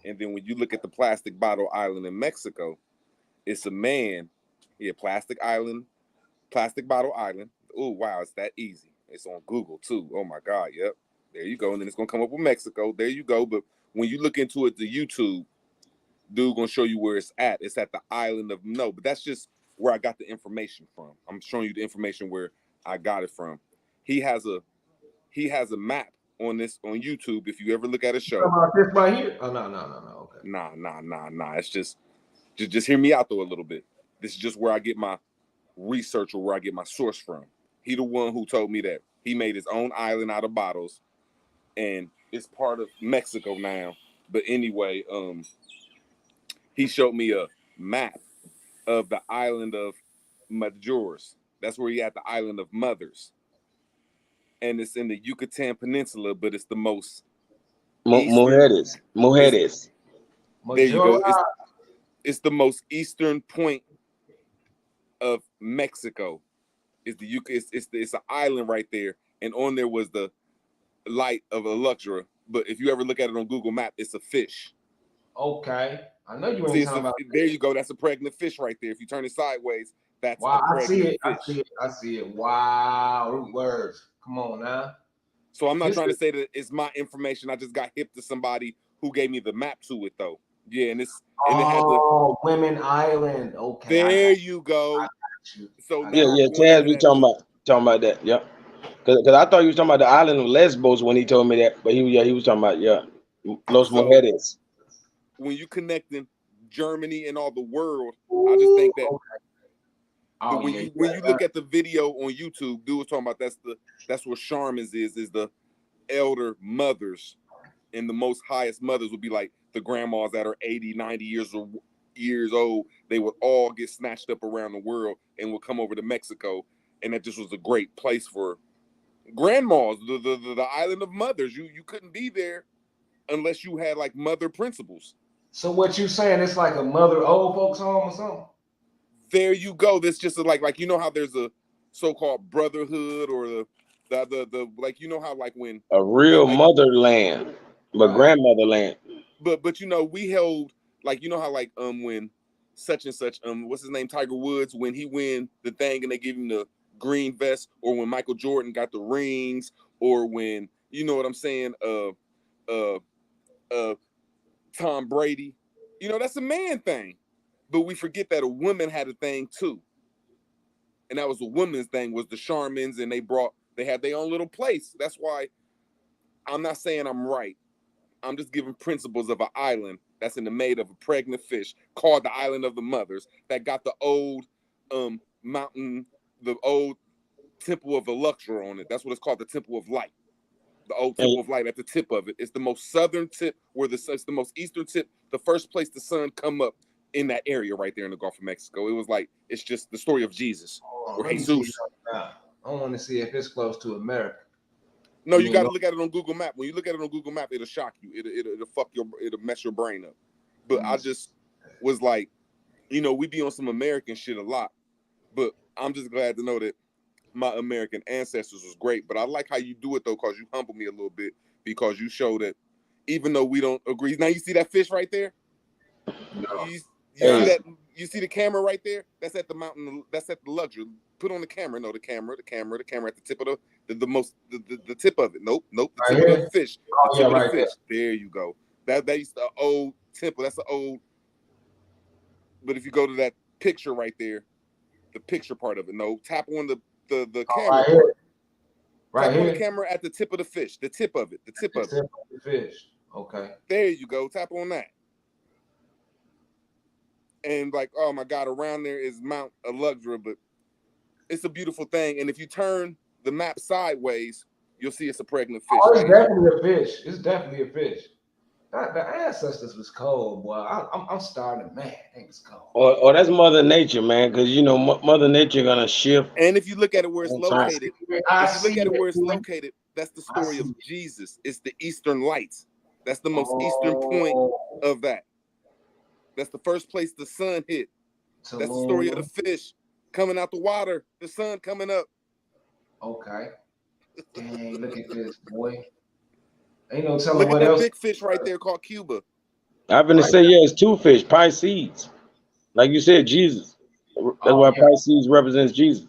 And then when you look at the Plastic Bottle Island in Mexico, it's a man. Yeah, Plastic Bottle Island. Oh, wow, it's that easy. It's on Google too. Oh my God, yep. There you go. And then it's gonna come up with Mexico. There you go. But when you look into it, the YouTube, dude gonna show you where it's at. It's at the island of but that's just where I got the information from. I'm showing you the information where I got it from. He has a map on YouTube. If you ever look at a show. About this right here? Oh no. Okay. Nah. It's just hear me out though a little bit. This is just where I get my research or where I get my source from. He the one who told me that he made his own island out of bottles, and it's part of Mexico now. But anyway, he showed me a map of the island of Majores. That's where he had the island of Mothers. And it's in the Yucatan Peninsula, but it's the most Mujeres. There you go. It's the most eastern point of Mexico. It's an island right there, and on there was the light of a luxury. But if you ever look at it on Google Maps, it's a fish. Okay, I know you ain't talking about. There you go. That's a pregnant fish right there. If you turn it sideways, that's wow. A pregnant fish. I see it. Wow, words. Come on now. So I'm not trying to say that it's my information. I just got hip to somebody who gave me the map to it though. Yeah, and it had the Women Island. Okay. There you go. So Taz, we talking about that. Yeah, because I thought you was talking about the island of Lesbos when he told me that, but he was talking about Los Mujeres. when you connecting Germany and all the world, I just think that when you look at the video on YouTube, dude was talking about that's what shamans is the elder mothers, and the most highest mothers would be like the grandmas that are 80, 90 years old. They would all get snatched up around the world and would come over to Mexico, and that just was a great place for grandmas, the island of mothers. You couldn't be there unless you had like mother principles. So what you saying? It's like a mother old folks home or something? There you go. This just like you know how there's a so-called brotherhood or the like, you know how like when a real like, motherland, but grandmotherland. But you know, we held like, you know how like when such and such what's his name, Tiger Woods, when he win the thing and they give him the green vest, or when Michael Jordan got the rings, or when, you know what I'm saying, Tom Brady, you know, that's a man thing. But we forget that a woman had a thing too, and that was a woman's thing, was the shamans, and they had their own little place. That's why I'm not saying I'm right. I'm just giving principles of an island that's in the made of a pregnant fish called the Island of the Mothers, that got the old mountain, the old Temple of Electra on it. That's what it's called, the Temple of Light. The old Temple of Light at the tip of it. It's the most southern tip, it's the most eastern tip, the first place the sun come up in that area right there in the Gulf of Mexico. It was like, it's just the story of Jesus or Jesus. I want to see if it's close to America. No, you got to look at it on Google Map. When you look at it on Google Map, it'll shock you. It'll mess your brain up. But I just was like, you know, we be on some American shit a lot, but I'm just glad to know that my American ancestors was great. But I like how you do it though, because you humble me a little bit, because you show that even though we don't agree. Now you see that fish right there? No. You see that? You see the camera right there? That's at the mountain. That's at the luxury. Put on the camera. No, the camera at the tip of the tip of it. Nope. The tip of the fish. The tip of the fish. There you go. That used to old temple. That's an old. But if you go to that picture right there, the picture part of it. No, tap on the camera part. Tap on the camera at the tip of the fish. The tip of it. The tip of it. The fish. Okay. There you go. Tap on that. And like, oh my God, around there is Mount Electra, but it's a beautiful thing. And if you turn the map sideways, you'll see it's a pregnant fish. Oh, it's definitely a fish. It's definitely a fish. The ancestors was cold, boy. I'm starting, man. It was cold. Or that's Mother Nature, man, because you know Mother Nature gonna shift. And if you look at it where it's located, that's the story of Jesus. It's the Eastern Lights. That's the most eastern point of that. That's the first place the sun hit. That's the story of the fish coming out the water, the sun coming up. Okay. Dang, look at this, boy. Ain't no telling what else. Look at that big fish right there called Cuba. I'm gonna say, yeah, it's two fish, Pisces. Like you said, Jesus. That's why Pisces represents Jesus.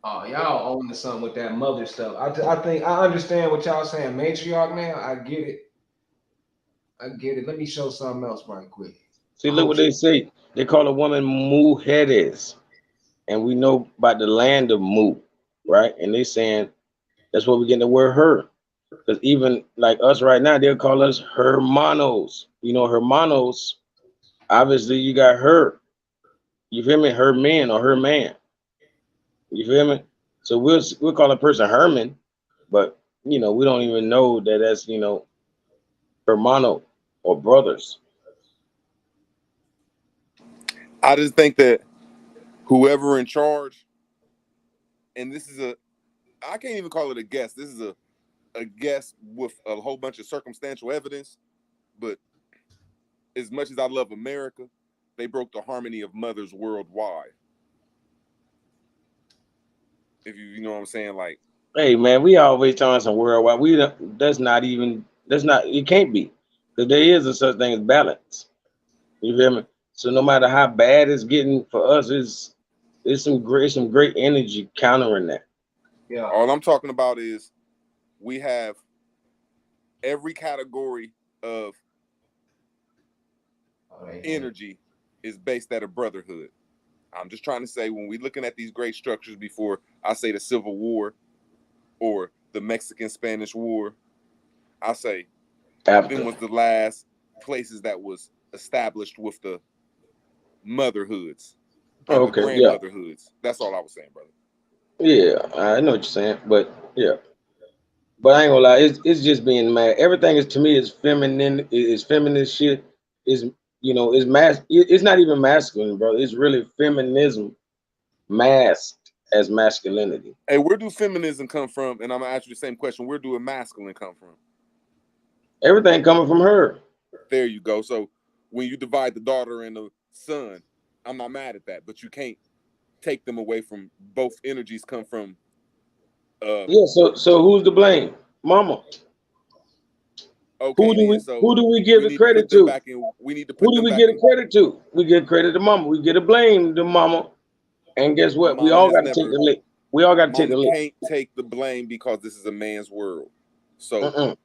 Oh, y'all own to something with that mother stuff. I think I understand what y'all saying. Matriarch now, I get it. Let me show something else right quick. See, look what they say. They call a woman mujeres. And we know about the land of Mu, right? And they saying that's where we get the word her. Because even like us right now, they'll call us hermanos. You know, hermanos, obviously you got her. You feel me? Her man or her man. You feel me? So we'll call a person Herman, but you know, we don't even know that that's, you know, hermano or brothers. I just think that whoever in charge, and this is I can't even call it a guess. This is a guess with a whole bunch of circumstantial evidence. But as much as I love America, they broke the harmony of mothers worldwide. If you know what I'm saying, like, hey man, we always talking some worldwide. It can't be, because there is a such thing as balance. You feel me? So no matter how bad it's getting for us, it's some great energy countering that. Yeah. All I'm talking about is we have every category of energy is based at a brotherhood. I'm just trying to say, when we're looking at these great structures, before I say the Civil War or the Mexican-Spanish War, I say Them was the last places that was established with the motherhoods and the grandmotherhoods. That's all I was saying, brother. Yeah, I know what you're saying, but yeah. But I ain't gonna lie, it's just being mad. Everything is to me is feminine, is feminist shit. Is is it's not even masculine, bro. It's really feminism masked as masculinity. Hey, where do feminism come from? And I'm gonna ask you the same question. Where do a masculine come from? Everything coming from her. There you go. So when you divide the daughter and the son, I'm not mad at that, but you can't take them away from both energies come from yeah, so who's to blame? Mama. Okay, who do we give the credit to? We need to put who do we give the credit to? We give credit to mama. We get a blame to mama. And guess what? We all got to take the lick. We all got to take the lick. Can't take the blame because this is a man's world. So,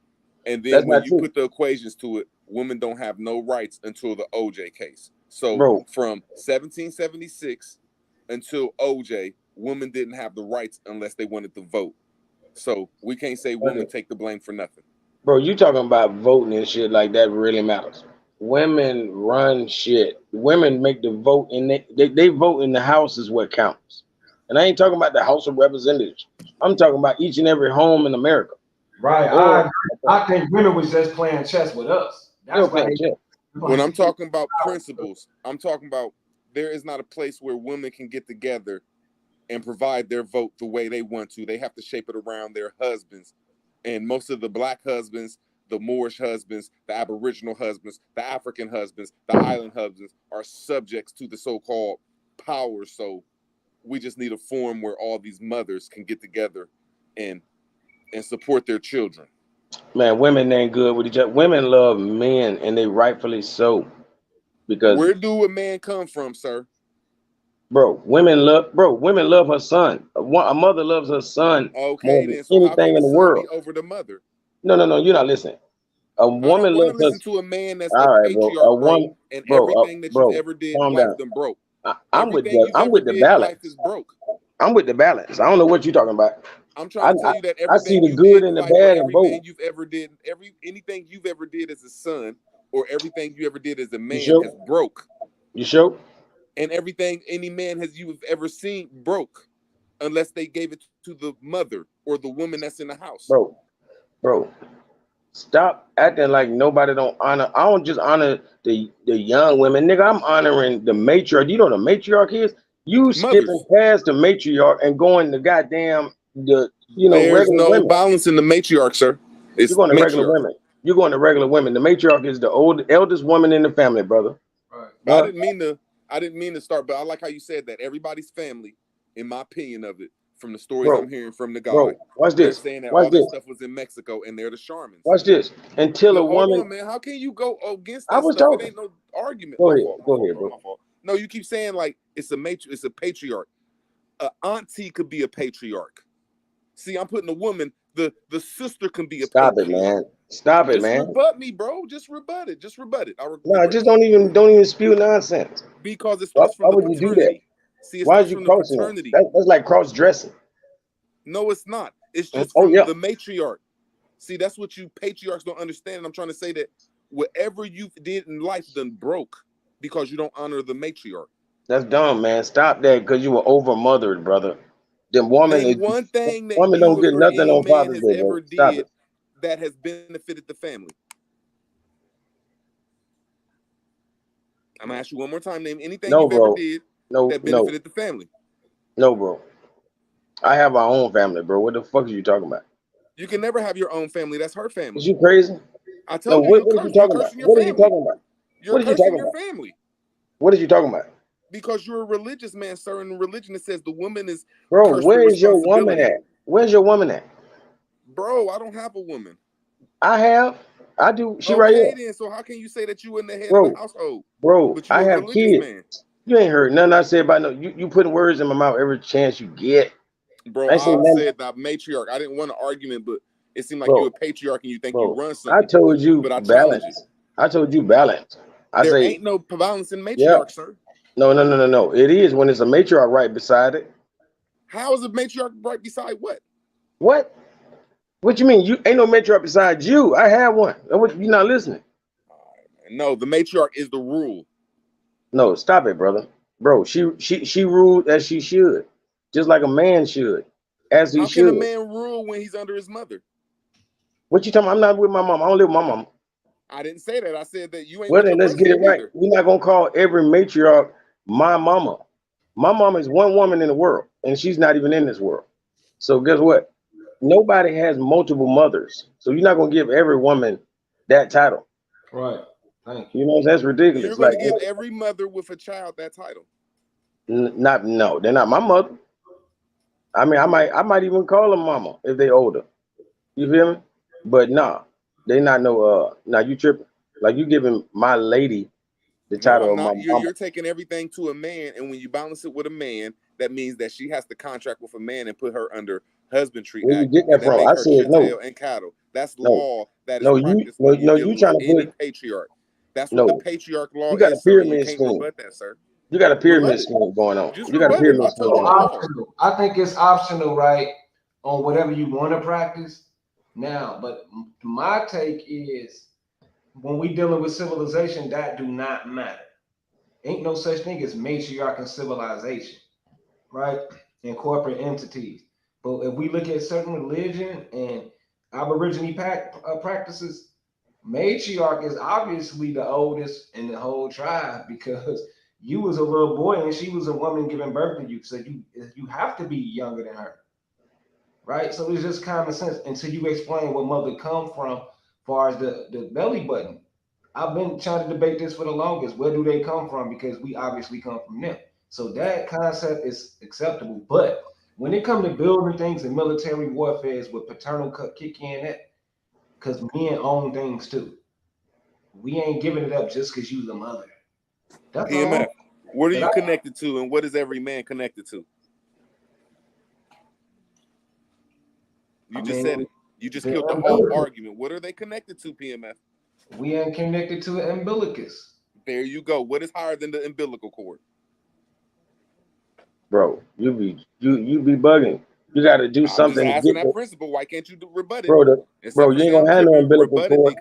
and then when you put the equations to it, women don't have no rights until the OJ case. So from 1776 until OJ, women didn't have the rights unless they wanted to vote. So we can't say women take the blame for nothing. Bro, you talking about voting and shit like that really matters. Women run shit. Women make the vote, and they vote in the house is what counts. And I ain't talking about the House of Representatives. I'm talking about each and every home in America. Right. I think women was just playing chess with us. That's why when I'm talking about principles, I'm talking about there is not a place where women can get together and provide their vote the way they want to. They have to shape it around their husbands. And most of the black husbands, the Moorish husbands, the Aboriginal husbands, the African husbands, the island husbands are subjects to the so-called power. So we just need a forum where all these mothers can get together and support their children. Man, women ain't good with each other. Women love men, and they rightfully so. Because where do a man come from, sir? Women love her son. A mother loves her son more than anything in the world. Over the mother. No, you're not listening. A woman loves her. Listen to a man that's a patriarch, bro, and everything that you ever did in life done broke. I'm with the balance. I'm with the balance. I don't know what you're talking about. I'm trying to tell you that everything I see the good and the bad in both. You've ever did, anything you've ever did as a son, or everything you ever did as a man has broke. You sure? And everything any man you've ever seen broke, unless they gave it to the mother or the woman that's in the house. Bro, stop acting like nobody don't honor. I don't just honor the young women, nigga. I'm honoring the matriarch. You know what a matriarch is? You skipping past the matriarch and going to goddamn there's no women. balance in the matriarch, sir. You're going to regular women. You're going to regular women. The matriarch is the eldest woman in the family, brother. Right. I didn't mean to start, but I like how you said that. Everybody's family, in my opinion of it, from the stories I'm hearing from the guy. Watch this. They're saying that all this stuff was in Mexico and they're the shamans. Watch this. Until a woman. Hold on, man. How can you go against that I was stuff? talking. It ain't no argument. Go ahead, bro. No, you keep saying like it's a patriarch. An auntie could be a patriarch. See, I'm putting a woman. The sister can be a patriarch. Stop it, man. Just rebut me, bro. Just rebut it. No, just don't even spew nonsense. Because it starts from the paternity. You do that? See, why is you crossing? That's like cross dressing. No, it's not. It's just from the matriarch. See, that's what you patriarchs don't understand. And I'm trying to say that whatever you did in life done broke because you don't honor the matriarch. That's dumb, man. Stop that because you were over mothered, brother. The woman, one thing that woman don't get nothing on Father's Day. Ever did that has benefited the family. I'm gonna ask you one more time. Name anything you've ever did that benefited the family. No, bro. I have our own family, bro. What the fuck are you talking about? You can never have your own family. That's her family. Is you crazy? I told you. What are you talking about? What are you talking about? You're cursing your family. What are you talking about? Because you're a religious man, sir. In religion, it says the woman is. Bro, where is your woman at? Where's your woman at? Bro, I don't have a woman. I do. She right here. Then, so how can you say that you in the head of the household? Bro, I have kids. Man. You ain't heard nothing I said about no. You putting words in my mouth every chance you get. Bro, I said that matriarch. I didn't want an argument, but it seemed like you're a patriarch and you think you run something. I told you, but balance. I told you balance. There ain't no balance in matriarch, sir. No. It is when it's a matriarch right beside it. How is a matriarch right beside what? What? What you mean? You ain't no matriarch besides you. I have one. You not listening? No, the matriarch is the rule. No, stop it, brother. Bro, she ruled as she should, just like a man should, as he How should. can a man rule when he's under his mother? What you talking about? I'm not with my mom. I don't live with my mom. I didn't say that. I said that you ain't. Well, with then your let's get it president right. either. We're not gonna call every matriarch my mama. My mama is one woman in the world, and she's not even in this world. So guess what? Nobody has multiple mothers, so you're not gonna give every woman that title. Right. Thank you. You know that's ridiculous. You're going to give every mother with a child that title. No, they're not my mother. I mean, I might even call them mama if they older. You feel me? But nah, they not no. Now you tripping? Like you giving my lady the title of my mama. You're taking everything to a man, and when you balance it with a man, that means that she has to contract with a man and put her under husbandry. Where you act, get that from? I said no. And cattle. That's law that is practiced you dealing trying with to any put patriarch. That's what the patriarch law you got is. a pyramid sir. You can't scheme. rebut that, sir. You got a pyramid scheme going on. Just you got a pyramid scheme going on. Optional. I think it's optional, right, on whatever you want to practice now. But my take is when we dealing with civilization, that do not matter. Ain't no such thing as matriarch and civilization, right? And corporate entities. But if we look at certain religion and Aboriginal practices, matriarch is obviously the oldest in the whole tribe because you was a little boy and she was a woman giving birth to you. So you have to be younger than her, right? So it's just common sense until you explain where mother come from as far as the belly button. I've been trying to debate this for the longest. Where do they come from? Because we obviously come from them. So that concept is acceptable. But when it comes to building things in military warfare, is with paternal kick in it, because men own things too. We ain't giving it up just because you the mother. That's PMF. all. What are you connected to, and what is every man connected to? You just said it. You just killed the whole argument. What are they connected to, PMF? We ain't connected to the umbilicus. There you go. What is higher than the umbilical cord? Bro, you be bugging. You got to do something. I'm just asking that principle. Why can't you rebut it? Bro, you ain't gonna have no umbilical cord.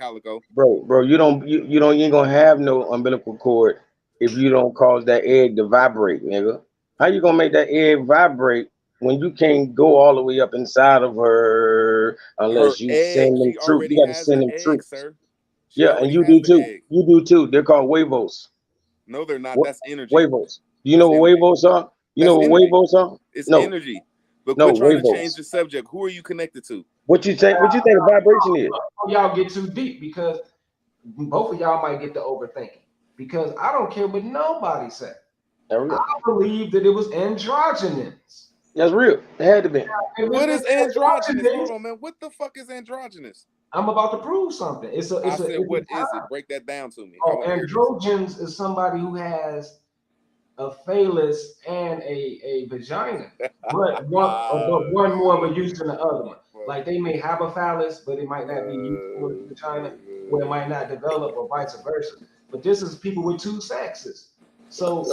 Bro, you ain't gonna have no umbilical cord if you don't cause that egg to vibrate, nigga. How you gonna make that egg vibrate when you can't go all the way up inside of her unless you send them troops? You gotta send them troops. Yeah, and you do too. Egg. You do too. They're called huevos. No, they're not. That's energy. Huevos. Do you know what huevos are? You know what huevos are? It's energy. But quit trying to change the subject. Who are you connected to? What you think a vibration is? Y'all get too deep because both of y'all might get to overthinking. Because I don't care what nobody said. I believe that it was androgynous. That's real. It had to be. What is androgynous? Hold on, man. What the fuck is androgynous? I'm about to prove something. What is it? Break that down to me. Androgynes is somebody who has a phallus and a vagina, but one more of a use than the other one. Like they may have a phallus, but it might not be used for the vagina, or it might not develop, or vice versa. But this is people with two sexes. So,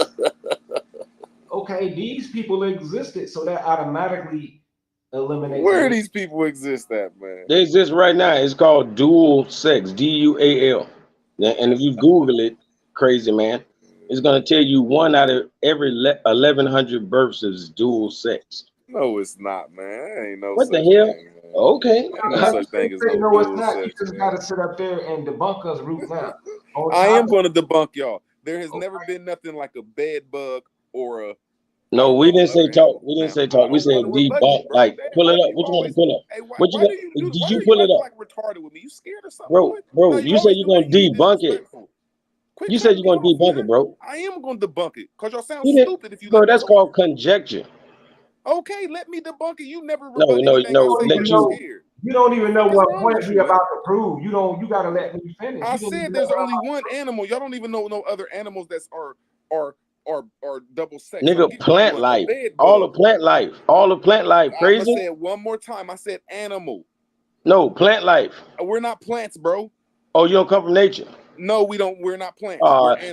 okay, these people existed, so that automatically eliminates. Where do these people exist at, man? They exist right now. It's called dual sex, DUAL. And if you Google it, crazy man, it's gonna tell you 1 out of every 1,100 births is dual sex. No, it's not, man. Ain't no. What the hell? Thing, okay. Ain't no such thing as no dual sex. You just gotta sit up there and debunk us root now. I am going to debunk y'all. There has never been nothing like a bed bug or a. No, we didn't say talk. We didn't say talk. We said debunk. Like pull it up. What you want to pull up? Hey, what you got? Did you pull it up? Like retarded with me? You scared or something? Bro, no, you said you're gonna debunk it. You said you're gonna debunk it, bro. I am gonna debunk it because y'all sound stupid. If you bro, that's called conjecture. Okay, let me debunk it. You never no. You don't even know what point we about to prove. You gotta let me finish. I said there's only one animal. Y'all don't even know no other animals that are double sex. Nigga, plant life. All the plant life. All the plant life. Crazy. I said one more time. I said animal. No, plant life. We're not plants, bro. Oh, you don't come from nature. No, we don't. We're not plants.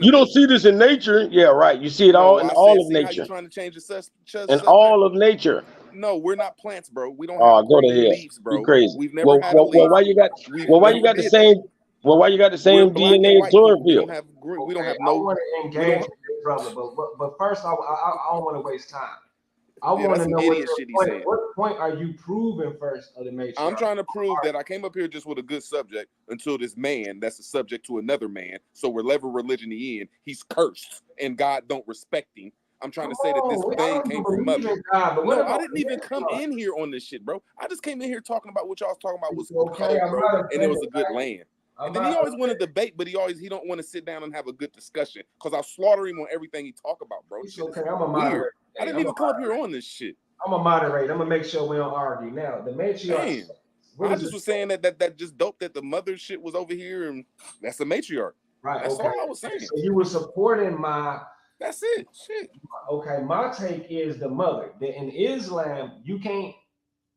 You don't see this in nature. Yeah, right. You see it all in all of nature. How you trying to change the in all of nature. No, we're not plants, bro. We don't Oh, have go to green hell. leaves, bro. You crazy. We've never had a leaf. Well, why you got We've well, why never you got the did same that. well, why you got the We're same black and DNA white people. We chlorophyll? don't have green. Okay, We don't have I no. want to We engage don't. with this brother, but first I don't want to waste time. I Yeah, want that's to some know idiot shit he said. what point are you proving first of the matriarchy? I'm trying to prove that I came up here just with a good subject until this man that's a subject to another man. So whatever religion he in, he's cursed and God don't respect him. I'm trying to say that this thing came from mother. No, I didn't even come in here on this shit, bro. I just came in here talking about what y'all was talking about was cold, bro, and it was a good land. And then he always want to debate, but he don't want to sit down and have a good discussion because I'll slaughter him on everything he talk about, bro. Shit is weird. I didn't even come up here on this shit. I'm gonna moderate. I'm gonna make sure we don't argue. Now, the matriarch. I just was saying that just dope that the mother shit was over here, and that's a matriarch. Right. That's okay. all I was saying. So you were supporting my. That's it. Shit. Okay. My take is the mother. That in Islam, you can't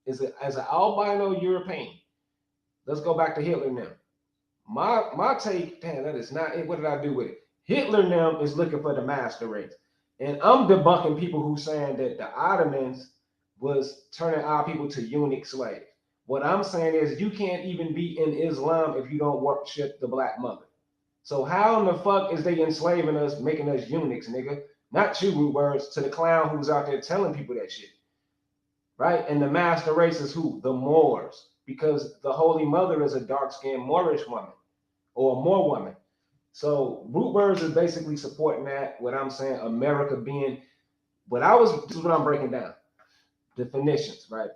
as an albino European. Let's go back to Hitler now. My take. Damn, that is not it. What did I do with it? Hitler now is looking for the master race, and I'm debunking people who saying that the Ottomans was turning our people to eunuch slaves. What I'm saying is you can't even be in Islam if you don't worship the black mother. So how in the fuck is they enslaving us, making us eunuchs, nigga? Not you, root words, to the clown who's out there telling people that shit. Right? And the master race is who? The Moors. Because the Holy Mother is a dark-skinned Moorish woman or a Moor woman. So root words is basically supporting that, what I'm saying, America being, this is what I'm breaking down. Definitions, right?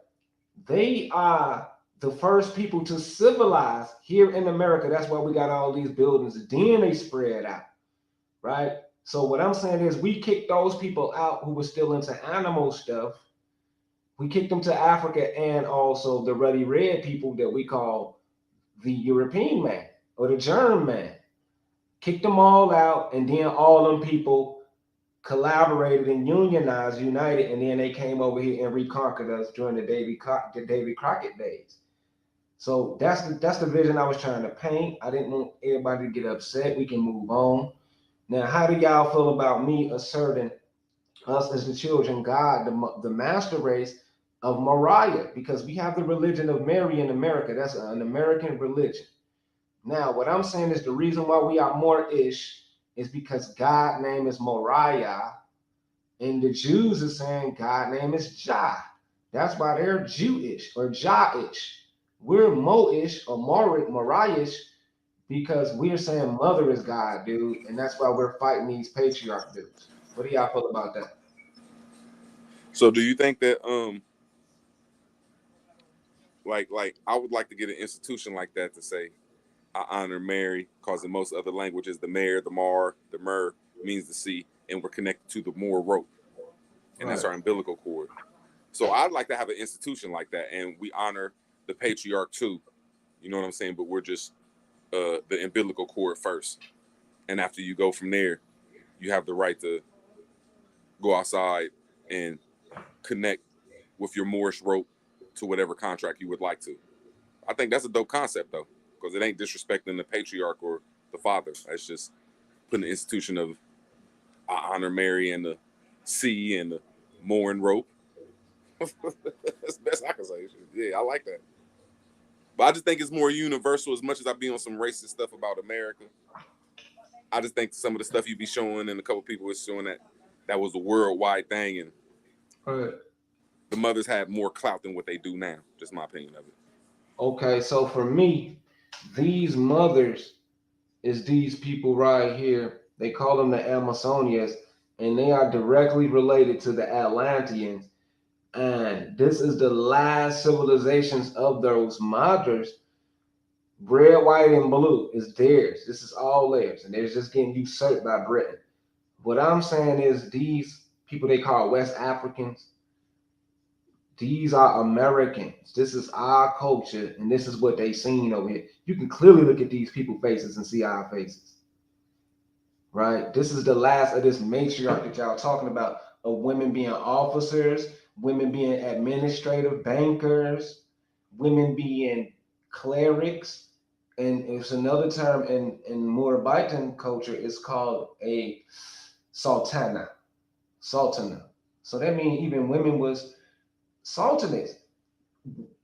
They are the first people to civilize here in America. That's why we got all these buildings. Then they spread out, right? So what I'm saying is we kicked those people out who were still into animal stuff. We kicked them to Africa and also the ruddy red people that we call the European man or the German man. Kicked them all out, and then all them people collaborated and unionized, united, and then they came over here and reconquered us during the Davy Crockett days. So that's the vision I was trying to paint. I didn't want everybody to get upset. We can move on. Now, how do y'all feel about me asserting us as the children, God, the master race of Moriah? Because we have the religion of Mary in America. That's an American religion. Now, what I'm saying is the reason why we are Moorish is because God's name is Moriah, and the Jews are saying God's name is Jah. That's why they're Jewish or Jahish. We're Moish or Moriahish because we're saying mother is God, dude, and that's why we're fighting these patriarch dudes. What do y'all feel about that? So, do you think that like I would like to get an institution like that to say I honor Mary, because in most other languages, the Mer, the Mar, the Mer means the sea, and we're connected to the Moor rope, and that's our umbilical cord. So I'd like to have an institution like that, and we honor the patriarch too. You know what I'm saying? But we're just the umbilical cord first, and after you go from there, you have the right to go outside and connect with your Moorish rope to whatever contract you would like to. I think that's a dope concept though, because it ain't disrespecting the patriarch or the father. It's just putting the institution of I honor Mary and the sea and the mooring rope. That's the best I can say. Yeah, I like that. But I just think it's more universal. As much as I be on some racist stuff about America, I just think some of the stuff you be showing and a couple people was showing that was a worldwide thing, and the mothers had more clout than what they do now. Just my opinion of it. Okay, so for me, these mothers is these people right here. They call them the Amazonians, and they are directly related to the Atlanteans. And this is the last civilizations of those mothers. Red, white, and blue is theirs. This is all theirs, and they're just getting usurped by Britain. What I'm saying is these people they call West Africans, these are Americans. This is our culture, and this is what they seen over here. You can clearly look at these people's faces and see our faces. Right? This is the last of this matriarch that y'all talking about, of women being officers, women being administrative bankers, women being clerics, and it's another term in Moabitian culture is called a sultana. So that means even women was sultanates.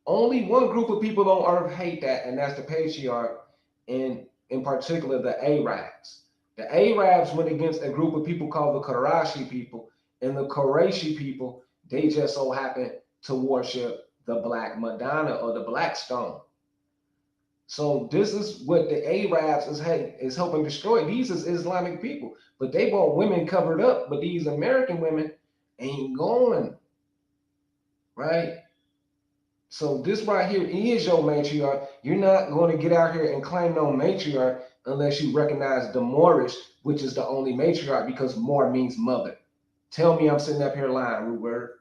Only one group of people on earth hate that, and that's the patriarch, and in particular the Arabs. The Arabs went against a group of people called the Qurayshi people, and the Qurayshi people, they just so happen to worship the Black Madonna or the Black Stone. So this is what the Arabs is helping destroy. These is Islamic people, but they want women covered up, but these American women ain't going, right? So this right here is your matriarch. You're not going to get out here and claim no matriarch unless you recognize the Moorish, which is the only matriarch, because Moor means mother. Tell me I'm sitting up here lying, Rupert.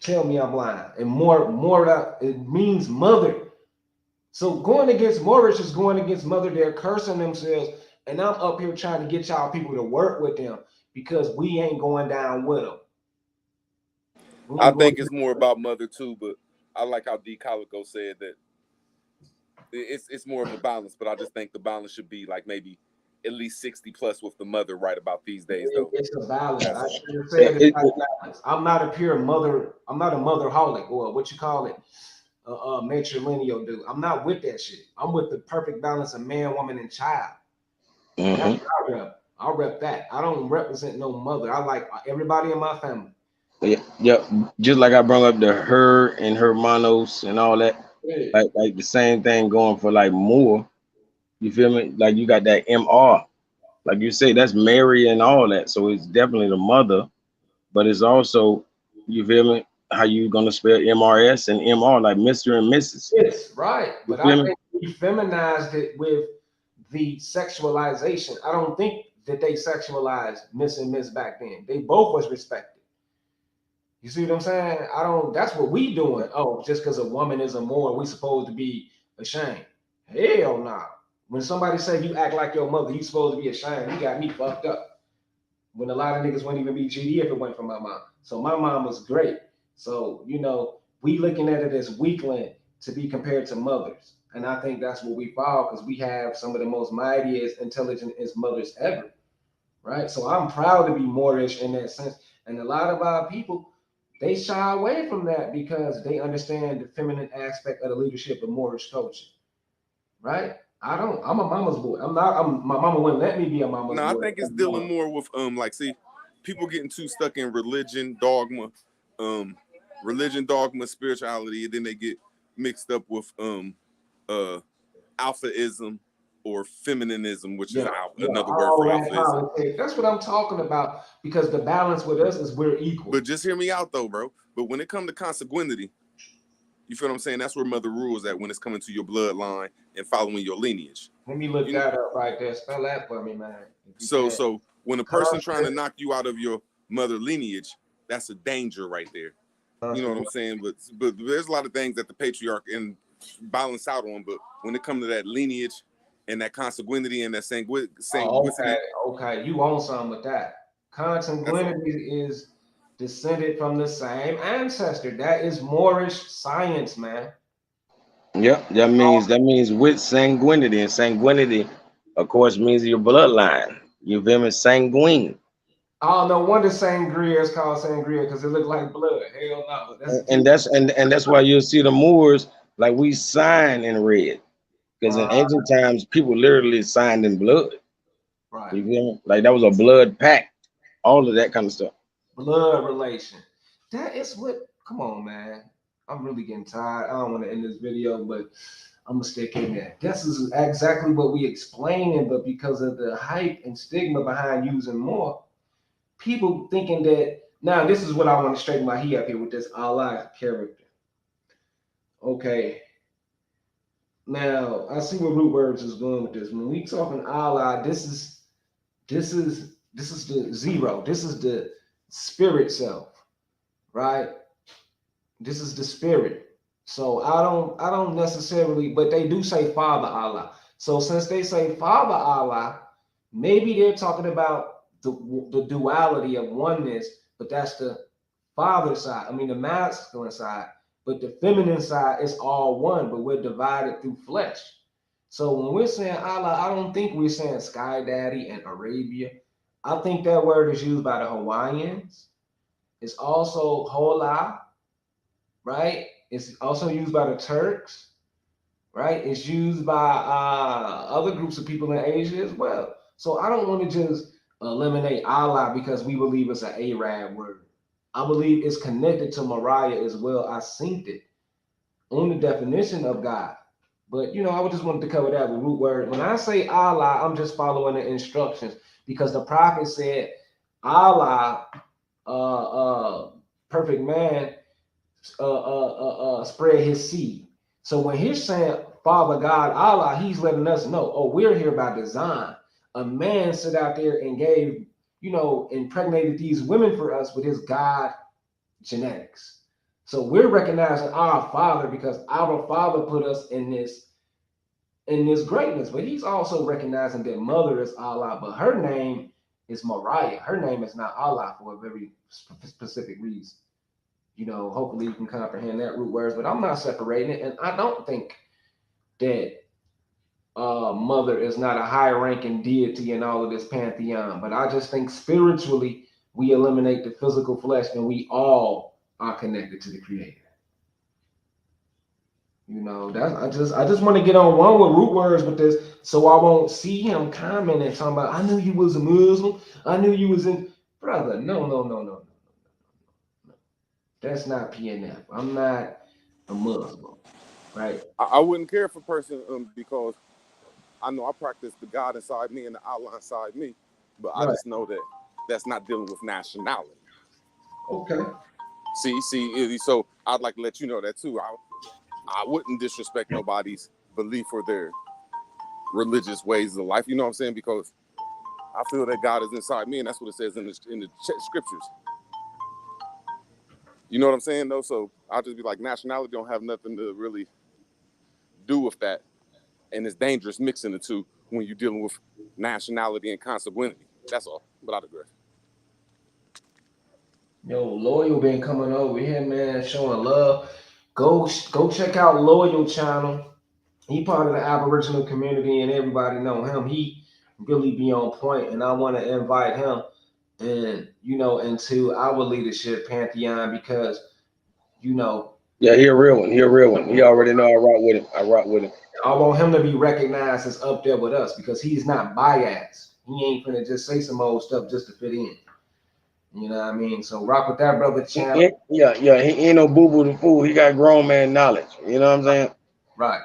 Tell me I'm lying. And more, it means mother. So going against Moorish is going against mother. They're cursing themselves. And I'm up here trying to get y'all people to work with them because we ain't going down with them. I think it's more about mother too, but I like how D. Calico said that it's more of a balance, but I just think the balance should be like maybe at least 60 plus with the mother right about these days, though. It's a balance. I said it's not balance. I'm not a pure mother. I'm not a motherholic or what you call it, matrilineal dude. I'm not with that shit. I'm with the perfect balance of man, woman, and child. That's what I rep. I rep that. I don't represent no mother. I like everybody in my family. Yeah. Just like I brought up the her and hermanos and all that. Yeah. Like the same thing going for like Moor. You feel me? Like you got that MR. Like you say, that's Mary and all that. So it's definitely the mother, but it's also, you feel me, how you gonna spell MRS and MR, like Mr. and Mrs. Yes, right. But I think we feminized it with the sexualization. I don't think that they sexualized Miss and Miss back then. They both was respected. You see what I'm saying? That's what we doing. Oh, just because a woman is a Moor, we supposed to be ashamed. Hell no. When somebody say you act like your mother, you supposed to be ashamed. You got me fucked up. When a lot of niggas wouldn't even be GD if it went from my mom. So my mom was great. So, we looking at it as weakling to be compared to mothers. And I think that's what we fall because we have some of the most mightiest, intelligent mothers ever. Right? So I'm proud to be Moorish in that sense. And a lot of our people, they shy away from that because they understand the feminine aspect of the leadership of Moorish culture. Right? I'm a mama's boy. My mama wouldn't let me be a mama's boy. No, I think it's dealing more with people getting too stuck in religion, dogma, spirituality, and then they get mixed up with alphaism or feminism, which is another word for alphaism. That's what I'm talking about, because the balance with us is we're equal. But just hear me out though, bro. But when it comes to consanguinity, you feel what I'm saying? That's where mother rules at when it's coming to your bloodline and following your lineage. Let me look that up right there. Spell that for me, man. So when a person trying to knock you out of your mother lineage, that's a danger right there. You know what I'm saying? But there's a lot of things that the patriarch and balance out on. But when it comes to that lineage and that consanguinity and that sanguinity. Okay, you own something with that. Consanguinity is descended from the same ancestor. That is Moorish science, man. Yep, that means with sanguinity, and sanguinity, of course, means your bloodline. You feel me? Sanguine. Oh, no wonder sangria is called sangria because it looked like blood. Hell no. That's why you'll see the Moors like we sign in red, because in ancient times people literally signed in blood. Right. You feel me? Like that was a blood pact. All of that kind of stuff. Blood relation. That is what. Come on, man. I'm really getting tired. I don't want to end this video, but I'm gonna stick in there. This is exactly what we explaining, but because of the hype and stigma behind using more, people thinking that now this is what I want to straighten my head up here with this Allah character. Okay. Now I see where Root Words is going with this. When we talking Allah, this is the zero. This is the spirit self, right? This is the spirit. So I don't necessarily, but they do say Father Allah. So since they say Father Allah, maybe they're talking about the duality of oneness, but that's the father side. I mean the masculine side, but the feminine side is all one, but we're divided through flesh. So when we're saying Allah, I don't think we're saying Sky Daddy and Arabia. I think that word is used by the Hawaiians. It's also hola, right? It's also used by the Turks, right? It's used by other groups of people in Asia as well. So I don't want to just eliminate Allah because we believe it's an Arab word. I believe it's connected to Mariah as well. I synced it on the definition of God. But you know, I just wanted to cover that with root word. When I say Allah, I'm just following the instructions because the prophet said Allah, perfect man, spread his seed. So when he's saying Father God Allah, he's letting us know, oh, we're here by design. A man sit out there and gave, you know, impregnated these women for us with his God genetics. So we're recognizing our Father because our Father put us in this greatness. But he's also recognizing that Mother is Allah, but her name is Mariah. Her name is not Allah for a very specific reason. You know, hopefully you can comprehend that root words, but I'm not separating it. And I don't think that Mother is not a high-ranking deity in all of this pantheon, but I just think spiritually we eliminate the physical flesh and we all are connected to the Creator. You know, I just want to get on one with root words with this, so I won't see him commenting talking about I knew you was a Muslim, I knew you was in brother. No. That's not PNF. I'm not a Muslim, right? I wouldn't care if a person because I know I practice the God inside me and the Allah inside me, but I just know that that's not dealing with nationality. Okay. See, so I'd like to let you know that too. I wouldn't disrespect nobody's belief or their religious ways of life. You know what I'm saying? Because I feel that God is inside me, and that's what it says in the scriptures. You know what I'm saying, though? So I'll just be like, nationality don't have nothing to really do with that. And it's dangerous mixing the two when you're dealing with nationality and consanguinity. That's all. But I digress. Yo, Loyal been coming over here, man, showing love. Go check out Loyal channel. He part of the Aboriginal community and everybody know him. He really be on point, and I want to invite him and into our leadership pantheon because yeah, he a real one. He already know I rock with him. I want him to be recognized as up there with us because he's not biased. He ain't finna just say some old stuff just to fit in. You know what I mean? So rock with that brother channel. Yeah, he ain't no boo-boo the fool. He got grown man knowledge. You know what I'm saying? Right.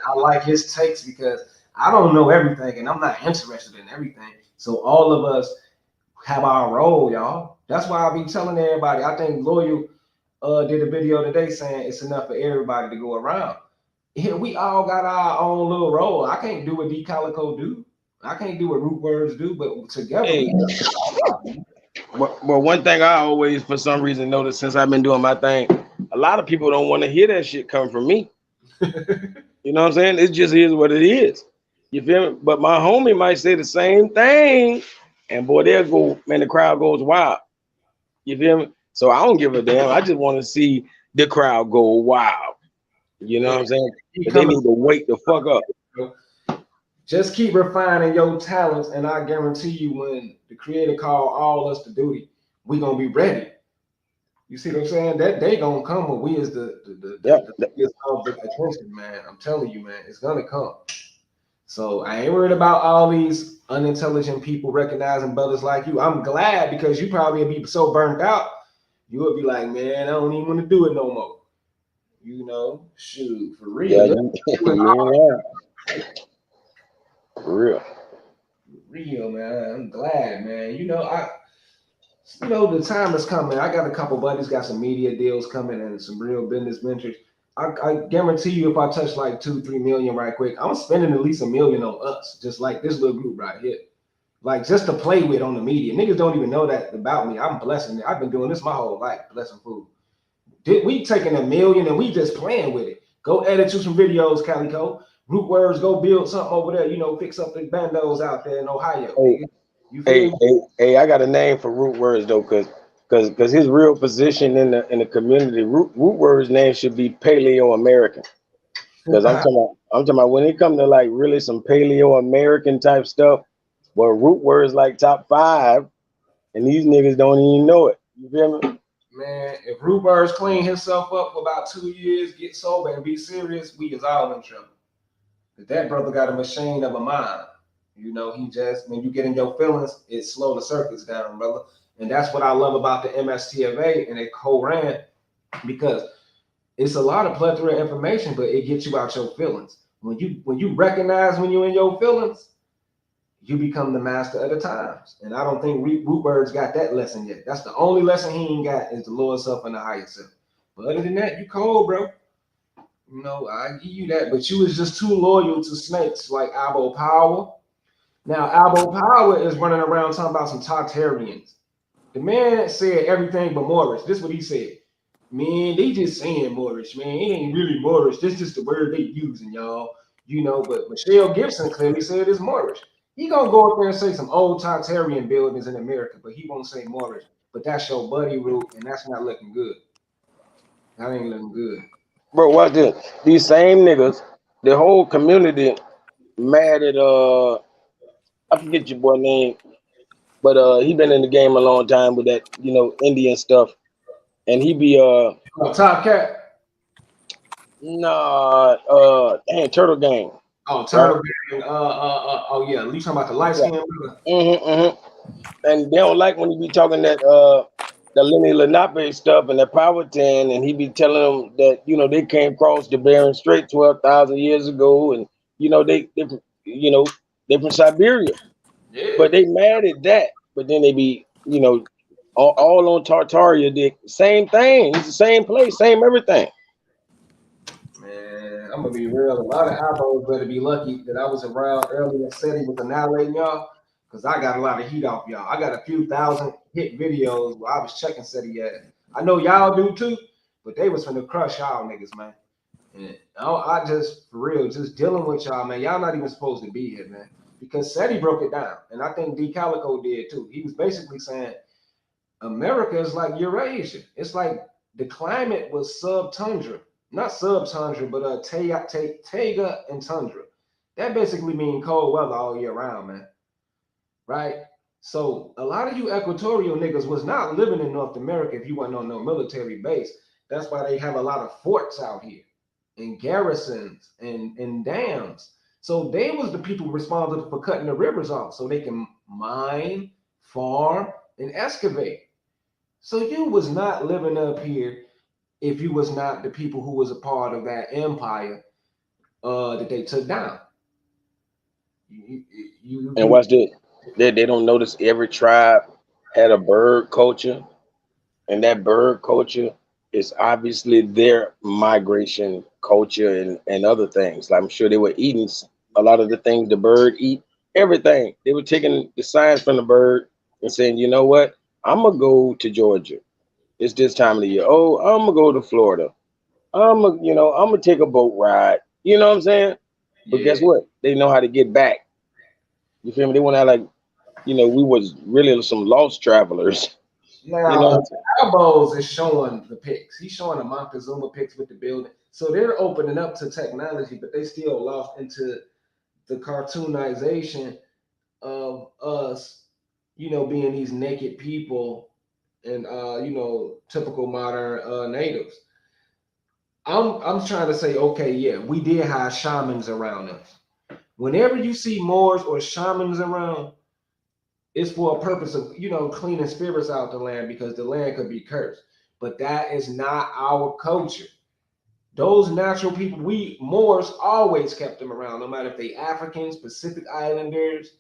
I like his takes because I don't know everything and I'm not interested in everything. So all of us have our role, y'all. That's why I be telling everybody. I think Loyal did a video today saying it's enough for everybody to go around. Here we all got our own little role. I can't do what D Calico do. I can't do what Root Words do, but together. Well, one thing I always, for some reason, noticed since I've been doing my thing, a lot of people don't want to hear that shit coming from me. You know what I'm saying? It just is what it is. You feel me? But my homie might say the same thing, and boy, they'll go, man, the crowd goes wild. You feel me? So I don't give a damn. I just want to see the crowd go wild. You know what I'm saying? But they need to wake the fuck up. Just keep refining your talents, and I guarantee you, when the Creator call all us to duty, we gonna be ready. You see what I'm saying? That day gonna come when we is the attention, man. I'm telling you, man, it's gonna come. So I ain't worried about all these unintelligent people recognizing brothers like you. I'm glad because you probably would be so burnt out, you would be like, man, I don't even want to do it no more. You know, shoot, for real. Yeah, for real. Real, man. I'm glad, man. The time is coming. I got a couple buddies, got some media deals coming and some real business ventures. I guarantee you, if I touch like 2-3 million right quick, I'm spending at least $1 million on us, just like this little group right here. Like just to play with on the media. Niggas don't even know that about me. I'm blessing it. I've been doing this my whole life, blessing food. We taking $1 million and we just playing with it. Go edit you some videos, Calico. Root Words, go build something over there. Fix up the bandos out there in Ohio. Hey, I got a name for Root Words though, because his real position in the community, Root Words' name should be Paleo American. Because I'm talking about when it comes to like really some Paleo American type stuff, well, Root Words like top 5, and these niggas don't even know it. You feel me? Man, if Ruber's clean himself up for about 2 years, get sober and be serious, we is all in trouble. That brother got a machine of a mind. You know, he just, when you get in your feelings, it slow the circuits down, brother. And that's what I love about the MSTFA and the Koran, because it's a lot of plethora of information, but it gets you out your feelings. When you recognize when you're in your feelings, you become the master of the times. And I don't think Rootbird's got that lesson yet. That's the only lesson he ain't got is the lower self and the higher self. But other than that, you cold, bro. You know, I give you that. But you was just too loyal to snakes like Albo Power. Now, Albo Power is running around talking about some Tartarians. The man said everything but Moorish. This is what he said. Man, they just saying Moorish, man. It ain't really Moorish. This is just the word they using, y'all. You know, but Michelle Gibson clearly said it's Moorish. He gonna go up there and say some old Tartarian buildings in America, but he won't say Moorish. But that's your buddy route, and that's not looking good. That ain't looking good. Bro, watch this. These same niggas, the whole community mad at I forget your boy name, but he been in the game a long time with that, you know, Indian stuff. And he be Top Cat. Dang, Turtle Gang. Oh, Turtle Gang. Oh yeah, you talking about the light skin brother? And they don't like when you be talking that the Lenny Lenape stuff and that Powhatan, and he be telling them that, you know, they came across the Bering Strait 12,000 years ago, and you know they from Siberia. Yeah. But they mad at that. But then they be, you know, all on Tartaria, the same thing. It's the same place, same everything. Man, I'm gonna be real. A lot of eyeballs better be lucky that I was around earlier. Said he was annihilating y'all, because I got a lot of heat off y'all. I got a few thousand hit videos where I was checking SETI at. I know y'all do too, but they was finna crush y'all niggas, man. And I just, for real, just dealing with y'all, man. Y'all not even supposed to be here, man. Because SETI broke it down, and I think D. Calico did too. He was basically saying America is like Eurasia. It's like the climate was subtundra. Not subtundra, but taiga and tundra. That basically means cold weather all year round, man. Right? So a lot of you equatorial niggas was not living in North America if you weren't on no military base. That's why they have a lot of forts out here and garrisons and dams. So they was the people responsible for cutting the rivers off so they can mine, farm, and excavate. So you was not living up here if you was not the people who was a part of that empire that they took down. And watch this. They don't notice every tribe had a bird culture, and that bird culture is obviously their migration culture and other things. Like I'm sure they were eating a lot of the things the bird eat, everything. They were taking the science from the bird and saying, you know what, I'm gonna go to Georgia. It's this time of the year. Oh, I'm gonna go to Florida. I'm gonna take a boat ride. You know what I'm saying? But guess what? They know how to get back. You feel me? They want to like, you know, we was really some lost travelers. Now, you know, Elbows is showing the pics. He's showing the Montezuma pics with the building. So they're opening up to technology, but they still lost into the cartoonization of us, you know, being these naked people and you know, typical modern natives. I'm trying to say, okay, yeah, we did have shamans around us. Whenever you see Moors or shamans around, it's for a purpose of, you know, cleaning spirits out the land because the land could be cursed. But that is not our culture. Those natural people, we Moors always kept them around, no matter if they Africans, Pacific Islanders,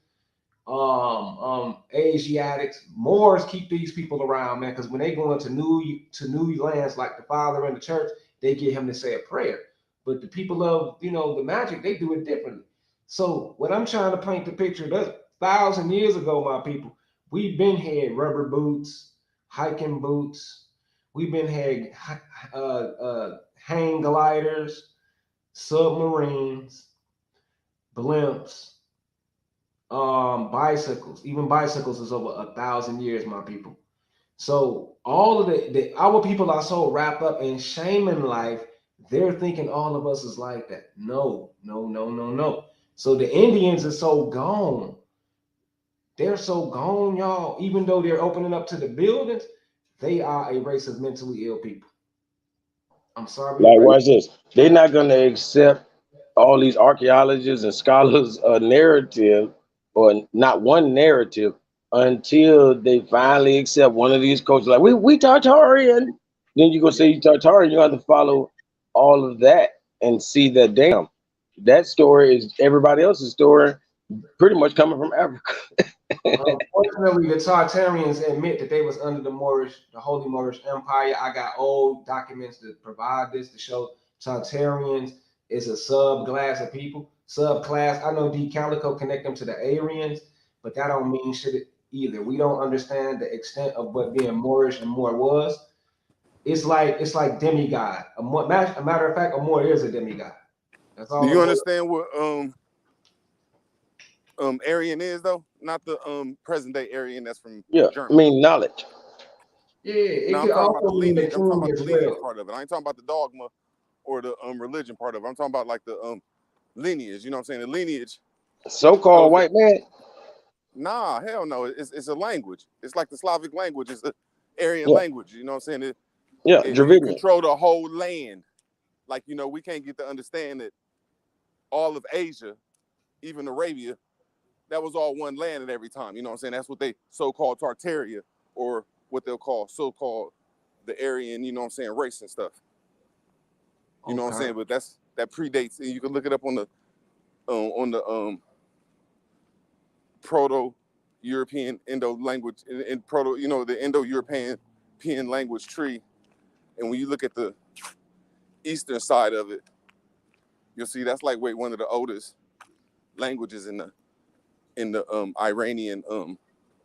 Asiatics. Moors keep these people around, man, because when they go into new lands like the Father in the church, they get him to say a prayer. But the people of, you know, the magic, they do it differently. So what I'm trying to paint the picture, that's 1,000 years ago, my people, we've been had rubber boots, hiking boots. We've been had hang gliders, submarines, blimps, bicycles. Even bicycles is over 1,000 years, my people. So all of our people are so wrapped up in shaman life, they're thinking all of us is like that. No. So the Indians are so gone. They're so gone, y'all. Even though they're opening up to the buildings, they are a race of mentally ill people. I'm sorry. Like, watch this. They're not going to accept all these archaeologists and scholars' narrative, or not one narrative, until they finally accept one of these cultures. Like, we Tartarian. Then you go say you Tartarian. You have to follow all of that and see that, damn, that story is everybody else's story, pretty much coming from Africa. Unfortunately, the Tartarians admit that they was under the Moorish, the Holy Moorish Empire. I got old documents that provide this to show Tartarians is a subclass of people. Subclass. I know D. Calico connect them to the Aryans, but that don't mean shit either. We don't understand the extent of what being Moorish and Moor was. It's like demigod. A matter of fact, a Moor is a demigod. That's all. Do you understand what Aryan is though? Not the present day Aryan that's from Germany. I mean knowledge. Yeah, it no, could I'm talking about the also mean lineage. I'm talking about the lineage well. part of it. I ain't talking about the dogma or the religion part of it. I'm talking about like the lineage. You know what I'm saying? The lineage. So-called white man. Nah, hell no. It's a language. It's like the Slavic language. It's the Aryan language. You know what I'm saying? It control the whole land. Like, you know, we can't get to understand that all of Asia, even Arabia, that was all one land at every time. You know what I'm saying? That's what they so-called Tartaria, or what they'll call so-called the Aryan, you know what I'm saying, race and stuff. You know what I'm saying? But that predates, and you can look it up on the Proto-European Indo-language, in proto, you know, the Indo-European language tree. And when you look at the eastern side of it, you'll see that's like one of the oldest languages in the Iranian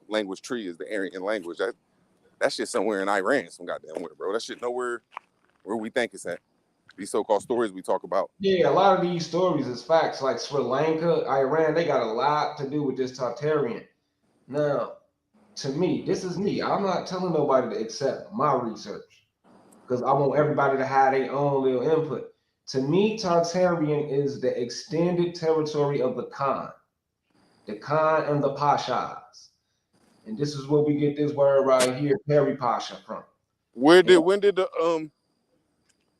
language tree is the Aryan language. That shit somewhere in Iran, some goddamn where, bro. That shit nowhere where we think it's at. These so-called stories we talk about. Yeah, a lot of these stories is facts. Like Sri Lanka, Iran, they got a lot to do with this Tartarian. Now, to me, this is me. I'm not telling nobody to accept my research because I want everybody to have their own little input. To me, Tartarian is the extended territory of the Khan and the Pashas. And this is where we get this word right here, Peri Pasha, from. When did the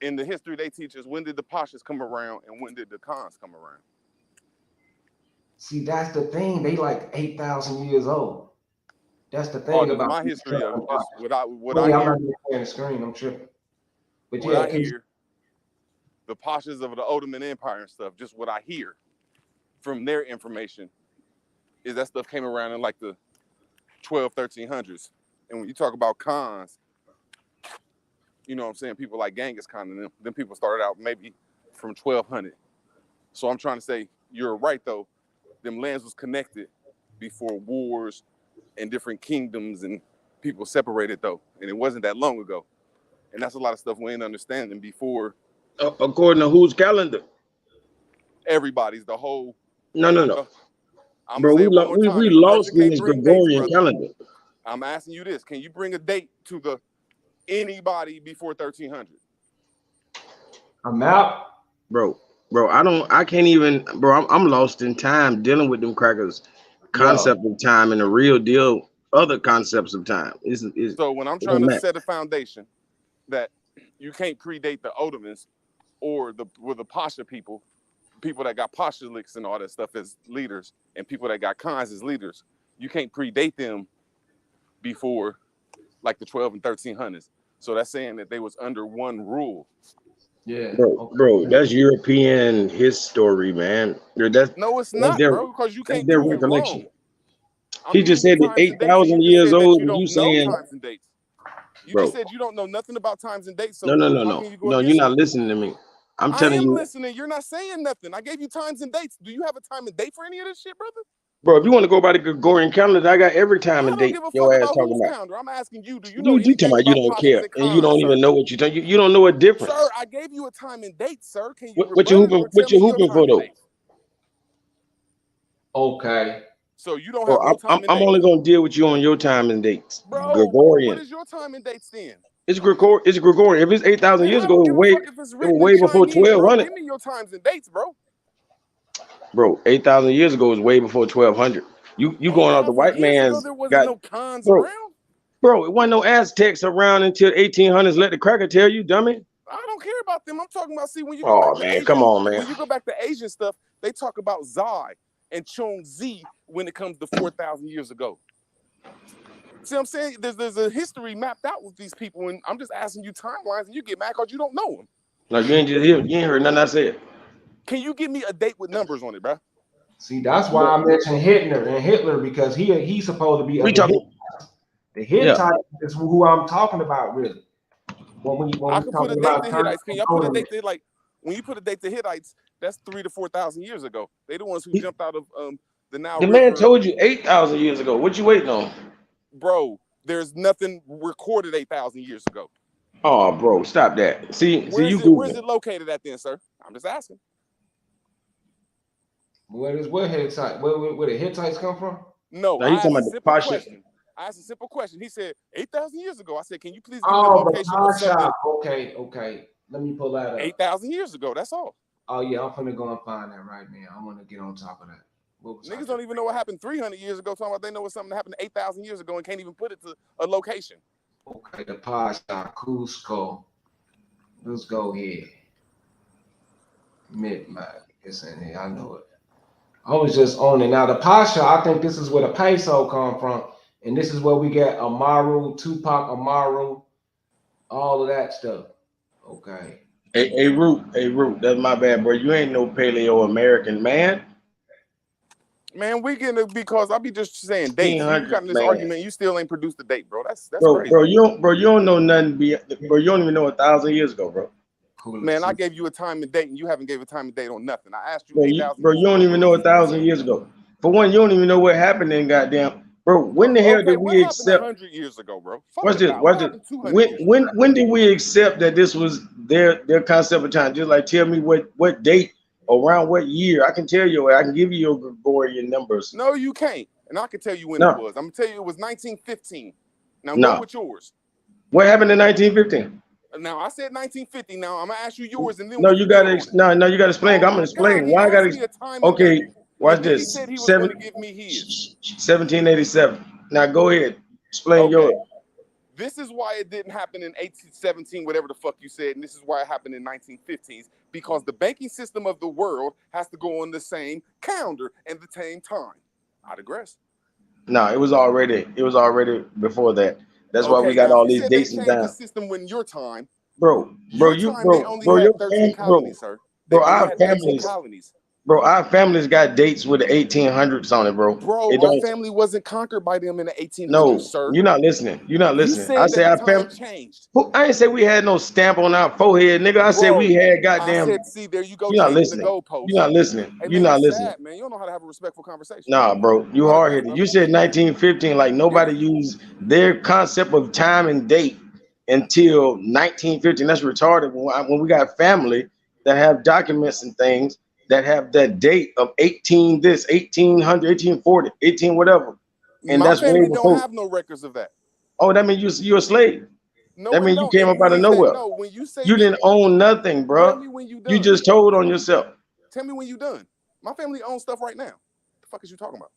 in the history they teach us, when did the Pashas come around and when did the Khans come around? See, that's the thing. They like 8,000 years old. That's the thing about my history of it. Just what I I'm hear. not on the screen. I'm tripping. But what I hear, the Pashas of the Ottoman Empire and stuff, just what I hear from their information is that stuff came around in like the 1300s. And when you talk about Khans, you know what I'm saying, people like Genghis Khan and them people started out maybe from 1200. So I'm trying to say, you're right though, them lands was connected before wars and different kingdoms and people separated though. And it wasn't that long ago. And that's a lot of stuff we ain't understanding before. According to whose calendar? Everybody's, the whole. No. I'm bro, we lost in this Gregorian calendar. I'm asking you this. Can you bring a date to anybody before 1300? I'm out. Bro, I can't even, bro, I'm lost in time dealing with them crackers. Concept of time and the real deal, other concepts of time. So when I'm trying to set a foundation that you can't predate the Ottomans or the Pasha people that got Pashaliks and all that stuff as leaders, and people that got Khans as leaders, you can't predate them before like the 12 and 1300s. So that's saying that they was under one rule. Yeah, bro, that's European history, man. No, it's not, bro, because you can't prove it wrong. He just said that 8,000 years old, and you saying times and dates. You just said you don't know nothing about times and dates. So no, you're not listening to me. I'm telling you. I am listening. You're not saying nothing. I gave you times and dates. Do you have a time and date for any of this shit, brother? Bro, if you want to go by the Gregorian calendar, I got every time and date your ass talking about. Calendar. I'm asking you, do you know you talking about you don't care, and you don't even know what you're talking. You don't know a difference. Sir, I gave you a time and date, sir. Can you what you hooping for though? Okay. So you don't have no time and dates. I'm only gonna deal with you on your time and dates. Bro, Gregorian. what is your time and dates then? It's Gregorian. If it's 8,000 years ago, way before 1200. Give me your times and dates, bro. Bro, 8,000 years ago is way before 1200. You going off the white man's. There wasn't no Khans around. Bro, it wasn't no Aztecs around until 1800s. Let the cracker tell you, dummy. I don't care about them. I'm talking about, see, when you go Oh back to man, Asian, come on, man. when you go back to Asian stuff, they talk about Zai and Chung Zi when it comes to 4,000 years ago. See what I'm saying? There's a history mapped out with these people, and I'm just asking you timelines, and you get mad because you don't know them. No, you ain't heard nothing I said. Can you give me a date with numbers on it, bro? See, that's why I mentioned Hitler because he's supposed to be. We talking. The Hittites is who I'm talking about, really. I can put a date to Hittites. Can y'all put a date to, like, when you put a date to Hittites, that's 3,000 to 4,000 years ago. They the ones who jumped out of the Nile The River. man told you 8,000 years ago. What you waiting on? Bro, there's nothing recorded 8,000 years ago. Oh, bro, stop that. Where's it located at then, sir? I'm just asking. Where Hittites? Where the Hittites come from? No, I asked a simple question. I asked a simple question. He said 8,000 years ago. I said, can you please give me the location of something? Okay. Let me pull that up. 8,000 years ago. That's all. Oh yeah, I'm finna go and find that right now. I want to get on top of that. Niggas don't even know what happened 300 years ago. Talking about they know what something happened 8,000 years ago and can't even put it to a location. Okay, the Pasha, Cusco. Let's go here. Midnight. It's in here. I know it. I was just on it. Now the Pasha, I think this is where the peso come from. And this is where we get Amaru, Tupac Amaru, all of that stuff. Okay. Hey, Root. That's my bad, bro. You ain't no Paleo American, man. Man, we getting it because I be just saying dates. You got in this argument, you still ain't produced a date, bro. That's crazy. Bro, you don't know nothing. Bro, you don't even know 1,000 years ago, bro. Cool. Man, I gave you a time and date, and you haven't gave a time and date on nothing. I asked you. Bro, you don't even know 1,000 years ago. For one, you don't even know what happened in goddamn. Bro, when the hell did we accept? 100 years ago, bro. Watch this. When did we accept that this was their concept of time? Just like tell me what date, around what year. I can tell you. I can give you your Gregorian numbers. No, you can't. And I can tell you when it was. I'm gonna tell you it was 1915. Now go with yours. What happened in 1915? Now I said 1950. Now I'm gonna ask you yours, and then no, you gotta explain. I'm gonna explain. Why I gotta? Okay. Watch this. He said he was going to give me his. 1787. Now go ahead. Explain yours. This is why it didn't happen in 1817, whatever the fuck you said, and this is why it happened in 1915s, because the banking system of the world has to go on the same calendar and the same time. I digress. No, it was already before that. That's why we got all these dates and times. The system when your time, bro, our families got dates with the 1800s on it, bro. Bro, my family wasn't conquered by them in the 1800s, sir. You're not listening. I say our family changed. I ain't say we had no stamp on our forehead, nigga. I said we had goddamn. See, there you go. You're not listening. You're not listening. You're not listening. Sad, man. You don't know how to have a respectful conversation. Nah, bro. You hard-headed. You said 1915, like nobody used their concept of time and date until 1915. That's retarded. When we got family that have documents and things that have that date of 18 this, 1800, 1840, 18 whatever. And my that's family don't have no records of that. Oh, that means you're a slave. No, that means you came up out of nowhere. No, when you say you didn't own nothing, bro. Tell me when you done. You just told on yourself. Tell me when you done. My family owns stuff right now. What the fuck is you talking about?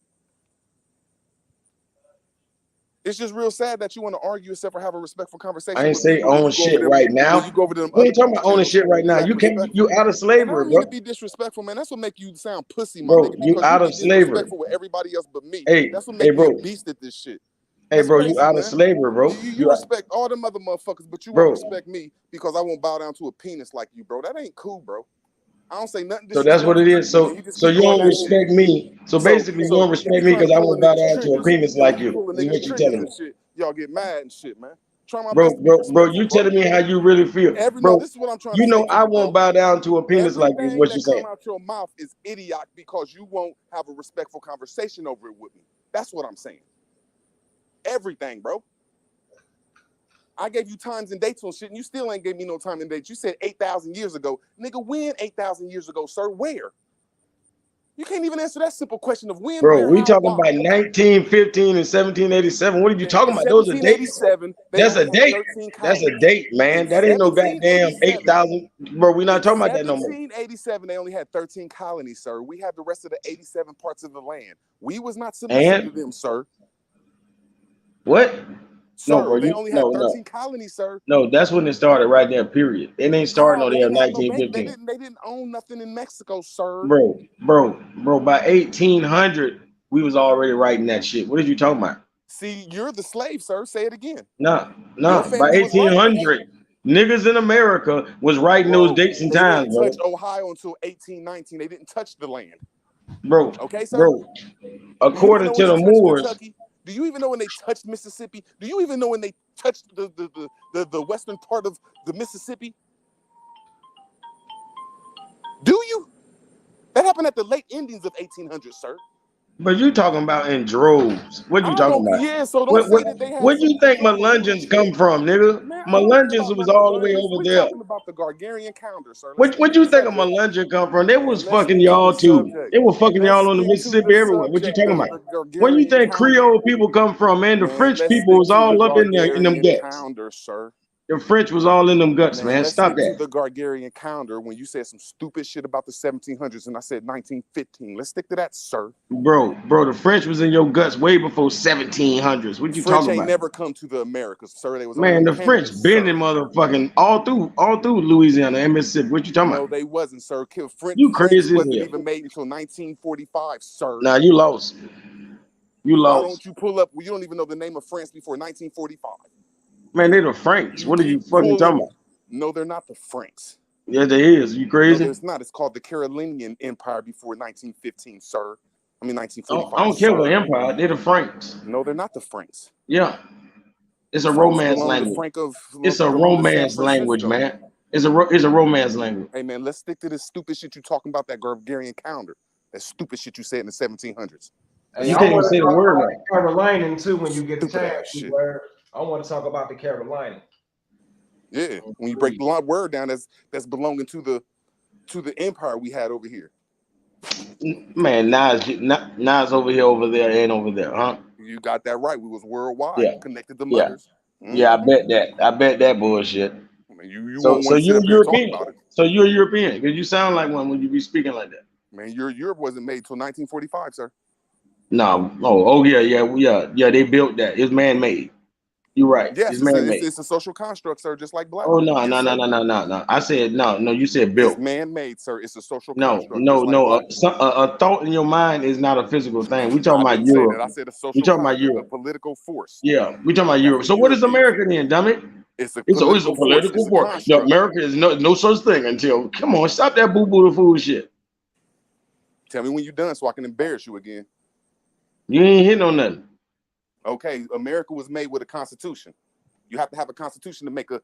It's just real sad that you want to argue yourself or have a respectful conversation. I ain't say own shit right now. You go over them. We ain't talking about owning shit right now. You can't. You out of slavery, bro. I don't mean to be disrespectful, man. That's what make you sound pussy, my bro. nigga. You out of slavery. Disrespectful with everybody else but me. Hey, that's what makes you a beast at this shit. Hey, bro, you out of slavery, bro. You respect all them other motherfuckers, but you won't respect me because I won't bow down to a penis like you, bro. That ain't cool, bro. I don't say nothing. So that's what it is. So you don't respect me. So basically, you don't respect me because I won't bow down to a penis like you. Is what you telling me? Y'all get mad and shit, man. Bro, you telling me how you really feel, bro? This is what I'm trying to say. I won't bow down to a penis like this. What you saying? Come out your mouth is idiotic because you won't have a respectful conversation over it with me. That's what I'm saying. Everything, bro. I gave you times and dates on shit, and you still ain't gave me no time and dates. You said 8,000 years ago. Nigga, when 8,000 years ago, sir? Where? You can't even answer that simple question of when. Bro, we talking about 1915 and 1787. What are you talking about? Those are dates. That's a date. That's a date, man. That ain't no goddamn 8,000. Bro, we not talking about that no more. 1787, they only had 13 colonies, sir. We had the rest of the 87 parts of the land. We was not submitted to them, sir. What? Sir, No, bro. they You only had no, 13 no, colonies, sir. no. That's when it started, right there. Period. It ain't starting How? on They there didn't have no bank. 1915. They didn't own nothing in Mexico, sir. Bro. By 1800, we was already writing that shit. What are you talking about? See, you're the slave, sir. Say it again. No. Your By family was writing that shit. 1800, niggas in America was writing those Bro, dates and they times, didn't bro. touch Ohio until 1819. They didn't touch the land. Bro. Okay, sir? Bro. Do you even According know to when the they touched Moors, Kentucky? Do you even know when they touched Mississippi? Do you even know when they touched the western part of the Mississippi? Do you? That happened at the late endings of 1800, sir. but you talking about in droves. What I you don't talking know. about? Yeah, so don't say that they had Where some you think control over Melungeons us. come from, nigga? Man, I don't care Melungeons about was none of all the way Melungeons. over We're there. talking about the Gargarian calendar, sir. Let's stick What to you the think a subject. Melungeon come from? They was Man, let's fucking stick to the y'all too. subject. They were fucking Let's y'all on the stick to Mississippi the everywhere. What you subject talking of about? the Where you Gargarian think calendar. Creole people come from, man? The Man, French let's people stick was to the all up in there in them Gargarian guts. calendar, sir. The French was all in them guts, Man, man. let's Stop stick to that. the Gargarian calendar when you said some stupid shit about the 1700s and I said 1915. Let's stick to that, sir. Bro, the French was in your guts way before 1700s. What you French talking ain't about? never come to the Americas, sir. They was only Man, in the Canada, French been sir. in motherfucking all through Louisiana and Mississippi. What you talking No, about? they wasn't, sir. You French crazy as wasn't hell. even made until 1945, sir. Nah, you lost. You Why lost. don't you pull up? You don't even know the name of France before 1945. Man, they the Franks. You What are you keep fucking talking pulling. about? No, they're not the Franks. Yeah, there is. You No, crazy? there's not. It's called the Carolinian Empire before 1915, sir. I mean I 1945, don't care what sir. empire. They're the Franks. No, they're not the Franks. Yeah. It's a Franks romance belong to language. Frank of It's a belong to San romance language, Francisco. man. It's a romance language. Hey man, let's stick to this stupid shit you talking about, that Gargarian calendar. That stupid shit you said in the 1700s. Hey, You I can't even want say to the talk word about right. the Carolinian too when you get the Stupid chance. ass shit. I want to talk about the Carolinian. Yeah, when you break the word down, that's belonging to the empire we had over here. Man, Nas over here, over there, and over there, huh? You got that right. We was worldwide, Yeah. connected to Yeah. mothers. Yeah, I bet that. I bet that bullshit. I mean, you So won't want to sit you're up here and talk European. about it. So you're European because you sound like one when you be speaking like that. Man, Europe wasn't made till 1945, sir. No. Oh yeah. They built that. It's man-made. You're right. Yes, It's man-made. it's a social construct, sir, just like black. Oh no. Yes, sir. No. I said no. You said It's built. man-made, sir. It's a social No. construct, just like black. A thought in your mind is not a physical thing. We talking I about didn't say Europe. that. I said a We social talking about construct, a Europe. political force. Yeah, we talking about That's Europe. what So what is Europe is. America then, dumb it? It's a It's a political force. It's a force. The construct. America is no such thing until. Come on, stop that boo-boo the fool shit. Tell me when you're done so I can embarrass you again. You ain't hitting on nothing. Okay, America was made with a constitution. You have to have a constitution to make a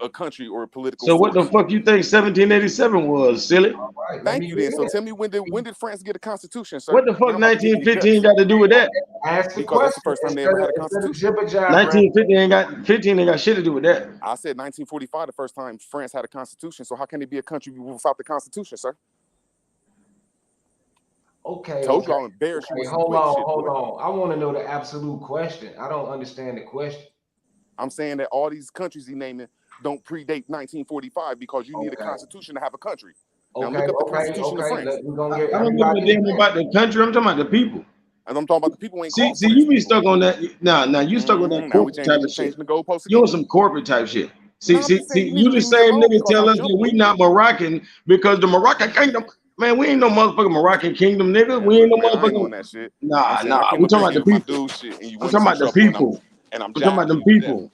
country or a political So force. what the fuck you think 1787 was, silly? Right, Thank you then. So tell me when did France get a constitution, sir? What the fuck Now I'm about to give you 1915 guts. got to do with that? Ask the Because that's the question first time they ever had a instead of constitution. jibber jabber. 15 ain't got shit to do with that. I said 1945, the first time France had a constitution. So how can it be a country without the constitution, sir? Okay. Told you I'll embarrass you with some Hold quick on, shit, hold boy. on. I want to know the absolute question. I don't understand the question. I'm saying that all these countries he naming don't predate 1945 because you need a constitution to have a country. Now look up the Constitution of France. I don't give a damn about the country. I'm talking about the people. And I'm talking about the people who ain't See, called French you be people. stuck on that. Nah, you stuck on that Now we corporate type of shit. changing the goalposts You on again. some corporate type shit. See, No, I'm just saying you the leave me same alone nigga because tell I'm us that we jumping. not Moroccan because the Moroccan kingdom, man, we ain't no motherfucking Moroccan kingdom, nigga. Man, we ain't look, no man, I ain't motherfucking. on that shit. Nah, I'm saying I came we up here talking about the giving my people. dude shit, and you I'm wanted talking some about the trouble, people. and I'm I'm talking about jacking them you to death. people.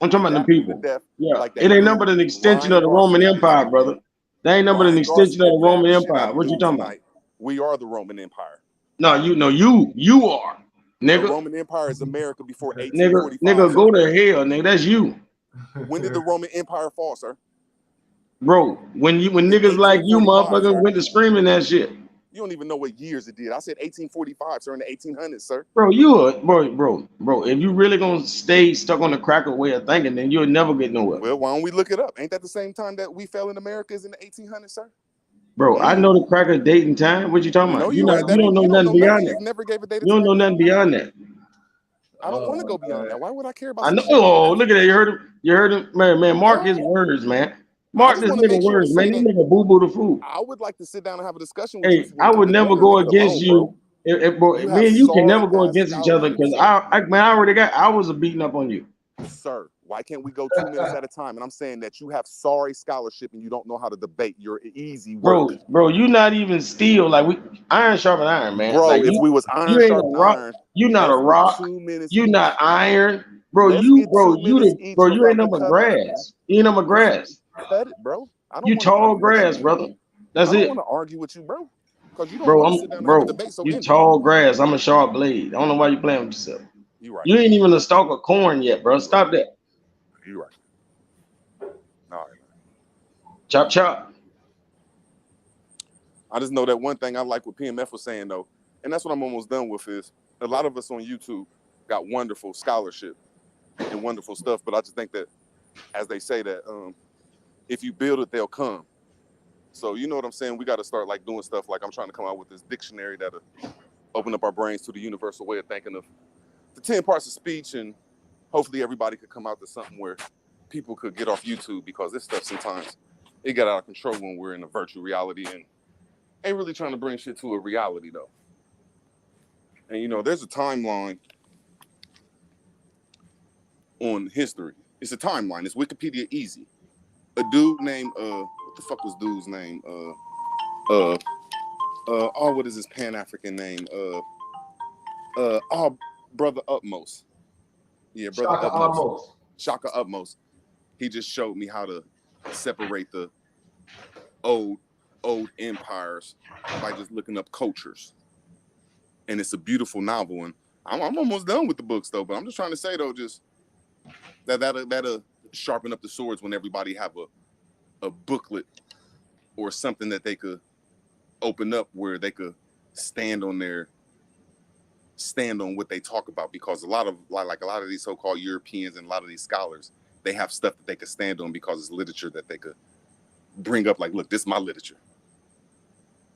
I'm talking about the Jacking you to people. death Yeah, like that it ain't blue nothing but an extension of Ryan the Garcia Roman did Empire, tonight. brother. That ain't nothing but an Ryan extension of Garcia the Roman jabbed the shit out Empire. of What you dude talking about? tonight. We are the Roman Empire. No, you are, The nigga. Roman Empire is America before Nigga, 1845, go sir. to hell, nigga. That's you. When did the Roman Empire fall, sir? Bro, when niggas like you 1845, motherfuckers sir. went to screaming that shit. You don't even know what years it did. I said 1845, sir, in the 1800s, sir. Bro, bro. If you really gonna stay stuck on the cracker way of thinking, then you'll never get nowhere. Well, why don't we look it up? Ain't that the same time that we fell in America is in the 1800s, sir? Bro, I know the cracker date and time. What you talking No, about? you ain't. You don't know You don't nothing know beyond nothing. that. You've never gave a date You don't know nothing beyond that. I don't want to go beyond that. Why would I care about I some know. shit? Oh, look at that. You heard him, man. Mark his words, man. I Mark just this want to nigga make sure to words, man. say This that nigga boo the fool. I would like to sit down and have a discussion with you. Hey, So when I we would get never done, go leave it against alone, you. bro. Bro, You me have and you can never sorry go ass against each other because scoundrels, sir. I already got. I was a beating up on you. Sir, why can't we go 2 minutes at a time? And I'm saying that you have sorry scholarship and you don't know how to debate your easy work. Bro, you not even steel. Like we iron sharpen iron, man. Bro, like if we was you iron ain't sharp a rock. iron, You not a let's get rock. 2 minutes. You each. not iron, bro. Let's You get 2 minutes each bro. You ain't about number the grass. You ain't number grass. Cut it, bro. I don't You want to tall argue with grass, you. brother. That's I don't it. want to argue with you, bro. Because you don't Bro, want to sit down and have a debate. So you tall grass. I'm a sharp blade. I don't know why you playing with yourself. You right. You ain't even a stalk of corn yet, bro. Stop that. You right. All right. Chop chop. I just know that one thing I like what PMF was saying though, and that's what I'm almost done with is a lot of us on YouTube got wonderful scholarship and wonderful stuff, but I just think that, as they say that, if you build it, they'll come. So you know what I'm saying? We got to start like doing stuff like I'm trying to come out with this dictionary that'll open up our brains to the universal way of thinking of the 10 parts of speech, and hopefully everybody could come out to something where people could get off YouTube, because this stuff sometimes it got out of control when we're in a virtual reality and ain't really trying to bring shit to a reality though. And you know, there's a timeline on history. It's a timeline. It's Wikipedia easy. A dude named what the fuck was dude's name? What is his Pan-African name? Brother Utmost. Yeah, Brother Utmost. Shaka Utmost. He just showed me how to separate the old empires by just looking up cultures. And it's a beautiful novel, and I'm almost done with the books though. But I'm just trying to say though, just that'll sharpen up the swords when everybody have a booklet or something that they could open up where they could stand on what they talk about, because a lot of these so-called Europeans and a lot of these scholars, they have stuff that they could stand on because it's literature that they could bring up, like, look, this is my literature.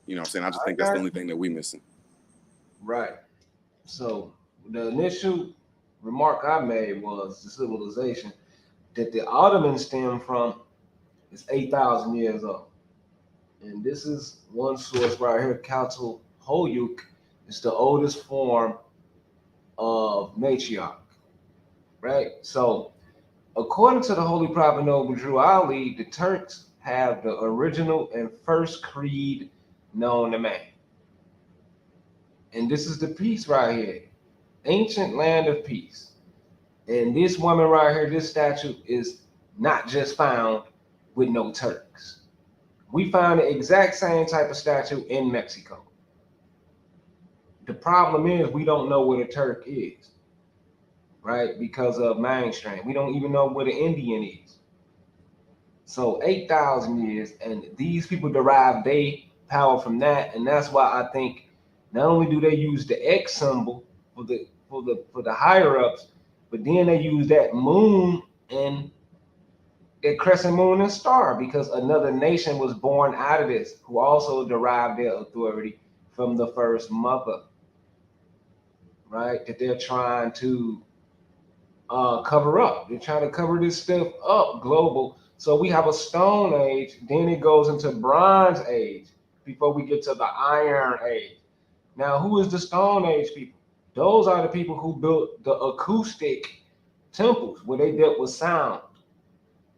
You know what I'm saying? I just think that's the only thing that we missing. Right. So the initial remark I made was the civilization that the Ottomans stem from is 8,000 years old. And this is one source right here, Kautal Hoyuk, is the oldest form of matriarch, right? So according to the Holy Prophet Noble Drew Ali, the Turks have the original and first creed known to man. And this is the peace right here, ancient land of peace. And this woman right here, this statue is not just found with no Turks. We found the exact same type of statue in Mexico. The problem is we don't know what a Turk is, right? Because of mainstream. We don't even know what an Indian is. So 8,000 years, and these people derive their power from that, and that's why I think not only do they use the X symbol for the higher ups, but then they use that moon and that crescent moon and star, because another nation was born out of this, who also derived their authority from the first mother, right? That they're trying to cover up. They're trying to cover this stuff up global. So we have a Stone Age, then it goes into Bronze Age before we get to the Iron Age. Now, who is the Stone Age people? Those are the people who built the acoustic temples where they dealt with sound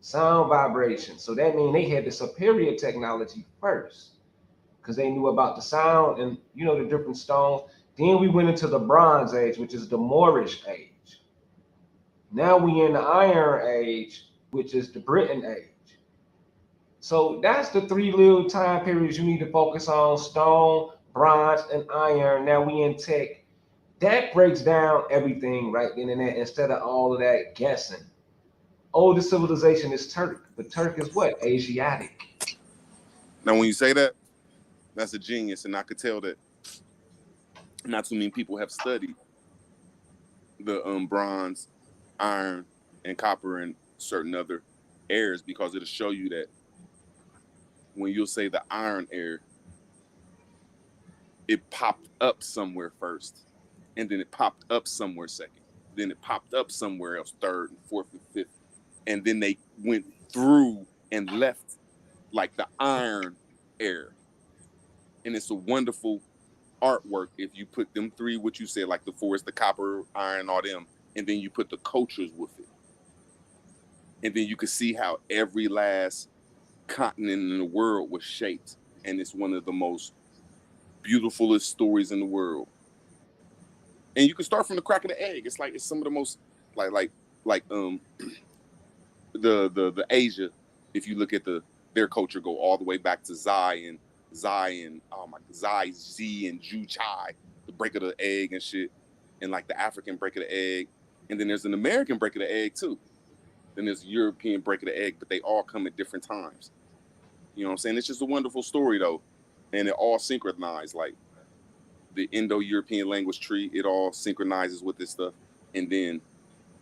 vibration. So that means they had the superior technology first, because they knew about the sound and, you know, the different stones. Then we went into the Bronze Age, which is the Moorish age. Now we in the Iron Age, which is the Britain Age. So that's the three little time periods you need to focus on: stone, bronze, and iron. Now we in tech. That breaks down everything right then and there, instead of all of that guessing. Oldest civilization is Turk, but Turk is what? Asiatic. Now, when you say that, that's a genius, and I could tell that not too many people have studied the bronze, iron, and copper, and certain other eras, because it'll show you that when you'll say the iron era, it popped up somewhere first, and then it popped up somewhere second, then it popped up somewhere else third and fourth and fifth, and then they went through and left like the iron era. And it's a wonderful artwork if you put them three, what you said, like the forest, the copper, iron, all them, and then you put the cultures with it. And then you could see how every last continent in the world was shaped. And it's one of the most beautifulest stories in the world. And you can start from the crack of the egg. It's like, it's some of the most like the Asia, if you look at their culture, go all the way back to Zai and Z and Ju Chai, the break of the egg and shit, and like the African break of the egg, and then there's an American break of the egg too. Then there's a European break of the egg, but they all come at different times. You know what I'm saying? It's just a wonderful story though, and it all synchronized, like the Indo-European language tree. It all synchronizes with this stuff, and then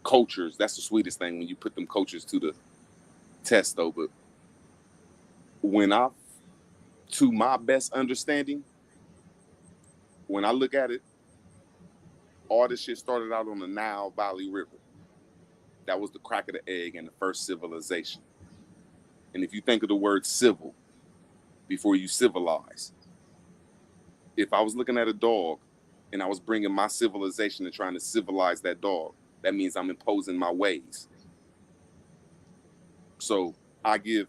cultures. That's the sweetest thing when you put them cultures to the test though. But to my best understanding, when I look at it, all this shit started out on the Nile Valley River. That was the crack of the egg and the first civilization. And if you think of the word civil before you civilize, if I was looking at a dog and I was bringing my civilization and trying to civilize that dog, that means I'm imposing my ways. So I give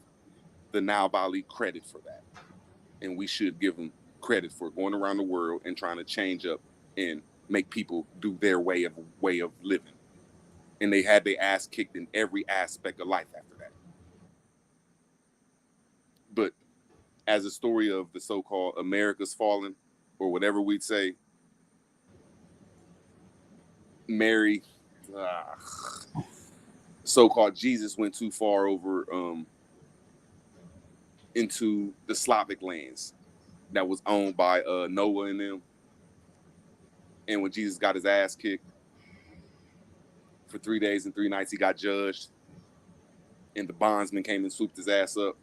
the Nile Valley credit for that. And we should give them credit for going around the world and trying to change up and make people do their way of living. And they had their ass kicked in every aspect of life after that. But as a story of the so-called America's fallen, or whatever we'd say, Mary, so-called Jesus went too far over into the Slavic lands that was owned by Noah and them. And when Jesus got his ass kicked for 3 days and 3 nights, he got judged. And the bondsman came and swooped his ass up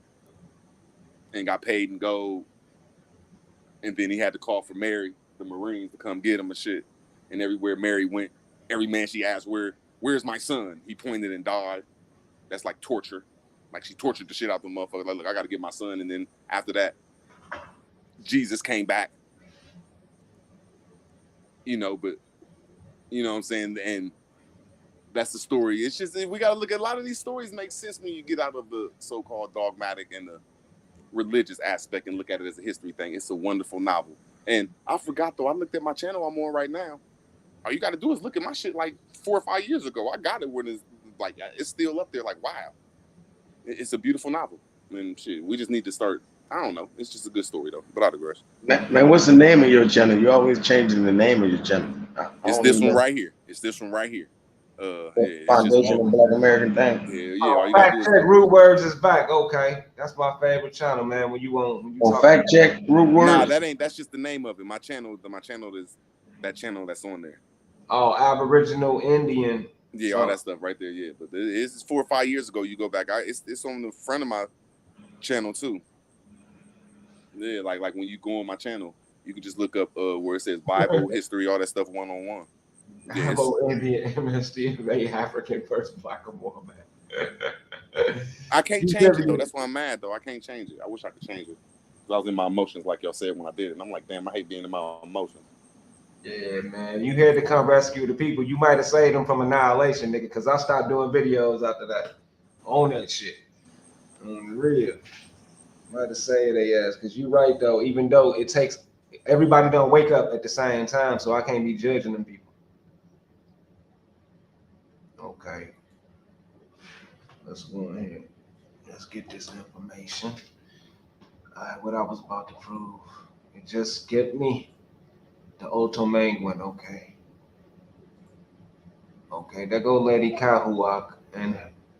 and got paid in gold. And then he had to call for Mary, the Marines, to come get him and shit. And everywhere Mary went, every man she asked, where's my son? He pointed and died. That's like torture. Like she tortured the shit out the motherfucker. Like, look, I got to get my son. And then after that, Jesus came back. You know, but, you know what I'm saying? And that's the story. It's just, we got to look at a lot of these stories make sense when you get out of the so-called dogmatic and the religious aspect and look at it as a history thing. It's a wonderful novel. And I forgot, though, I looked at my channel I'm on right now. All you got to do is look at my shit like 4 or 5 years ago. I got it when it's like, it's still up there. Like, wow. It's a beautiful novel. And shit, we just need to start, I don't know. It's just a good story, though. But I digress. Man, what's the name of your channel? You're always changing the name of your channel. It's this one right here. It's this one right here. Yeah, Foundation of Black American thing. Yeah. All you gotta do is Fact check Root Words is back. Okay, that's my favorite channel, man. When you talk fact check Root Words. Nah, that's just the name of it. My channel is that channel that's on there. Oh, Aboriginal, Indian. Yeah, all that stuff right there. Yeah, but it's 4 or 5 years ago. You go back, it's on the front of my channel too. Yeah, like when you go on my channel, you can just look up where it says Bible, history, all that stuff 1-on-1. Yes. Indian, MSD, African first Black woman. I can't change it though. That's why I'm mad though. I can't change it. I wish I could change it. I was in my emotions, like y'all said when I did it. And I'm like, damn, I hate being in my emotions. Yeah, man. You had to come rescue the people. You might have saved them from annihilation, nigga, because I stopped doing videos after that. On that shit. On the real. Might have saved their ass. Because you're right, though. Even though it takes, everybody don't wake up at the same time, so I can't be judging them people. Okay. Let's go ahead. Let's get this information. All right, what I was about to prove. It just skipped me. The Ottoman one, okay. Okay, there go Lady Kahuak. And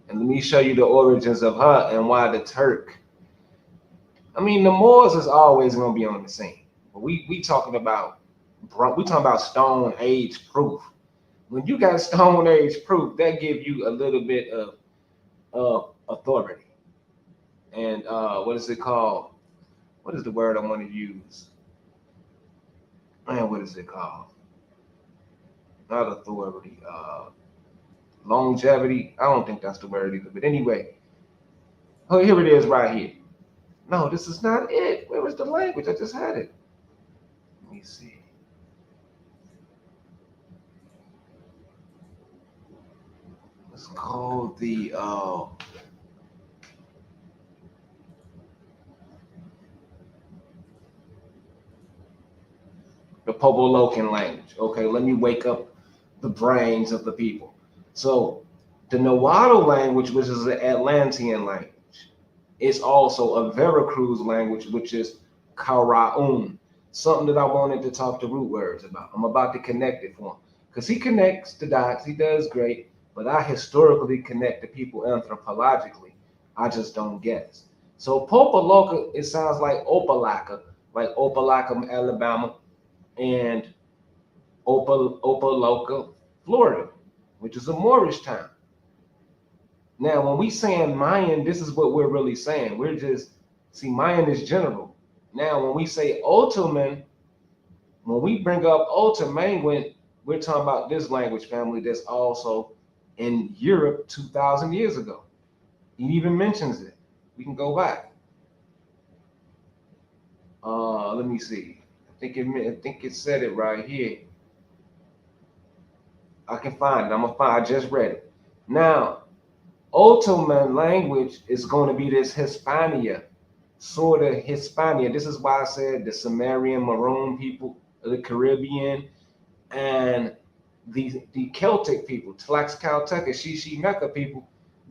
let me show you the origins of her and why the Turk. I mean, the Moors is always gonna be on the scene. But we talking about Stone Age proof. When you got Stone Age proof, that give you a little bit of authority. And what is it called? What is the word I want to use? Man, what is it called? Not authority. Longevity. I don't think that's the word either. But anyway, oh, here it is right here. No, this is not it. Where was the language? I just had it. Let me see. It's called the Popolocan language. Okay, let me wake up the brains of the people. So the Nahuatl language, which is the Atlantean language, is also a Veracruz language, which is Karaun. Something that I wanted to talk to Root Words about. I'm about to connect it for him. Because he connects the dots, he does great, but I historically connect the people anthropologically. I just don't guess. So Popoloca, it sounds like Opelika, Alabama, and Opelika, Florida, which is a Moorish town. Now, when we saying Mayan, this is what we're really saying. We're just, see, Mayan is general. Now, when we say Ottoman, when we bring up Ottoman, we're talking about this language family that's also in Europe 2,000 years ago. He even mentions it. We can go back. Let me see. I think it said it right here. I can find it. I'm gonna find. I just read it. Now, Ottoman language is going to be this Hispania, sort of Hispania. This is why I said the Sumerian Maroon people of the Caribbean and the Celtic people, Tlaxcalteca, Xixi-Meca people,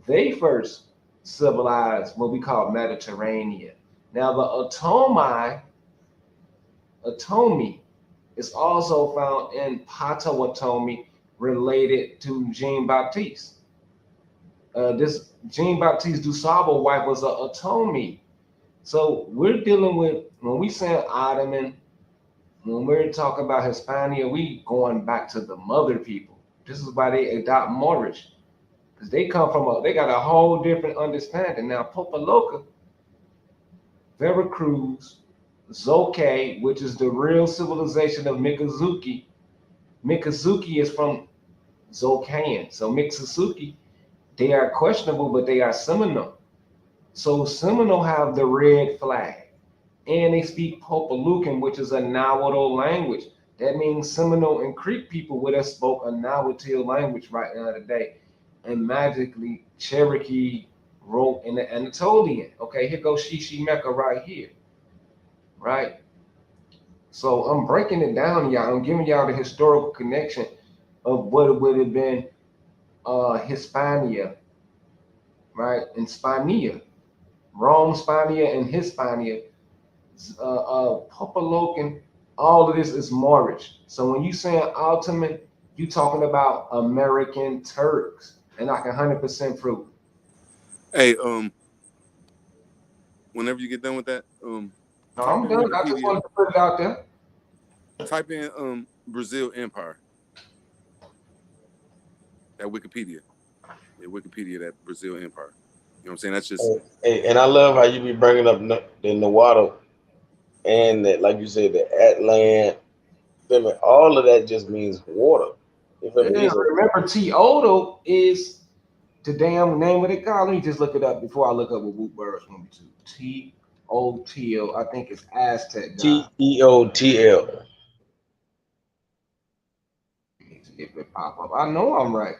they first civilized what we call Mediterranean. Now the Atomi is also found in Potawatomi, related to Jean-Baptiste. This Jean-Baptiste du Sable wife was a Atomi. So we're dealing with, when we say Ottoman, when we're talking about Hispania, we going back to the mother people. This is why they adopt Moorish, because they come from they got a whole different understanding. Now Popoloca, Veracruz, Zoque, which is the real civilization of Mikazuki. Mikazuki is from Zocan. So Mixasuki, they are questionable, but they are Seminole. So Seminole have the red flag, and they speak Popolucan, which is a Nahuatl language. That means Seminole and Creek people would have spoke a Nahuatl language right now today, and magically Cherokee wrote in the Anatolian. Okay, here goes Xixi-Meca right here, right? So I'm breaking it down, y'all. I'm giving y'all the historical connection of what it would have been Hispania, right? And Spania, Rome, Spania, and Hispania, Popolocan, all of this is Moorish. So when you saying Ottoman, you talking about American Turks, and I can 100% prove it. Hey, whenever you get done with that, no, I'm done. Wikipedia, I just wanted to put it out there. Type in Brazil Empire. That Wikipedia. Yeah, Wikipedia, that Brazil Empire. You know what I'm saying? That's just. Hey, and I love how you be bringing up the Nahuatl and that, like you said, the Atlant. All of that just means water. Yeah, remember, Teodo is the damn name of the god. Let me just look it up before I look up what Woot Burris want me to. T-O-T-O, I think it's Aztec god. Teotl. If it pop up, I know I'm right.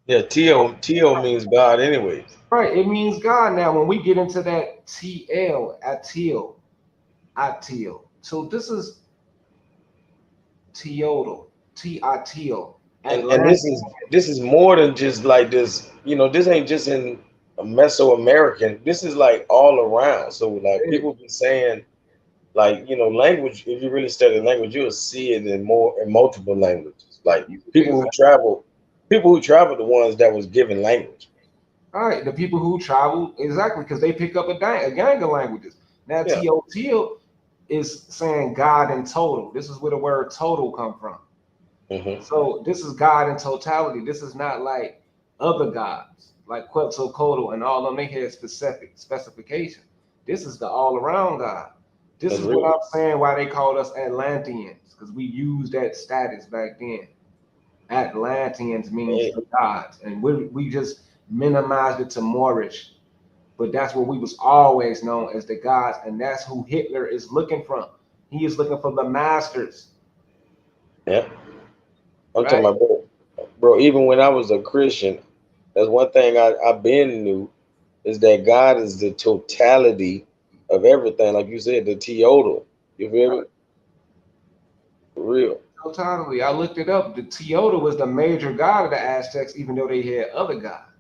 Yeah, T-O means God anyways. Right, it means God. Now, when we get into that T-L, Atil. So this is Teodo, T-I-T-O. And this is more than just like this, this ain't just in Mesoamerican. This is like all around. So like people be saying, like, language, if you really study language, you'll see it in multiple languages. Like people who travel, the ones that was given language. All right, the people who travel, exactly, because they pick up a gang of languages. Now, yeah. Teotihuacan is saying God in total. This is where the word total come from. Mm-hmm. So this is God in totality. This is not like other gods, like Quetzalcoatl and all of them. They had specification. This is the all-around God. This is what I'm saying why they called us Atlanteans, because we used that status back then. Atlanteans means the gods, and we just minimized it to Moorish, but that's what we was always known as, the gods, and that's who Hitler is looking from. He is looking for the masters. Yeah, I'm talking about, bro. Even when I was a Christian, That's one thing I've been knew is that God is the totality of everything. Like you said, the Teodo. You feel me? For real. So totally. I looked it up. The Teodo was the major god of the Aztecs, even though they had other gods.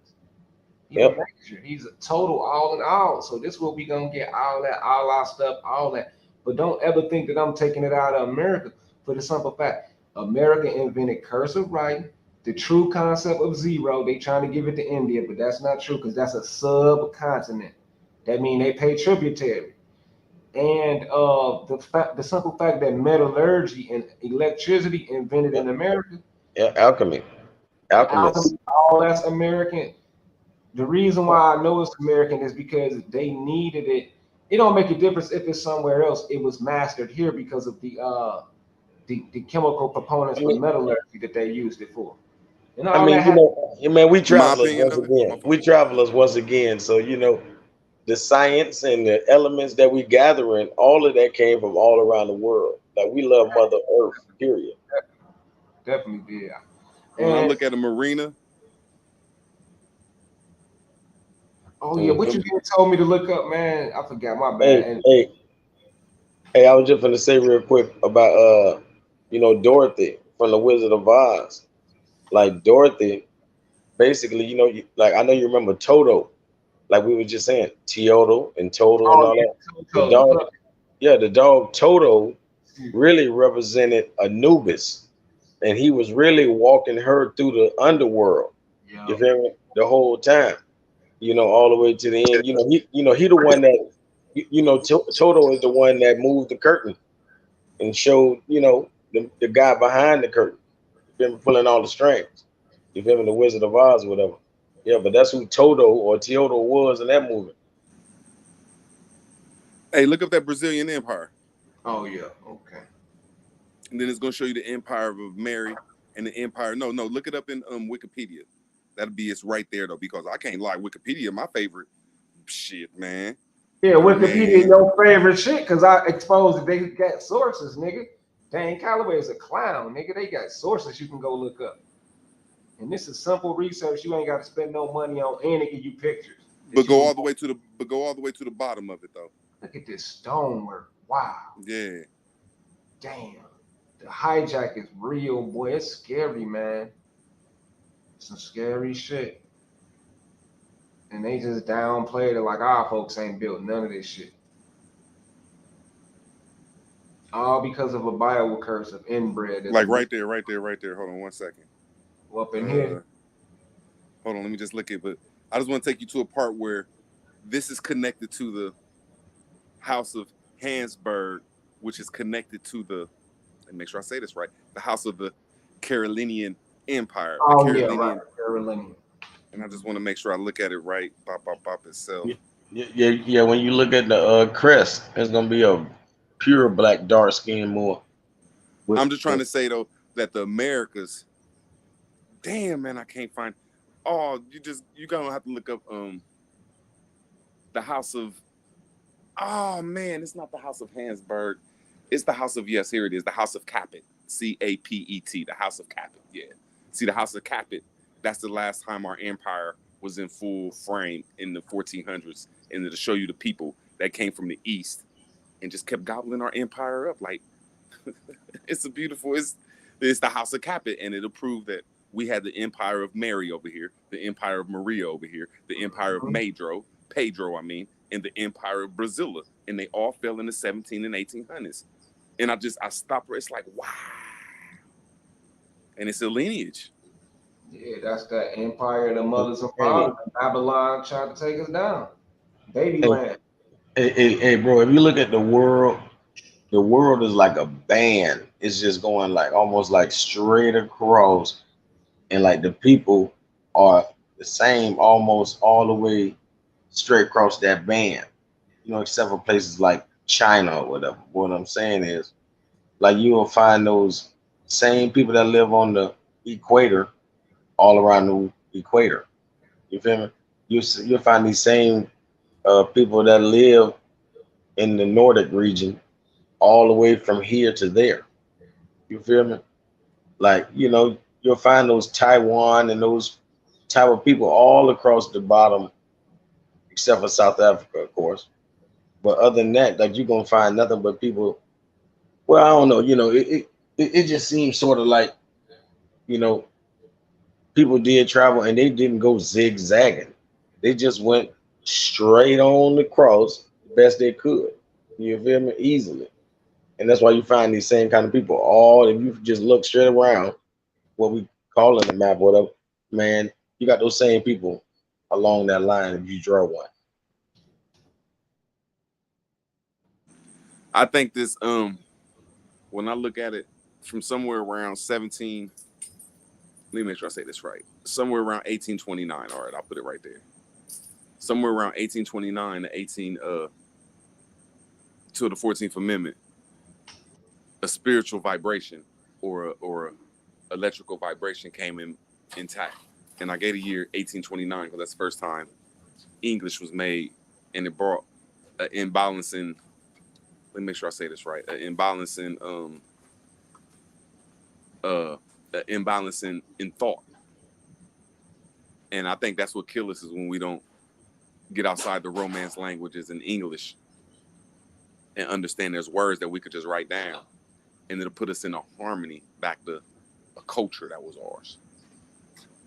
He's Yep. a major. He's a total all in all. So this is what we gonna get all that, all our stuff, all that. But don't ever think that I'm taking it out of America for the simple fact America invented cursive writing, the true concept of zero. They trying to give it to India, but that's not true because that's a subcontinent. That means they pay tributary. And the simple fact that metallurgy and electricity invented in America, Yeah, alchemy. Alchemists. all that's American. The reason why I know it's American is because they needed it. It don't make a difference if it's somewhere else. It was mastered here because of the chemical components for metallurgy that they used it for. And all I mean, that you know, man, we travelers opinion once of it, again. We travelers once again. So, you know, the science and the elements that we gathering, all of that came from all around the world. Like we love Mother Earth, period. definitely did. when I And look at a marina, oh yeah, what you just told me to look up, man. I forgot my bad. Hey, And hey, I was just gonna say real quick about you know, Dorothy from the Wizard of Oz. Like Dorothy, basically, you know, like I know you remember Toto, like we were just saying, Teodo and Toto and oh all yeah, that. The totally. dog, yeah, the dog Toto really represented Anubis, and he was really walking her through the underworld. You feel me? The whole time, you know, all the way to the end. He the one that, Toto is the one that moved the curtain and showed, you know, the guy behind the curtain. You feel me? Pulling all the strings. You feel me? The Wizard of Oz, or whatever. Yeah, but that's who Toto or Teodo was in that movie. hey, look up that Brazilian Empire, Oh yeah, okay. and then it's gonna show you the Empire of Mary and the Empire. No, look it up in Wikipedia. That'll be it's right there though, because I can't lie. Wikipedia, my favorite shit, man. Yeah, Wikipedia Man. your favorite shit because I exposed that they got sources, nigga. Dan Callaway is a clown, nigga. They got sources you can go look up. And this is simple research. You ain't got to spend no money on, and it give you pictures. But go all the way to the bottom of it though. Look at this stonework. Wow. Yeah. Damn. The hijack is real, boy. It's scary, man. Some scary shit. And they just downplayed it like our folks ain't built none of this shit. All because of a bio curse of inbred. Like right there. Hold on one second. Up in here. Hold on, let me just look at it. But I just want to take you to a part where this is connected to the House of Habsburg, which is connected to the, and make sure I say this right, the House of the Carolinian Empire. Oh, yeah, right. Carolinian. And I just want to make sure I look at it right. Bop itself. Yeah. When you look at the crest, it's gonna be a pure black, dark skin Moor. I'm just trying to say though that the Americas, damn man, I can't find. Oh, you gonna have to look up the House of. Oh man, it's not the House of Habsburg. It's the House of, yes, here it is, the House of Capet. Capet, the House of Capet. Yeah. See, the House of Capet. That's the last time our empire was in full frame in the 1400s, and to show you the people that came from the east and just kept gobbling our empire up. Like, it's the House of Capet, and it'll prove that we had the Empire of Mary over here, the Empire of Maria over here, the Empire of Pedro, and the Empire of Brazilla, and they all fell in the 17 and 1800s. And I stopped where it's like, wow. And it's a lineage. Yeah, that's that empire of the mothers and fathers. Babylon trying to take us down. Baby land. Hey, bro, if you look at the world is like a band. It's just going like almost like straight across. And like the people are the same almost all the way straight across that band. You know, except for places like China or whatever. What I'm saying is, like, you will find those same people that live on the equator all around the equator. You feel me? You'll find these same people that live in the Nordic region all the way from here to there. You feel me? Like, you know, you'll find those Taiwan and those type of people all across the bottom, except for South Africa, of course. But other than that, like you're gonna find nothing but people. Well, I don't know. It just seems sort of like, you know, people did travel and they didn't go zigzagging. They just went straight on the cross the best they could. You feel me? Easily. And that's why you find these same kind of people. All if you just look straight around, what we call in the map, whatever, man, you got those same people along that line if you draw one. I think this when I look at it from somewhere around 17, let me make sure I say this right. Somewhere around 1829. All right, I'll put it right there. Somewhere around 1829 to 18 to the 14th Amendment, a spiritual vibration or electrical vibration came in intact. And I gave the year 1829 because that's the first time English was made, and it brought an imbalance in, let me make sure I say this right, an imbalance in in thought. And I think that's what kills us is when we don't get outside the Romance languages in English and understand there's words that we could just write down, and it'll put us in a harmony back to a culture that was ours.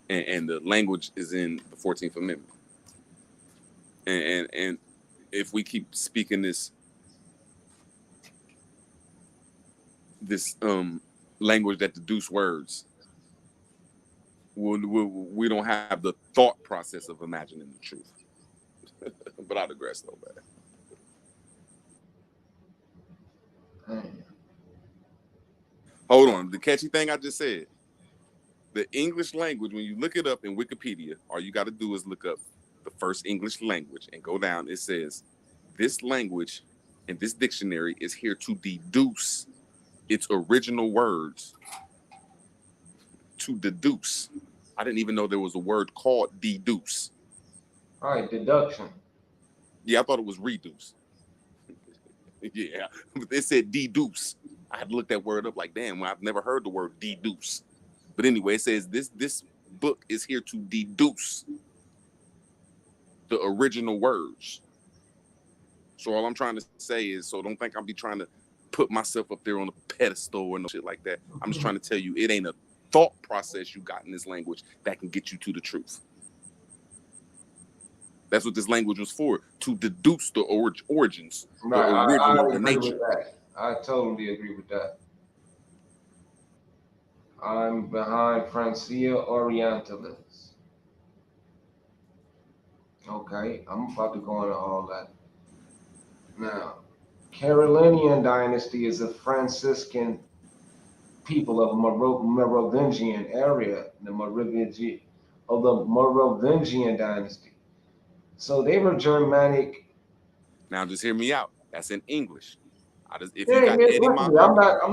And the language is in the 14th Amendment. And if we keep speaking this language that deduce words, we don't have the thought process of imagining the truth. But I digress though, man. Hold on. The catchy thing I just said, the English language, when you look it up in Wikipedia, all you got to do is look up the first English language and go down. It says, this language in this dictionary is here to deduce its original words. To deduce. I didn't even know there was a word called deduce. All right, deduction. Yeah, I thought it was reduce. Yeah, but it said deduce. I had to look that word up like, damn, I've never heard the word deduce. But anyway, it says this book is here to deduce the original words. So all I'm trying to say is, so don't think I'll be trying to put myself up there on a pedestal or no shit like that. I'm just trying to tell you, it ain't a thought process you got in this language that can get you to the truth. That's what this language was for, to deduce the origins, the original, the nature. I totally agree with that. I'm behind Francia Orientalis. Okay, I'm about to go into all that. Now, Carolinian dynasty is a Franciscan people of Merovingian area, the Merovingian dynasty. So they were Germanic. Now, just hear me out. That's in English. I'm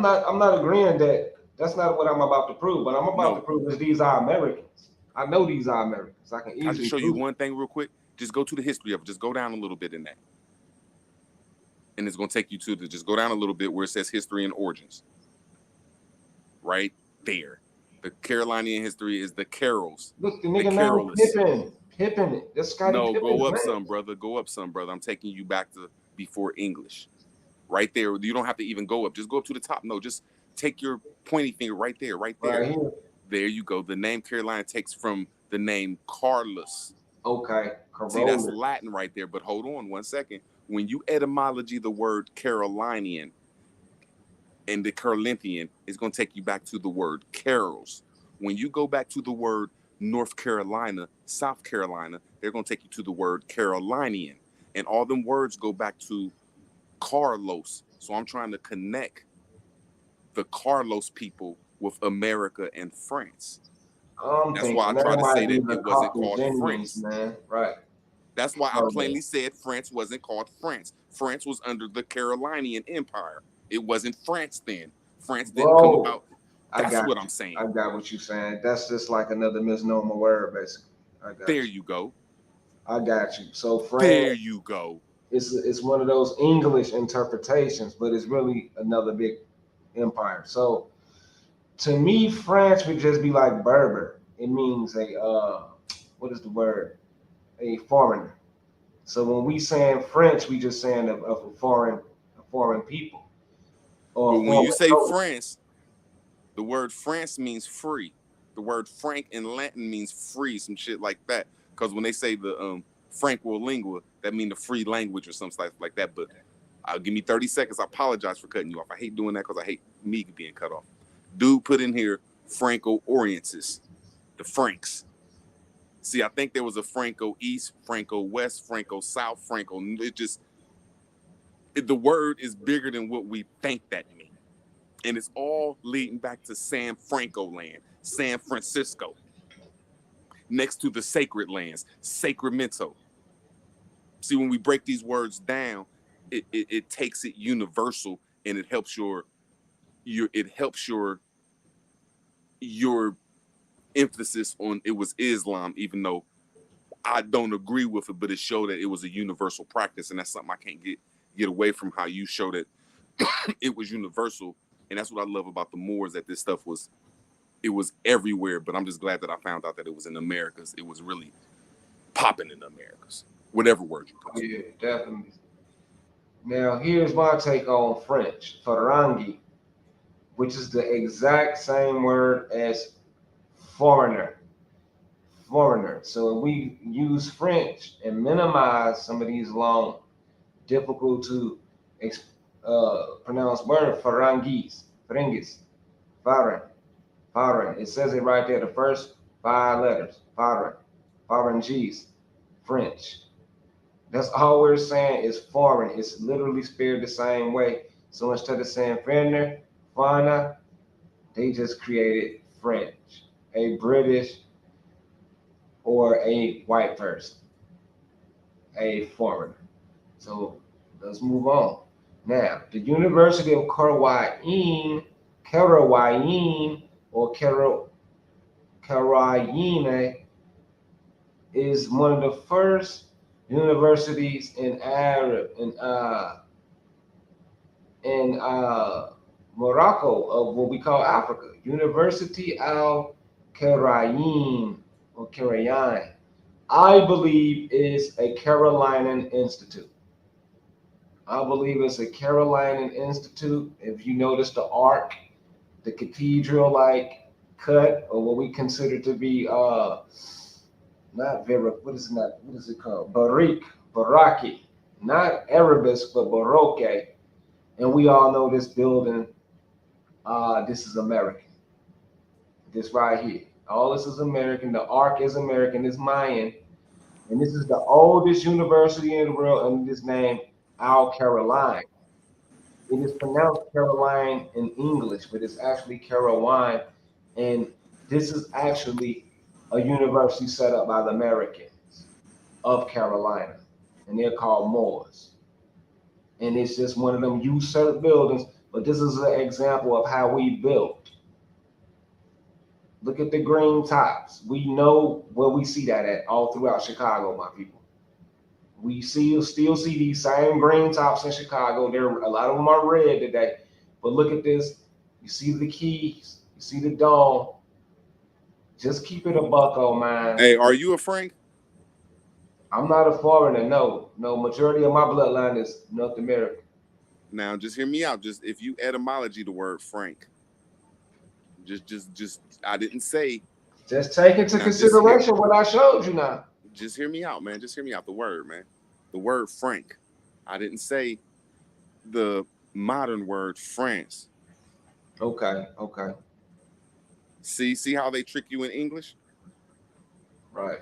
not agreeing that that's not what I'm about to prove, but I'm about to prove that these are Americans. I know these are Americans. I can easily I'll just show you one thing real quick. Just go to the history of it. Just go down a little bit in that. And it's going to take you to just go down a little bit where it says history and origins. Right there. The Carolinian history is the Carols. Look, the nigga name Pippin. That's Scottie Pippen. Go up some, brother. Go up some, brother. I'm taking you back to before English. Right there. You don't have to even go up. Just go up to the top. No, just take your pointy finger right there. Right there. Right here. There you go. The name Carolina takes from the name Carolus. Okay. See, that's Latin right there. But hold on 1 second. When you etymology the word Carolinian and the Carolinthian, it's going to take you back to the word Carols. When you go back to the word North Carolina, South Carolina, they're going to take you to the word Carolinian. And all them words go back to Carlos. So I'm trying to connect the Carlos people with America and France. That's why I try to say that it wasn't called France. Man. Right. That's why I plainly said France wasn't called France. France was under the Carolinian Empire. It wasn't France then. France didn't come about. That's what I'm saying. I got what you're saying. That's just like another misnomer word, basically. There you go. I got you. So France. There you go. It's one of those English interpretations, but it's really another big empire. So to me, France would just be like Berber. It means a what is the word? A foreigner. So when we saying French, we just saying of a foreign people. But when you say France, the word France means free. The word franc in Latin means free, some shit like that. Because when they say the franco lingua, that means the free language or some stuff like that. But give me 30 seconds. I apologize for cutting you off. I hate doing that because I hate me being cut off. Dude put in here Franco Orientis, the Franks. See, I think there was a Franco East, Franco West, Franco South, Franco. The word is bigger than what we think that means. And it's all leading back to San Franco land, San Francisco, next to the sacred lands, Sacramento. See, when we break these words down, it takes it universal, and it helps your emphasis on it was Islam, even though I don't agree with it, but it showed that it was a universal practice, and that's something I can't get away from. How you show that it was universal. And that's what I love about the Moors, that this stuff was everywhere. But I'm just glad that I found out that it was in the Americas. It was really popping in the Americas. Whatever word you put. Yeah, definitely. Now, here's my take on French, farangi, which is the exact same word as foreigner. Foreigner. So we use French and minimize some of these long, difficult to pronounce word, farangis, foreign. It says it right there, the first 5 letters, farangis, French. That's all we're saying is foreign. It's literally spelled the same way. So instead of saying foreigner, fauna, they just created French, a British or a white person, a foreigner. So let's move on. Now, the University of Karawain or Karayine is one of the first universities in Morocco, of what we call Africa. University Al Karayin or Karayin, I believe is a Carolinian institute. I believe it's a Carolinian institute. If you notice the arc, the cathedral-like cut, or what we consider to be what is it called? Baraki, not Arabist, but Baroque. And we all know this building. This is American. This right here. All this is American. The arc is American. It's Mayan, and this is the oldest university in the world under this name, Al Caroline. It is pronounced Caroline in English, but it's actually Caroline. And this is actually a university set up by the Americans of Carolina, and they're called Moors. And it's just one of them usurped buildings, but this is an example of how we built. Look at the green tops. We know where we see that at all throughout Chicago, my people. We still see these same green tops in Chicago. A lot of them are red today. But look at this. You see the keys. You see the dome. Just keep it a bucko, man. Hey, are you a Frank? I'm not a foreigner. No. Majority of my bloodline is North American. Now, just hear me out. Just if you etymology the word Frank, just I didn't say. Just take into consideration what I showed you now. Just hear me out, man. Just hear me out. The word, man. The word Frank. I didn't say the modern word France. Okay. See how they trick you in English? Right.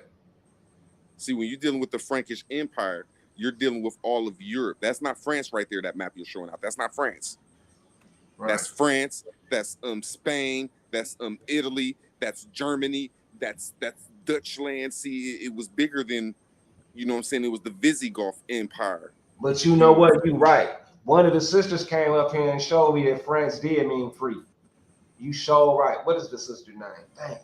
See, when you're dealing with the Frankish Empire, you're dealing with all of Europe. That's not France right there, that map you're showing out. That's not France. Right. That's France. That's Spain. That's Italy. That's Germany. That's Dutch land. See, it was bigger than, you know what I'm saying? It was the Visigoth Empire. But you know what? You're right. One of the sisters came up here and showed me that France did mean free. You show right. What is the sister name? Dang.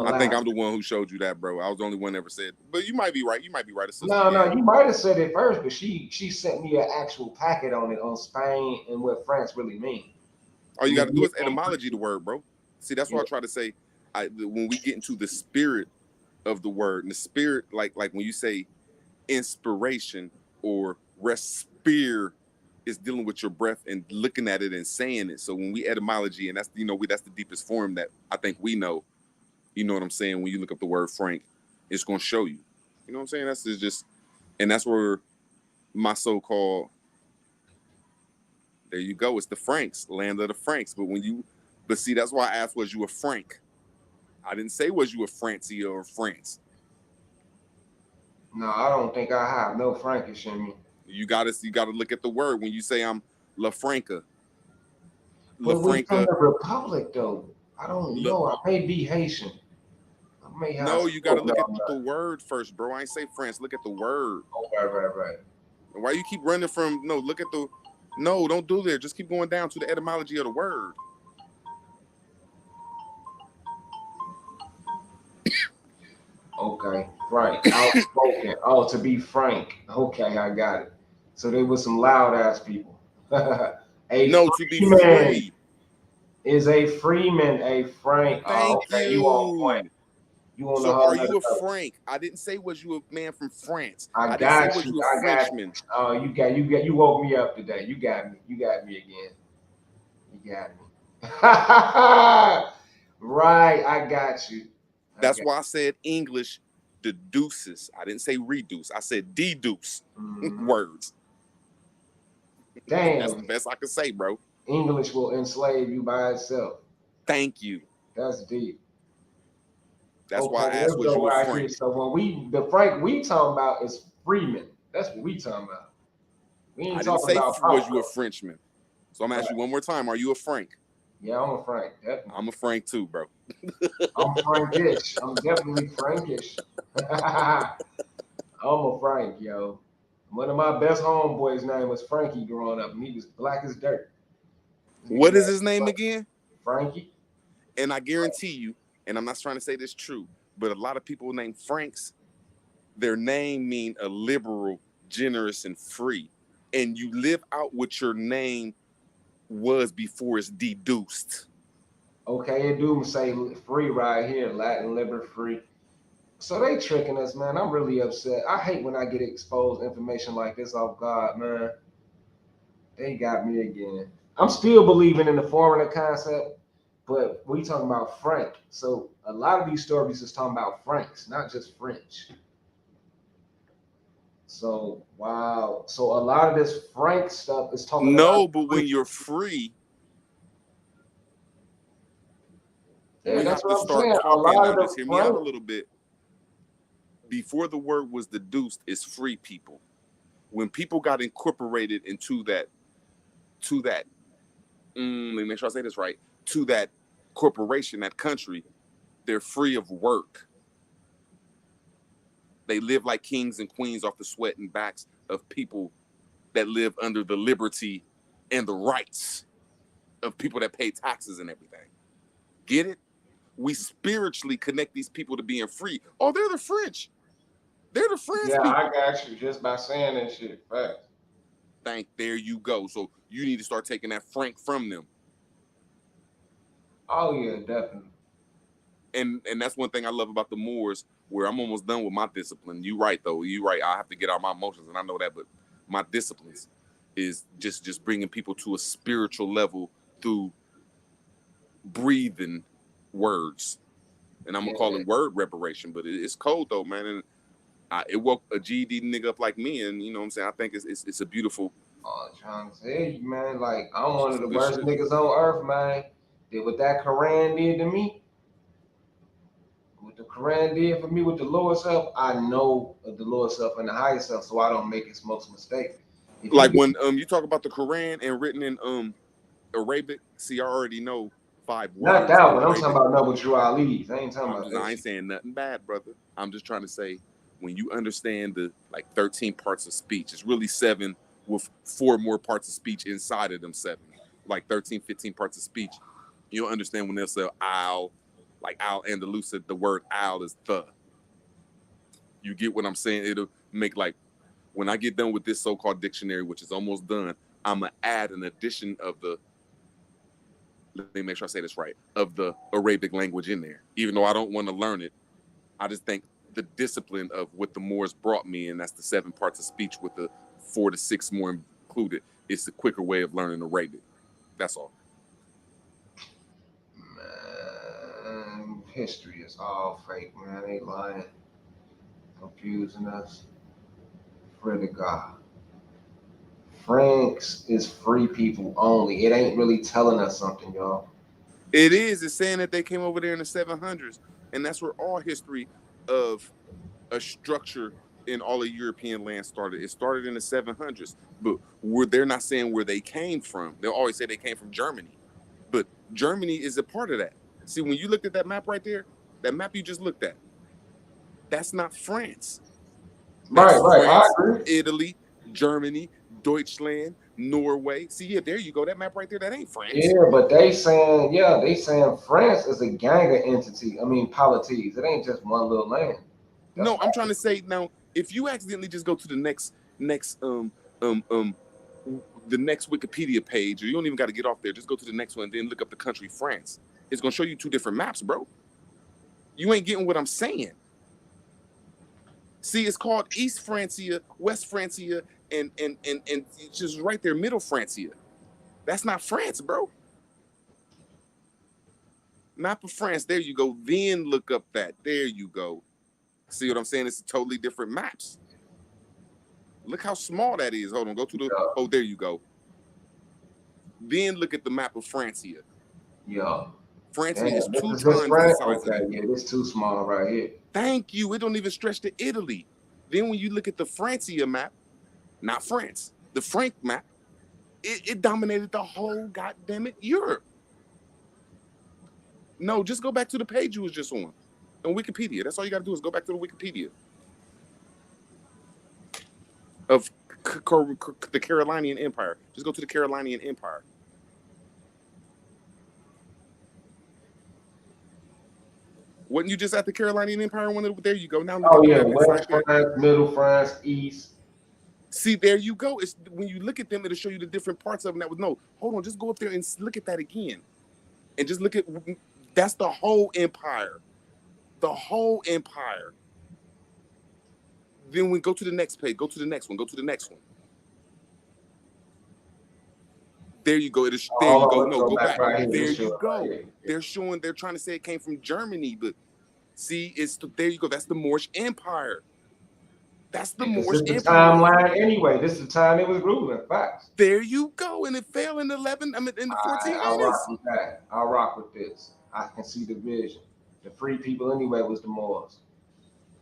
I think I'm the one who showed you that, bro. I was the only one that ever said. But you might be right. You might be right. No, you might have said it first, but she sent me an actual packet on it on Spain and what France really means. All you got to do is etymology the word, bro. See, that's what I try to say. When we get into the spirit of the word. And the spirit, like when you say inspiration or respire, is dealing with your breath and looking at it and saying it. So when we etymology, and that's, you know, that's the deepest form that I think we know. You know what I'm saying? When you look up the word Frank, it's going to show you. You know what I'm saying? That's just, and that's where my so-called, there you go. It's the Franks, land of the Franks. But see, that's why I asked, was you a Frank? I didn't say, was you a Francia or France? No, I don't think I have no Frankish in me. You gotta look at the word when you say I'm La Franca. But we from the Republic, though. I don't know. I may be Haitian. I may have. No, you gotta look at the word first, bro. I ain't say France. Look at the word. Oh, right. Why you keep running from? No, look at the. No, don't do that. Just keep going down to the etymology of the word. Okay, right. Outspoken. Oh, to be frank. Okay, I got it. So they were some loud ass people. To be free. Is a freeman a Frank? Thank okay, you. You on point. You on so are you a Frank? I didn't say was you a man from France. I didn't say was you a Frenchman. Oh, you woke me up today. You got me again. You got me. Right, I got you. That's why I said English deduces. I didn't say reduce. I said deduce words. Damn. That's the best I could say, bro. English will enslave you by itself. Thank you. That's deep. That's why I asked, was you a Frank? So when the Frank we talking about is freeman. That's what we talking about. We ain't talking about was you a Frenchman. So I'm asking you one more time. Are you a Frank? Yeah, I'm a Frank. Definitely. I'm a Frank too, bro. I'm Frankish. I'm definitely Frankish. I'm a Frank, yo. One of my best homeboys' name was Frankie growing up, and he was black as dirt. What is his name again? Frankie. And I guarantee you, and I'm not trying to say this true, but a lot of people named Franks, their name mean a liberal, generous, and free. And you live out what your name was before it's deduced. Okay, it do say free right here, Latin liber free. So they tricking us, man. I'm really upset. I hate when I get exposed information like this off God, man. They got me again. I'm still believing in the foreigner concept, but we talking about Frank. So a lot of these stories is talking about Franks, not just French. So wow. So a lot of this Frank stuff is talking about. No, but when you're free, yeah, we have to start talking. Now, just hear me out a little bit. Before the word was deduced, it's free people. When people got incorporated into that, let me make sure I say this right, to that corporation, that country, they're free of work. They live like kings and queens off the sweat and backs of people that live under the liberty and the rights of people that pay taxes and everything. Get it? We spiritually connect these people to being free. Oh, they're the French. They're the French people. I got you just by saying that shit. Fact. There you go. So you need to start taking that Frank from them. Oh yeah, definitely. And that's one thing I love about the Moors, where I'm almost done with my discipline. You right though. You right. I have to get out my emotions, and I know that, but my disciplines is just bringing people to a spiritual level through breathing words. And I'm gonna call it word reparation, but it's cold though, man. And it woke a GD nigga up like me, and you know what I'm saying. I think it's a beautiful. Oh, trying to tell you, man. Like I'm one of the worst niggas on earth, man. Did what that Quran did to me. What the Quran did for me with the lower self, I know of the lower self and the higher self, so I don't make its most mistake. Like when you talk about the Quran and written in Arabic, see, I already know 5 words. Not that one. I'm talking about number duality. I ain't talking about that. I ain't saying nothing bad, brother. I'm just trying to say, when you understand the 13 parts of speech, it's really 7 with 4 more parts of speech inside of them 7. Like 13, 15 parts of speech. You'll understand when they'll say owl, like owl and the lucid, the word owl is the. You get what I'm saying? It'll make when I get done with this so-called dictionary, which is almost done, I'm going to add an addition of the, let me make sure I say this right, of the Arabic language in there. Even though I don't want to learn it, I just think the discipline of what the Moors brought me, and that's the 7 parts of speech with the 4 to 6 more included. It's a quicker way of learning Arabic. That's all. Man, history is all fake, man. They lying, confusing us. Pray to God. France is free people only. It ain't really telling us something, y'all. It is. It's saying that they came over there in the 700s, and that's where all history of a structure in all of European land started. It started in the 700s, but they're not saying where they came from. They'll always say they came from Germany, but Germany is a part of that. See, when you looked at that map right there, that map you just looked at, that's not France. That's Right. France, I agree. Italy, Germany, Deutschland, Norway. See, yeah, there you go. That map right there, that ain't France. Yeah, but they saying France is a gang of entity. I mean, polities. It ain't just one little land. No, I'm trying to say now, if you accidentally just go to the next the next Wikipedia page, or you don't even got to get off there, just go to the next one and then look up the country France. It's gonna show you 2 different maps, bro. You ain't getting what I'm saying. See, it's called East Francia, West Francia, and it's just right there, Middle Francia. That's not France, bro. Map of France. There you go. Then look up that. There you go. See what I'm saying? It's totally different maps. Look how small that is. Hold on. Go to the. Oh, there you go. Then look at the map of Francia. Yeah. Francia is 2 times the size of that. Yeah, it's too small right here. Thank you. It don't even stretch to Italy. Then when you look at the Francia map, not France, the Frank map, it dominated the whole goddamn Europe. No, just go back to the page you was just on Wikipedia. That's all you got to do is go back to the Wikipedia of the Carolinian Empire. Just go to the Carolinian Empire. Wasn't you just at the Carolinian Empire? There you go. Now look at the West France, Middle France, East. See, there you go. It's when you look at them, it'll show you the different parts of them. That was no. Hold on, just go up there and look at that again, and just look at that's the whole empire, the whole empire. Then we go to the next page. Go to the next one. Go to the next one. There you go. There you go. No, go back. Right there you go. Right. They're showing. They're trying to say it came from Germany, but see, there you go. That's the Moorish Empire. That's the Moorish Empire. This is the timeline anyway. This is the time it was ruling. Facts. There you go. And it fell in the 1400s. I'll rock with this. I can see the vision. The free people anyway was the Moors.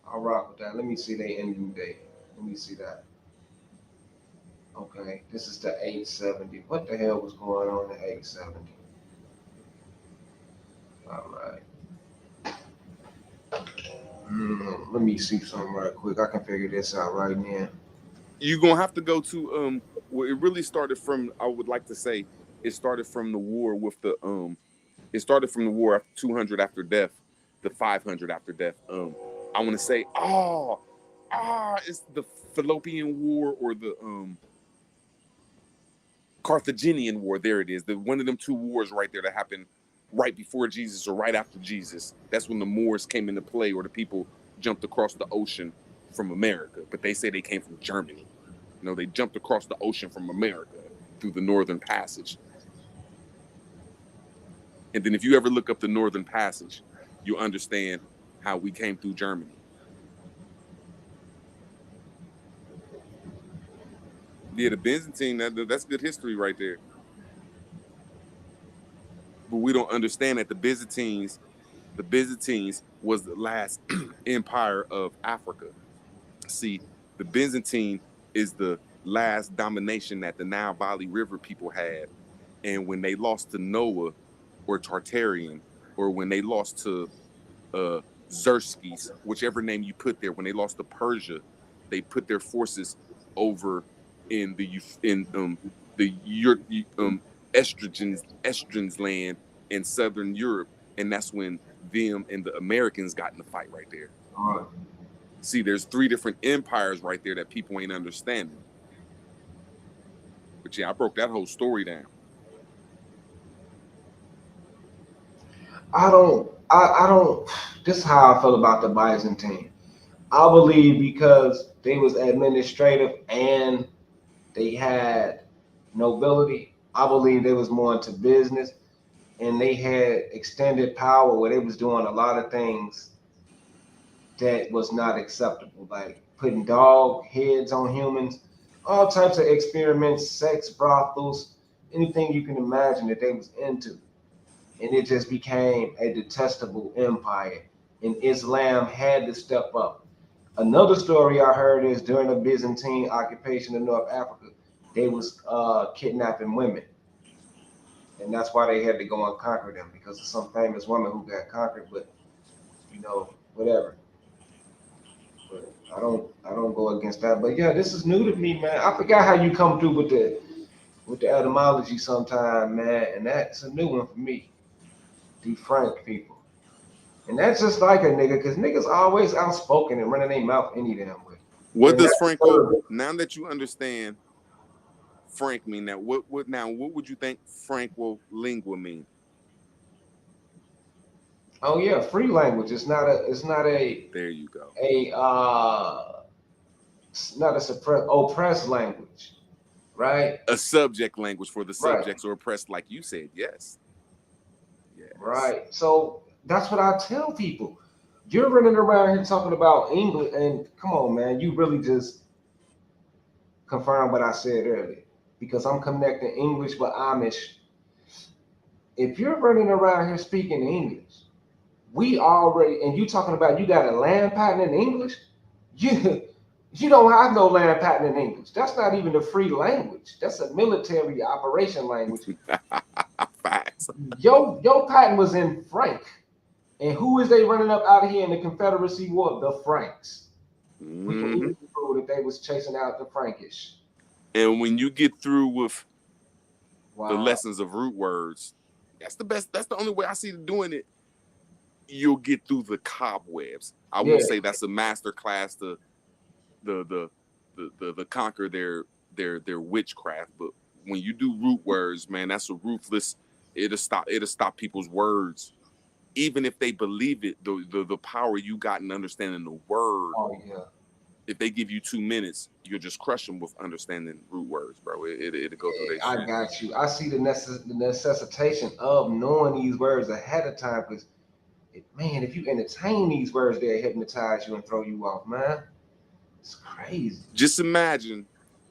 I'll rock with that. Let me see their ending date. Let me see that. Okay, this is the 870. What the hell was going on in 870? All right. Let me see something right quick. I can figure this out right now. You're gonna have to go to well, it really started from, I would like to say, it started from the war with the it started from the war after 200 after death, the 500 after death. I want to say, it's the Fallopian War or the Carthaginian War. There it is. One of them 2 wars right there that happened right before Jesus or right after Jesus. That's when the Moors came into play, or the people jumped across the ocean from America. But they say they came from Germany. No, they jumped across the ocean from America through the Northern Passage. And then if you ever look up the Northern Passage, you'll understand how we came through Germany. Yeah, the Byzantine, that's good history right there. But we don't understand that the Byzantines was the last empire of Africa. See, the Byzantine is the last domination that the Nile Valley River people had. And when they lost to Noah or Tartarian, or when they lost to Xerxes, whichever name you put there, when they lost to Persia, they put their forces over in the Estrogenians land in Southern Europe, and that's when them and the Americans got in the fight right there. See, there's 3 different empires right there that people ain't understanding. But yeah, I broke that whole story down. I don't. This is how I feel about the Byzantine. I believe because they was administrative and they had nobility. I believe they was more into business and they had extended power where they was doing a lot of things that was not acceptable, like putting dog heads on humans, all types of experiments, sex brothels, anything you can imagine that they was into. And it just became a detestable empire. And Islam had to step up. Another story I heard is during the Byzantine occupation of North Africa, they was kidnapping women. And that's why they had to go and conquer them, because of some famous woman who got conquered, but whatever. But I don't go against that. But yeah, this is new to me, man. I forgot how you come through with the etymology sometime, man, and that's a new one for me. The Frank people. And that's just like a nigga, because niggas always outspoken and running their mouth any damn way. What does Franco, now that you understand Frank mean, that what would you think Franco lingua mean? Oh yeah, free language. It's not a there you go. It's not a oppressed language, right? A subject language for the subjects or oppressed, like you said, yes. Right. So that's what I tell people. You're running around here talking about English, and come on, man, you really just confirm what I said earlier, because I'm connecting English with Amish. If you're running around here speaking English, we already, and you talking about you got a land patent in English, you don't have no land patent in English. That's not even a free language. That's a military operation language. Facts. Your patent was in Frank. And who is they running up out of here in the Confederacy War? The Franks. Mm-hmm. We can even prove that they was chasing out the Frankish. And when you get through with the lessons of root words, that's the best. That's the only way I see doing it. You'll get through the cobwebs. I won't say that's a master class to the conquer their witchcraft, but when you do root words, man, that's a ruthless. It'll stop people's words. Even if they believe it, the power you got in understanding the word. Oh yeah. If they give you 2 minutes, you'll just crush them with understanding root words, bro. It'll go through their shit. I got you. I see the necessitation of knowing these words ahead of time, because man, if you entertain these words, they'll hypnotize you and throw you off, man. It's crazy. Just imagine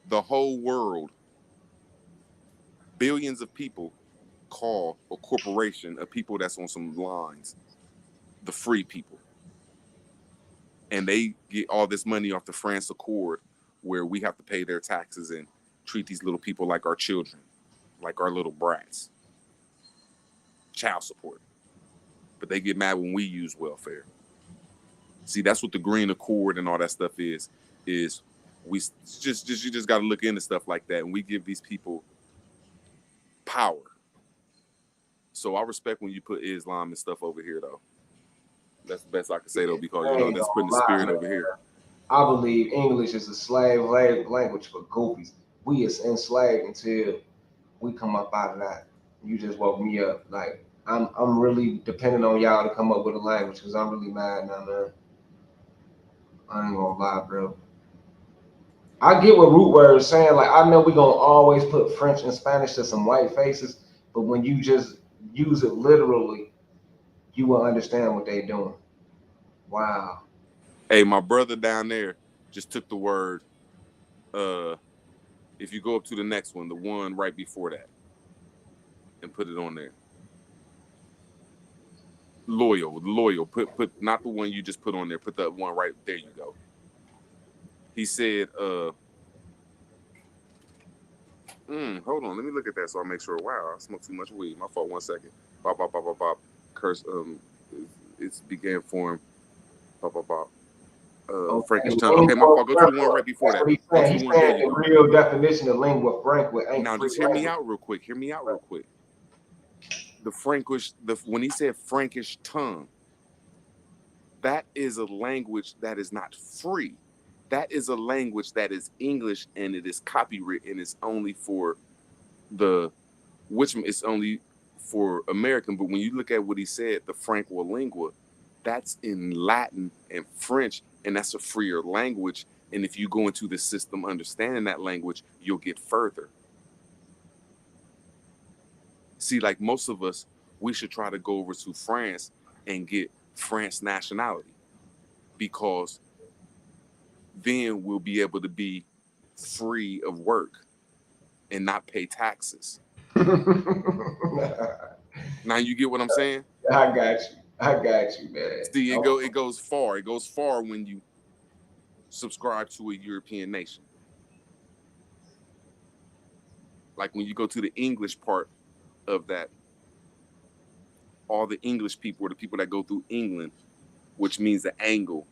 the whole world, billions of people, call a corporation of people that's on some lines the free people, and they get all this money off the France Accord, where we have to pay their taxes and treat these little people like our children, like our little brats, child support, but they get mad when we use welfare. See, that's what the Green Accord and all that stuff is we just you just got to look into stuff like that, and we give these people power. So I respect when you put Islam and stuff over here, though. That's the best I can say, though, because that's putting the spirit over here. I believe English is a slave language for goofies. We is enslaved until we come up out of that. You just woke me up. Like I'm really depending on y'all to come up with a language, because I'm really mad now, man. I ain't gonna lie, bro. I get what root words saying. Like, I know we're gonna always put French and Spanish to some white faces, but when you just use it literally, you will understand what they're doing. Wow. Hey, my brother down there just took the word. If you go up to the next one, the one right before that, and put it on there. Loyal. Put not the one you just put on there. Put that one right there. You go. He said, hold on. Let me look at that so I make sure. Wow, I smoked too much weed. My fault. 1 second. Bop. Curse. It's began form. Bop. Frankish tongue. Okay, my fault. Go to the one right before that. He's saying the real definition of lingua franca ain't. Now, just hear me out real quick. The Frankish, when he said Frankish tongue, that is a language that is not free. That is a language that is English, and it is copywritten. It's only for it's only for American. But when you look at what he said, the Franco lingua, that's in Latin and French and that's a freer language. And if you go into the system understanding that language, you'll get further. See, like most of us, we should try to go over to France and get France nationality, because then we'll be able to be free of work and not pay taxes. Now you get what I'm saying? I got you, man. See, it goes far. It goes far when you subscribe to a European nation. Like when you go to the English part of that, all the English people are the people that go through England, which means the angle.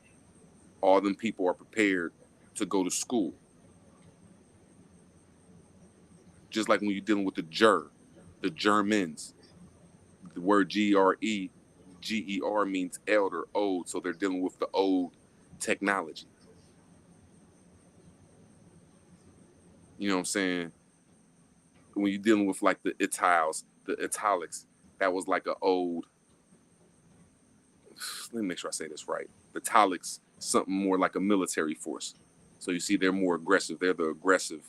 All them people are prepared to go to school. Just like when you're dealing with the Germans, the word G-R-E-G-E-R means elder, old. So they're dealing with the old technology. You know what I'm saying? When you're dealing with like the italics, that was like an old, let me make sure I say this right. The italics, something more like a military force. So you see they're more aggressive. They're the aggressive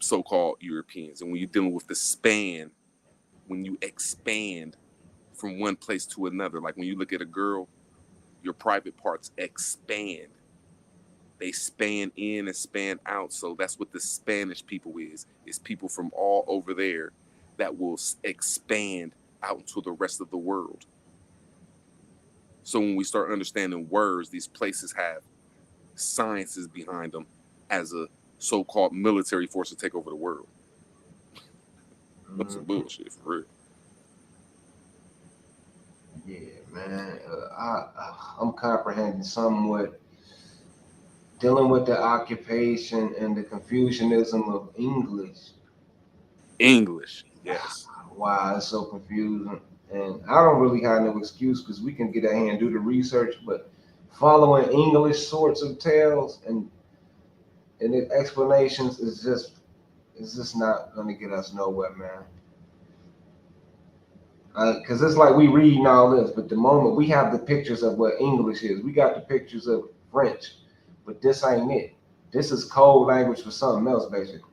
so-called Europeans. And when you're dealing with the span, when you expand from one place to another, like when you look at a girl, your private parts expand. They span in and span out. So that's what the Spanish people is. It's people from all over there that will expand out into the rest of the world. So when we start understanding words, these places have sciences behind them as a so-called military force to take over the world. That's some bullshit, for real. Yeah, man. I'm comprehending somewhat, dealing with the occupation and the Confucianism of English. English, yes. Wow, it's so confusing. And I don't really have no excuse, because we can get out here and do the research, but following English sorts of tales and the explanations is just not gonna get us nowhere, man. Because it's like we reading all this, but the moment we have the pictures of what English is, we got the pictures of French, but this ain't it. This is code language for something else, basically,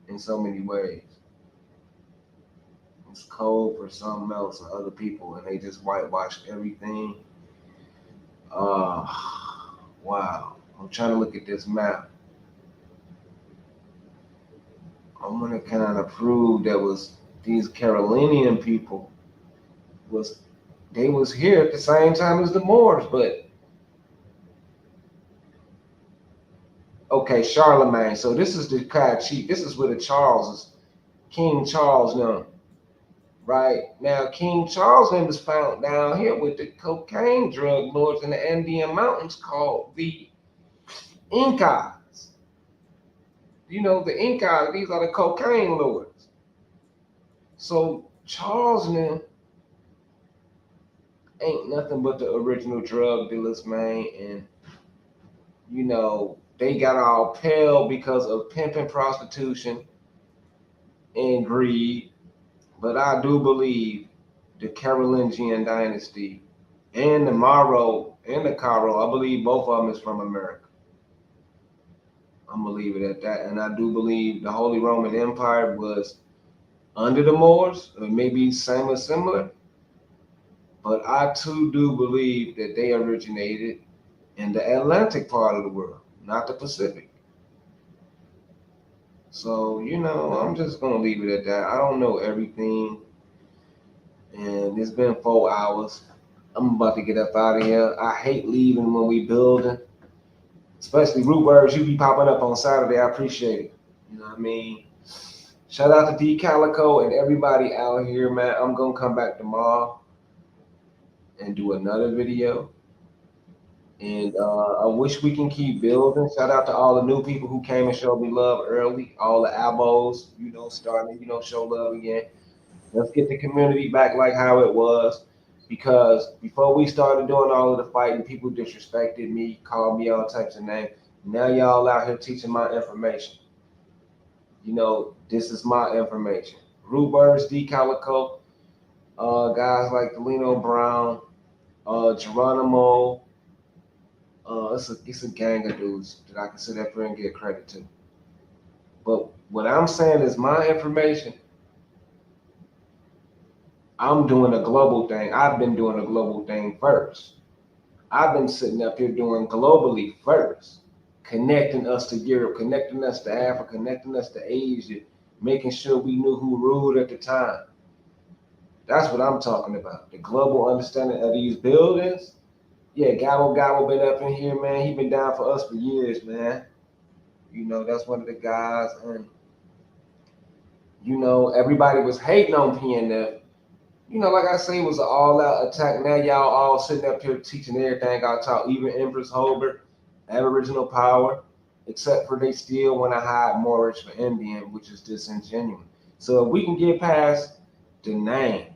in so many ways. It's code for something else for other people, and they just whitewashed everything. Wow. I'm trying to look at this map. I'm gonna kind of prove that was these Carolinian people was here at the same time as the Moors, but okay, Charlemagne. So this is the chief. This is where the Charleses, King Charles now. Right now, King Charles is found down here with the cocaine drug lords in the Andean mountains called the Incas. You know, the Incas, these are the cocaine lords. So Charles now ain't nothing but the original drug dealers, man. And, you know, they got all pale because of pimping, prostitution, and greed. But I do believe the Carolingian dynasty and the Moro and the Caro, I believe both of them is from America. I'm gonna leave it at that. And I do believe the Holy Roman Empire was under the Moors, or maybe same or similar. But I too do believe that they originated in the Atlantic part of the world, not the Pacific. So, you know, I'm just gonna leave it at that. I don't know everything. And it's been 4 hours. I'm about to get up out of here. I hate leaving when we building, especially root words. You be popping up on Saturday. I appreciate it. You know what I mean? Shout out to D Calico and everybody out here, man. I'm gonna come back tomorrow and do another video. And I wish we can keep building. Shout out to all the new people who came and showed me love early. All the abos, you know, starting to, you know, show love again. Let's get the community back like how it was. Because before we started doing all of the fighting, people disrespected me, called me all types of names. Now y'all out here teaching my information. You know, this is my information. Root Birds, D Calico, guys like Delino Brown, Geronimo. It's a gang of dudes that I can sit up here and get credit to. But what I'm saying is my information, I'm doing a global thing. I've been doing a global thing first. I've been sitting up here doing globally first, connecting us to Europe, connecting us to Africa, connecting us to Asia, making sure we knew who ruled at the time. That's what I'm talking about. The global understanding of these buildings. Yeah, Gabo been up in here, man. He been down for us for years, man. You know, that's one of the guys. And, you know, everybody was hating on PNF. You know, like I say, it was an all-out attack. Now y'all all sitting up here teaching everything I taught, even Empress Holbert, Aboriginal power, except for they still want to hide Moorish for Indian, which is disingenuous. So if we can get past the names,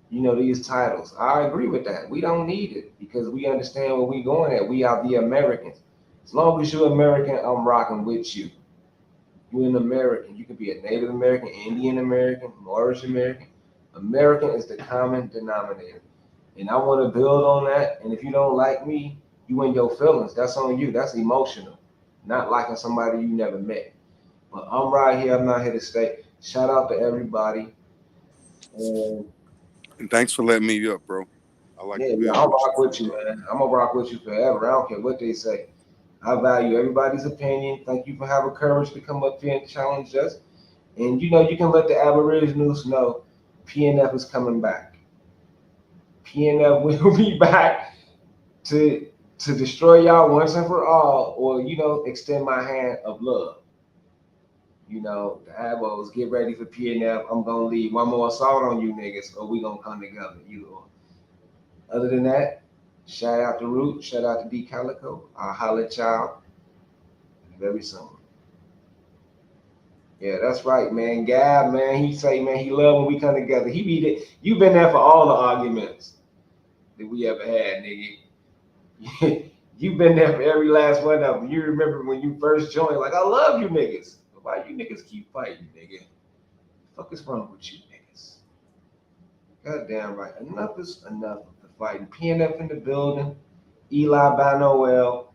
you know, these titles, I agree with that. We don't need it because we understand where we're going at. We are the Americans. As long as you're American, I'm rocking with you. You're an American. You could be a Native American, Indian American, Moorish American. American is the common denominator. And I want to build on that. And if you don't like me, you in your feelings. That's on you. That's emotional. Not liking somebody you never met. But I'm right here. I'm not here to stay. Shout out to everybody. And thanks for letting me up, bro. I like to build. I'll rock with you, man. I'm gonna rock with you forever. I don't care what they say. I value everybody's opinion. Thank you for having courage to come up here and challenge us. And you know, you can let the Aboriginals know PNF is coming back. PNF will be back to destroy y'all once and for all, or you know, extend my hand of love. You know, the Abos, get ready for PNF. I'm gonna leave one more assault on you niggas, or we gonna come together. Other than that, shout out to Root, shout out to D Calico. I'll holler at y'all very soon. Yeah, that's right, man. Gab, man, he say, man, he love when we come together. He be there. You been there for all the arguments that we ever had, nigga. You've been there for every last one of them. You remember when you first joined, like, I love you niggas. Why you niggas keep fighting, nigga? The fuck is wrong with you niggas? Goddamn right. Enough is enough of the fighting. PNF in the building. Eli by Noel.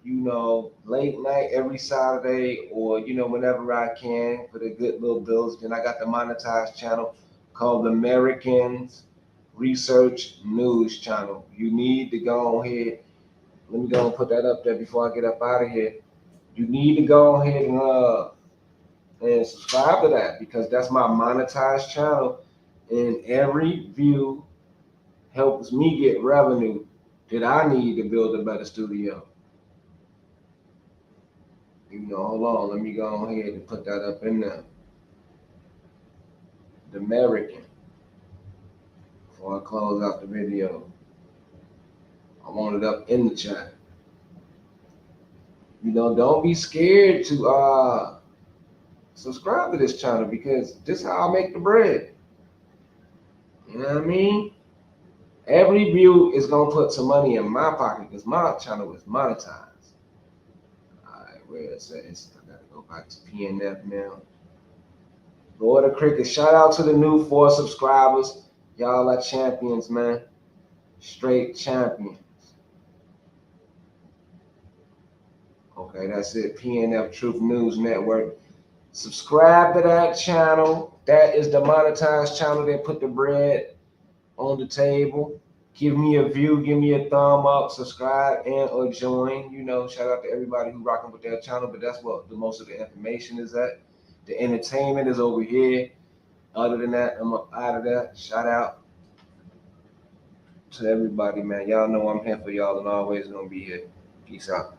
You know, late night every Saturday, or you know, whenever I can for the good little bills. Then I got the monetized channel called the Americans Research News Channel. You need to go ahead. Let me go and put that up there before I get up out of here. You need to go ahead and subscribe to that because that's my monetized channel, and every view helps me get revenue that I need to build a better studio. You know, hold on, let me go ahead and put that up in there. The American. Before I close out the video, I want it up in the chat. You know, don't be scared to subscribe to this channel because this is how I make the bread. You know what I mean? Every view is gonna put some money in my pocket because my channel is monetized. All right, where is it? I gotta go back to PNF now. Lord of Cricket, shout out to the new 4 subscribers. Y'all are champions, man. Straight champions. Okay, that's it. PNF Truth News Network. Subscribe to that channel. That is the monetized channel that put the bread on the table. Give me a view, give me a thumb up, subscribe and or join. You know, shout out to everybody who rocking with that channel, but that's what the most of the information is at. The entertainment is over here. Other than that, I'm up out of that. Shout out to everybody, man. Y'all know I'm here for y'all and always gonna be here. Peace out.